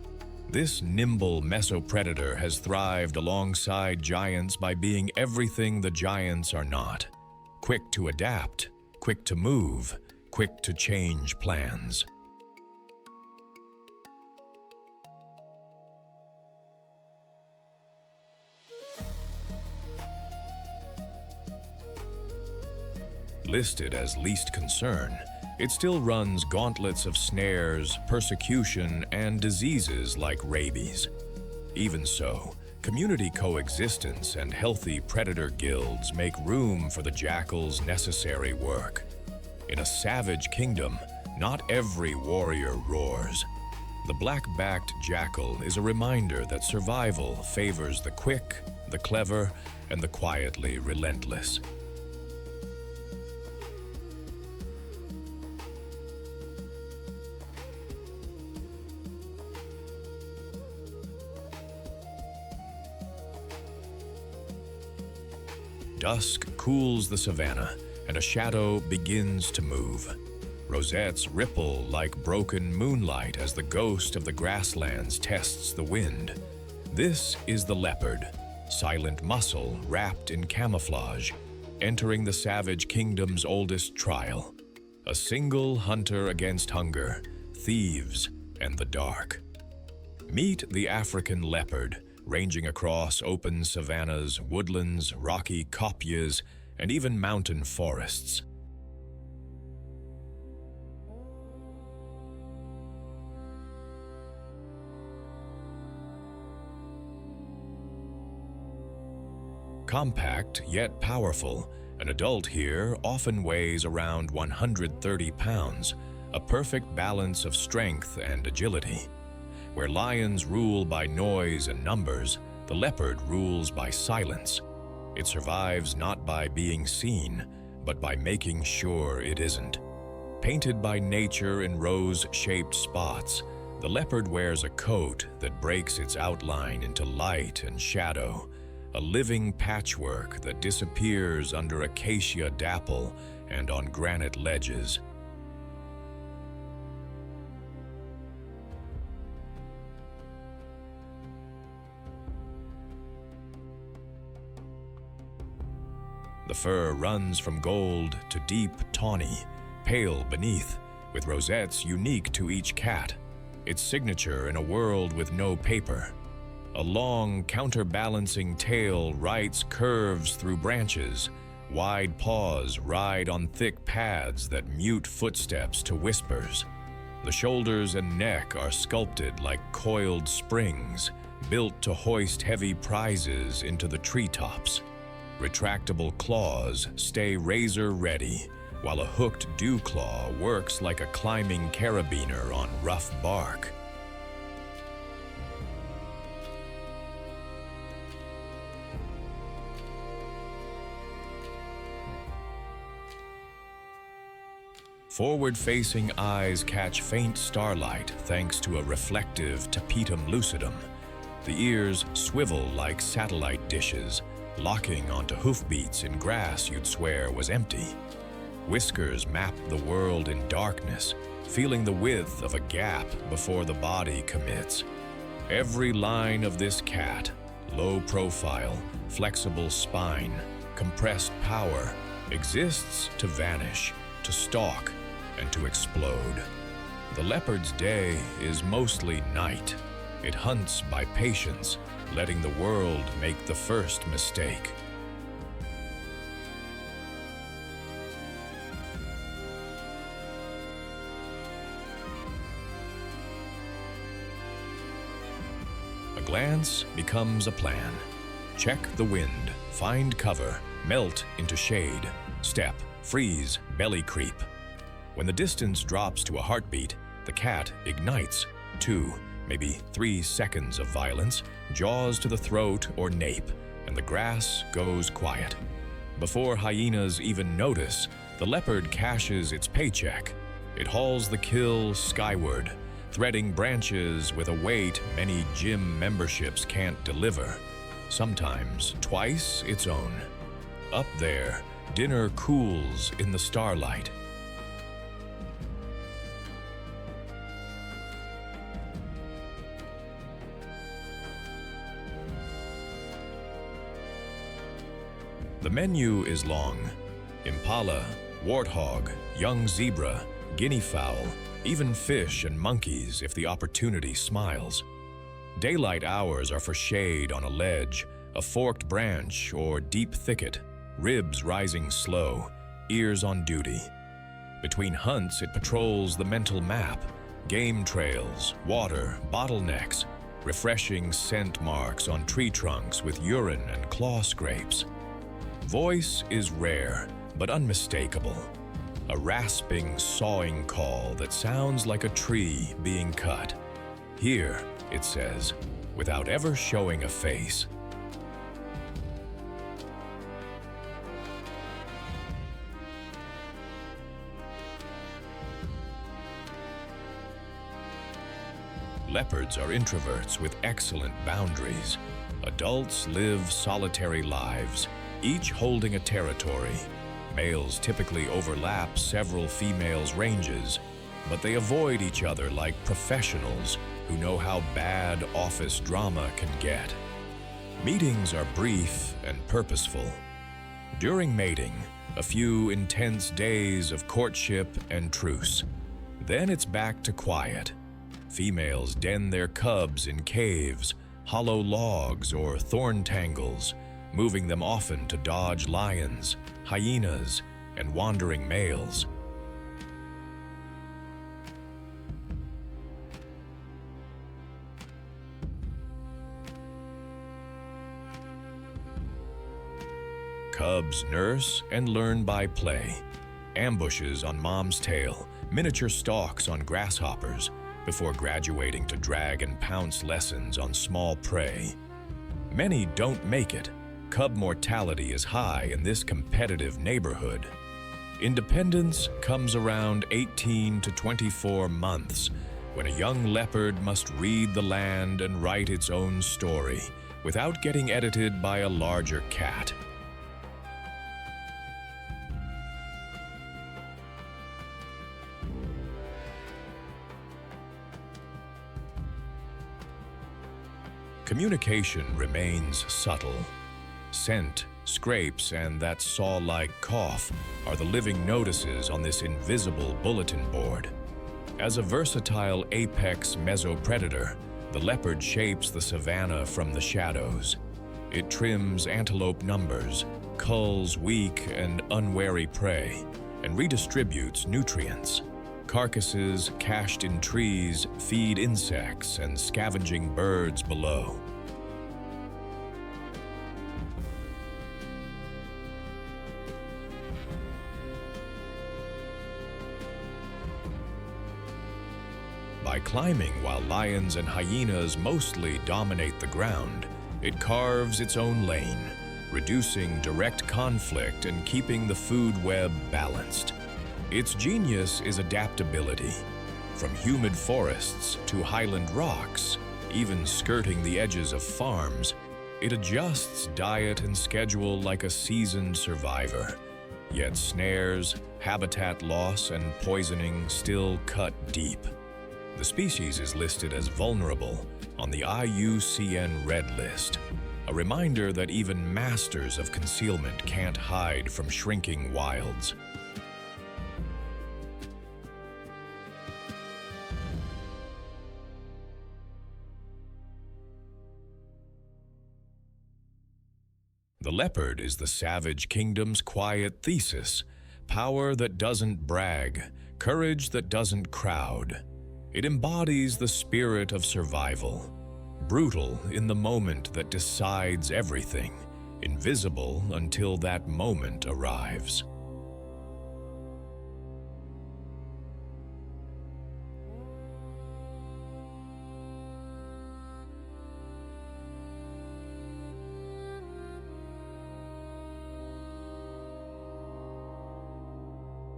This nimble mesopredator has thrived alongside giants by being everything the giants are not. Quick to adapt, quick to move, quick to change plans. Listed as least concern, it still runs gauntlets of snares, persecution, and diseases like rabies. Even so, community coexistence and healthy predator guilds make room for the jackal's necessary work. In a savage kingdom, not every warrior roars. The black-backed jackal is a reminder that survival favors the quick, the clever, and the quietly relentless. Dusk cools the savannah, and a shadow begins to move. Rosettes ripple like broken moonlight as the ghost of the grasslands tests the wind. This is the leopard, silent muscle wrapped in camouflage, entering the savage kingdom's oldest trial. A single hunter against hunger, thieves, and the dark. Meet the African leopard, ranging across open savannas, woodlands, rocky kopjes, and even mountain forests. Compact yet powerful, an adult here often weighs around 130 pounds, a perfect balance of strength and agility. Where lions rule by noise and numbers, the leopard rules by silence. It survives not by being seen, but by making sure it isn't. Painted by nature in rose-shaped spots, the leopard wears a coat that breaks its outline into light and shadow, a living patchwork that disappears under acacia dapple and on granite ledges. The fur runs from gold to deep tawny, pale beneath, with rosettes unique to each cat, its signature in a world with no paper. A long, counterbalancing tail writes curves through branches. Wide paws ride on thick pads that mute footsteps to whispers. The shoulders and neck are sculpted like coiled springs, built to hoist heavy prizes into the treetops. Retractable claws stay razor-ready, while a hooked dew claw works like a climbing carabiner on rough bark. Forward-facing eyes catch faint starlight thanks to a reflective tapetum lucidum. The ears swivel like satellite dishes, locking onto hoofbeats in grass you'd swear was empty. Whiskers map the world in darkness, feeling the width of a gap before the body commits. Every line of this cat, low profile, flexible spine, compressed power, exists to vanish, to stalk, and to explode. The leopard's day is mostly night. It hunts by patience, letting the world make the first mistake. A glance becomes a plan. Check the wind, find cover, melt into shade, step, freeze, belly creep. When the distance drops to a heartbeat, the cat ignites. 2, maybe 3 seconds of violence, jaws to the throat or nape, and the grass goes quiet. Before hyenas even notice, the leopard cashes its paycheck. It hauls the kill skyward, threading branches with a weight many gym memberships can't deliver, sometimes twice its own. Up there, dinner cools in the starlight. The menu is long. Impala, warthog, young zebra, guinea fowl, even fish and monkeys if the opportunity smiles. Daylight hours are for shade on a ledge, a forked branch, or deep thicket, ribs rising slow, ears on duty. Between hunts, it patrols the mental map, game trails, water, bottlenecks, refreshing scent marks on tree trunks with urine and claw scrapes. Voice is rare, but unmistakable. A rasping, sawing call that sounds like a tree being cut. Here, it says, without ever showing a face. Leopards are introverts with excellent boundaries. Adults live solitary lives, each holding a territory. Males typically overlap several females' ranges, but they avoid each other like professionals who know how bad office drama can get. Meetings are brief and purposeful. During mating, a few intense days of courtship and truce. Then it's back to quiet. Females den their cubs in caves, hollow logs, or thorn tangles, moving them often to dodge lions, hyenas, and wandering males. Cubs nurse and learn by play. Ambushes on mom's tail, miniature stalks on grasshoppers, before graduating to drag and pounce lessons on small prey. Many don't make it. Cub mortality is high in this competitive neighborhood. Independence comes around 18 to 24 months, when a young leopard must read the land and write its own story, without getting edited by a larger cat. Communication remains subtle. Scent, scrapes, and that saw-like cough are the living notices on this invisible bulletin board. As a versatile apex mesopredator, the leopard shapes the savannah from the shadows. It trims antelope numbers, culls weak and unwary prey, and redistributes nutrients. Carcasses cached in trees feed insects and scavenging birds below. By climbing while lions and hyenas mostly dominate the ground, it carves its own lane, reducing direct conflict and keeping the food web balanced. Its genius is adaptability. From humid forests to highland rocks, even skirting the edges of farms, it adjusts diet and schedule like a seasoned survivor. Yet snares, habitat loss, and poisoning still cut deep. The species is listed as vulnerable on the IUCN Red List, a reminder that even masters of concealment can't hide from shrinking wilds. The leopard is the savage kingdom's quiet thesis, power that doesn't brag, courage that doesn't crowd. It embodies the spirit of survival, brutal in the moment that decides everything, invisible until that moment arrives.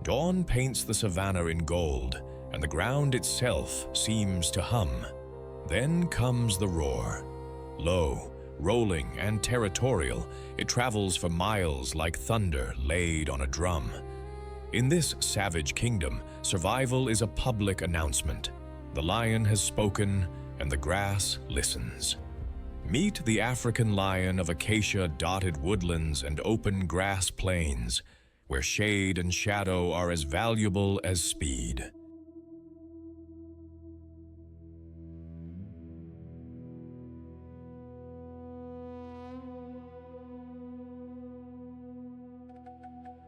Dawn paints the savannah in gold, and the ground itself seems to hum. Then comes the roar. Low, rolling, and territorial, it travels for miles like thunder laid on a drum. In this savage kingdom, survival is a public announcement. The lion has spoken, and the grass listens. Meet the African lion of acacia-dotted woodlands and open grass plains, where shade and shadow are as valuable as speed.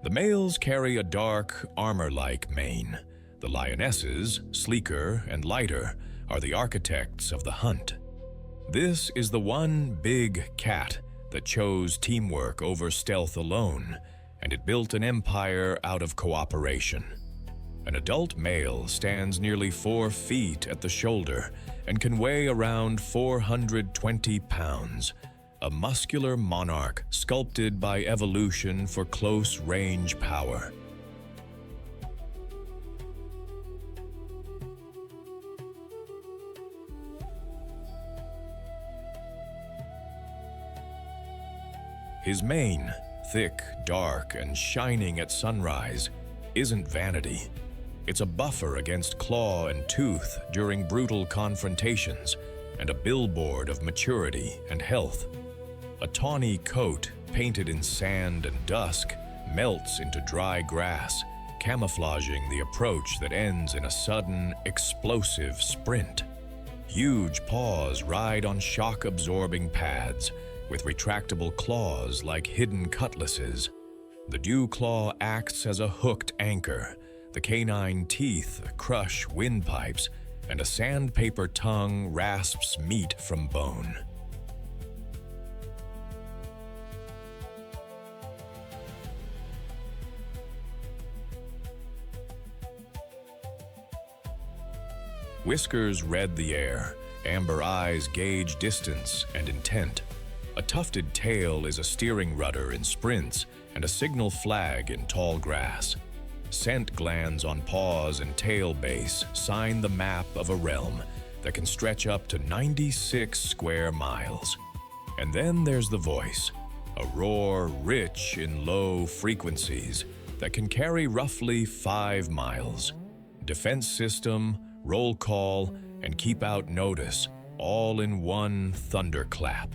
The males carry a dark, armor-like mane. The lionesses, sleeker and lighter, are the architects of the hunt. This is the one big cat that chose teamwork over stealth alone, and it built an empire out of cooperation. An adult male stands nearly 4 feet at the shoulder and can weigh around 420 pounds. A muscular monarch sculpted by evolution for close-range power. His mane, thick, dark, and shining at sunrise, isn't vanity. It's a buffer against claw and tooth during brutal confrontations, and a billboard of maturity and health. A tawny coat, painted in sand and dusk, melts into dry grass, camouflaging the approach that ends in a sudden, explosive sprint. Huge paws ride on shock-absorbing pads, with retractable claws like hidden cutlasses. The dew claw acts as a hooked anchor. The canine teeth crush windpipes, and a sandpaper tongue rasps meat from bone. Whiskers red the air, amber eyes gauge distance and intent. A tufted tail is a steering rudder in sprints and a signal flag in tall grass. Scent glands on paws and tail base sign the map of a realm that can stretch up to 96 square miles. And then there's the voice, a roar rich in low frequencies that can carry roughly 5 miles. Defense system, roll call, and keep out notice, all in one thunderclap.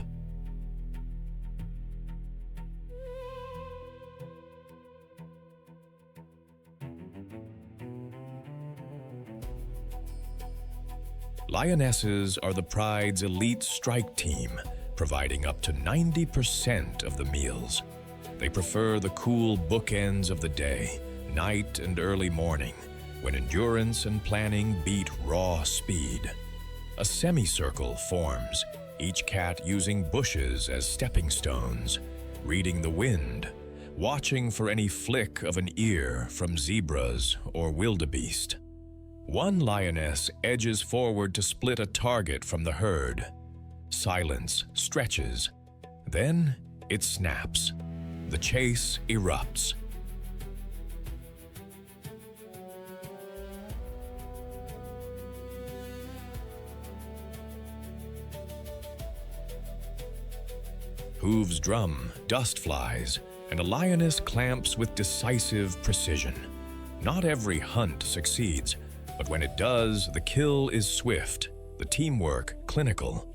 Lionesses are the pride's elite strike team, providing up to 90% of the meals. They prefer the cool bookends of the day, night and early morning, when endurance and planning beat raw speed. A semicircle forms, each cat using bushes as stepping stones, reading the wind, watching for any flick of an ear from zebras or wildebeest. One lioness edges forward to split a target from the herd. Silence stretches. Then it snaps. The chase erupts. Hooves drum, dust flies, and a lioness clamps with decisive precision. Not every hunt succeeds, but when it does, the kill is swift, the teamwork clinical.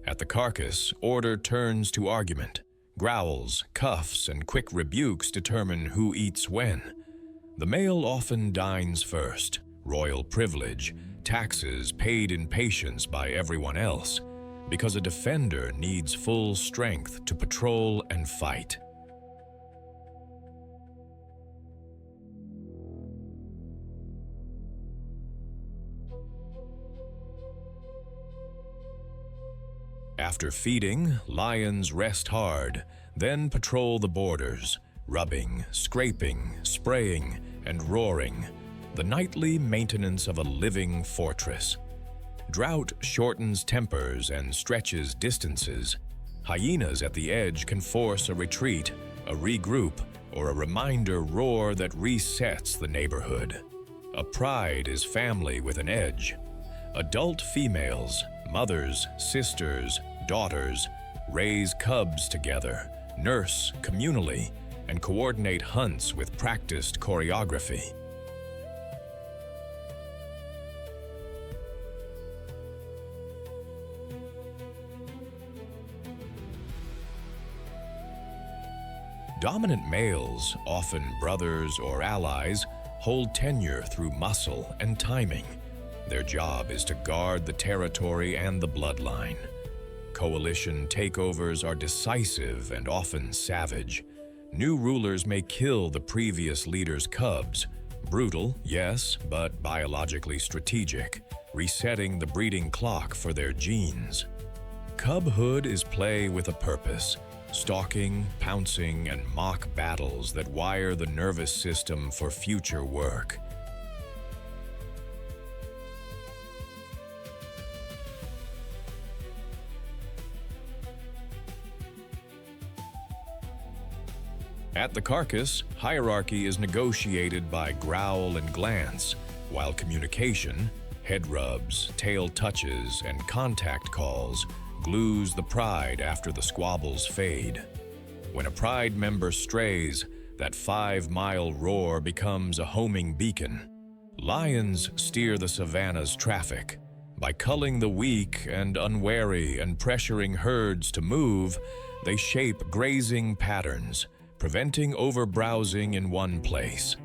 At the carcass, order turns to argument. Growls, cuffs, and quick rebukes determine who eats when. The male often dines first, royal privilege, taxes paid in patience by everyone else, because a defender needs full strength to patrol and fight. After feeding, lions rest hard, then patrol the borders, rubbing, scraping, spraying, and roaring, the nightly maintenance of a living fortress. Drought shortens tempers and stretches distances. Hyenas at the edge can force a retreat, a regroup, or a reminder roar that resets the neighborhood. A pride is family with an edge. Adult females, mothers, sisters, daughters, raise cubs together, nurse communally, and coordinate hunts with practiced choreography. Dominant males, often brothers or allies, hold tenure through muscle and timing. Their job is to guard the territory and the bloodline. Coalition takeovers are decisive and often savage. New rulers may kill the previous leader's cubs. Brutal, yes, but biologically strategic, resetting the breeding clock for their genes. Cubhood is play with a purpose. Stalking, pouncing, and mock battles that wire the nervous system for future work. At the carcass, hierarchy is negotiated by growl and glance, while communication, head rubs, tail touches, and contact calls glues the pride after the squabbles fade. When a pride member strays, that 5-mile roar becomes a homing beacon. Lions steer the savannah's traffic. By culling the weak and unwary and pressuring herds to move, they shape grazing patterns, preventing overbrowsing in one place.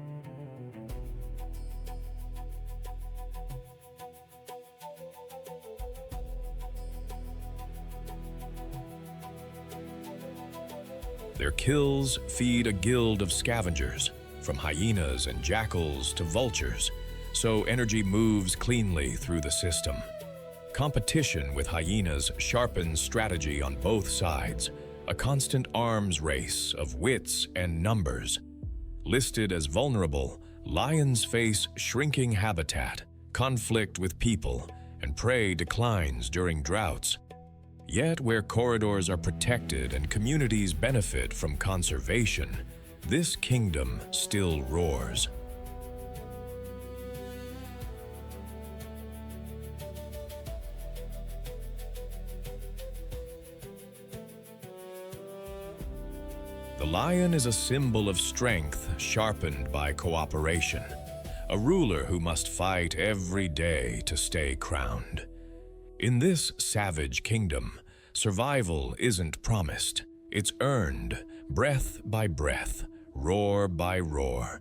Their kills feed a guild of scavengers, from hyenas and jackals to vultures, so energy moves cleanly through the system. Competition with hyenas sharpens strategy on both sides, a constant arms race of wits and numbers. Listed as vulnerable, lions face shrinking habitat, conflict with people, and prey declines during droughts. Yet where corridors are protected and communities benefit from conservation, this kingdom still roars. The lion is a symbol of strength sharpened by cooperation, a ruler who must fight every day to stay crowned. In this savage kingdom, survival isn't promised. It's earned, breath by breath, roar by roar.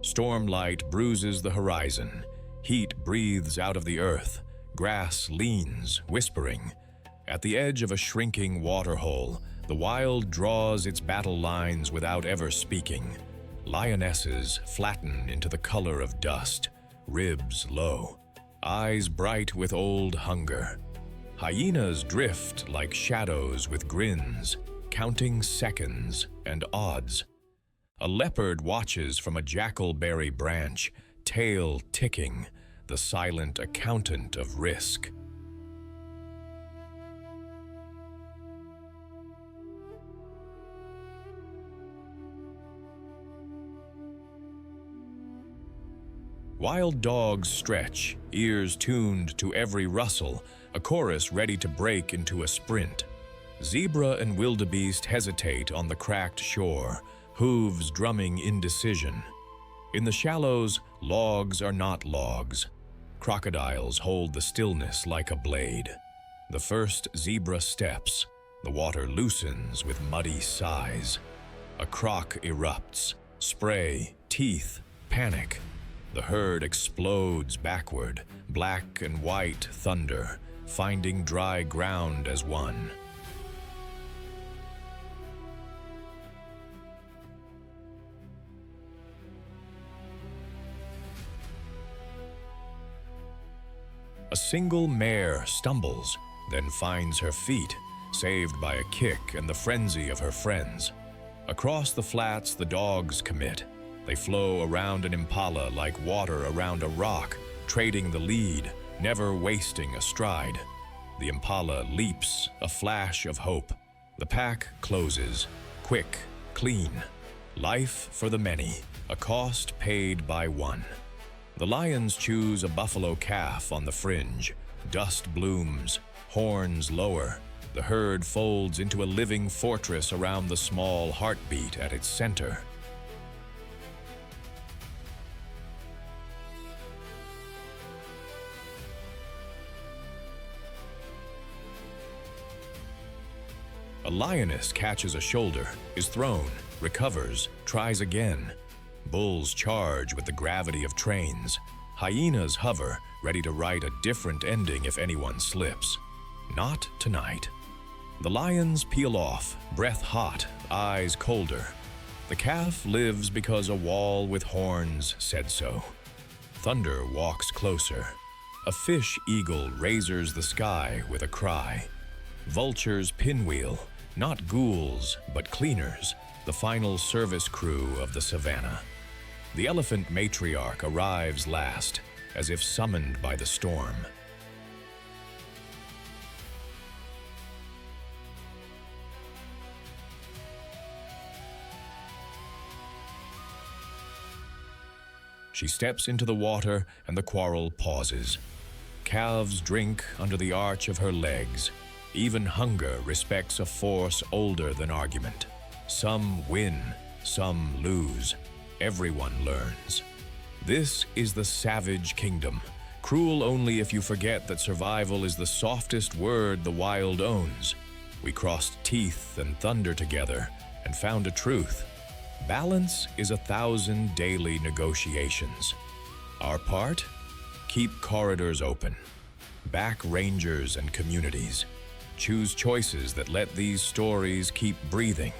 Stormlight bruises the horizon. Heat breathes out of the earth. Grass leans, whispering. At the edge of a shrinking waterhole, the wild draws its battle lines without ever speaking. Lionesses flatten into the color of dust, ribs low, eyes bright with old hunger. Hyenas drift like shadows with grins, counting seconds and odds. A leopard watches from a jackalberry branch, tail ticking, the silent accountant of risk. Wild dogs stretch, ears tuned to every rustle, a chorus ready to break into a sprint. Zebra and wildebeest hesitate on the cracked shore, hooves drumming indecision. In the shallows, logs are not logs. Crocodiles hold the stillness like a blade. The first zebra steps. The water loosens with muddy sighs. A croc erupts. Spray, teeth, panic. The herd explodes backward, black and white thunder, finding dry ground as one. A single mare stumbles, then finds her feet, saved by a kick and the frenzy of her friends. Across the flats, the dogs commit. They flow around an impala like water around a rock, trading the lead, never wasting a stride. The impala leaps, a flash of hope. The pack closes, quick, clean. Life for the many, a cost paid by one. The lions choose a buffalo calf on the fringe. Dust blooms, horns lower. The herd folds into a living fortress around the small heartbeat at its center. A lioness catches a shoulder, is thrown, recovers, tries again. Bulls charge with the gravity of trains. Hyenas hover, ready to write a different ending if anyone slips. Not tonight. The lions peel off, breath hot, eyes colder. The calf lives because a wall with horns said so. Thunder walks closer. A fish eagle razors the sky with a cry. Vultures pinwheel, not ghouls, but cleaners, the final service crew of the savannah. The elephant matriarch arrives last, as if summoned by the storm. She steps into the water and the quarrel pauses. Calves drink under the arch of her legs. Even hunger respects a force older than argument. Some win, some lose. Everyone learns. This is the savage kingdom, cruel only if you forget that survival is the softest word the wild owns. We crossed teeth and thunder together and found a truth. Balance is 1,000 daily negotiations. Our part? Keep corridors open. Back rangers and communities. Choose choices that let these stories keep breathing.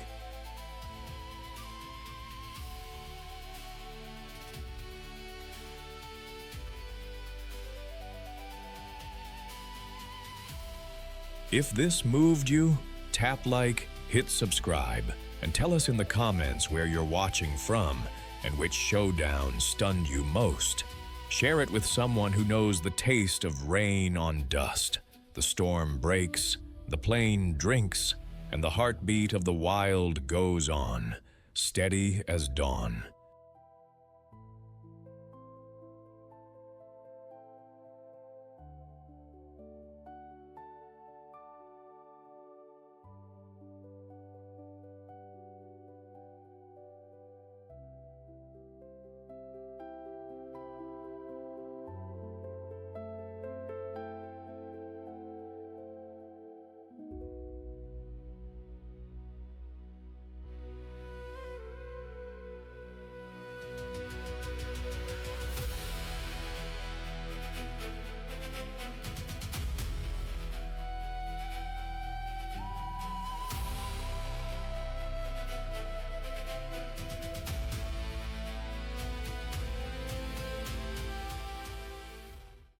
If this moved you, tap like, hit subscribe, and tell us in the comments where you're watching from and which showdown stunned you most. Share it with someone who knows the taste of rain on dust. The storm breaks, the plain drinks, and the heartbeat of the wild goes on, steady as dawn.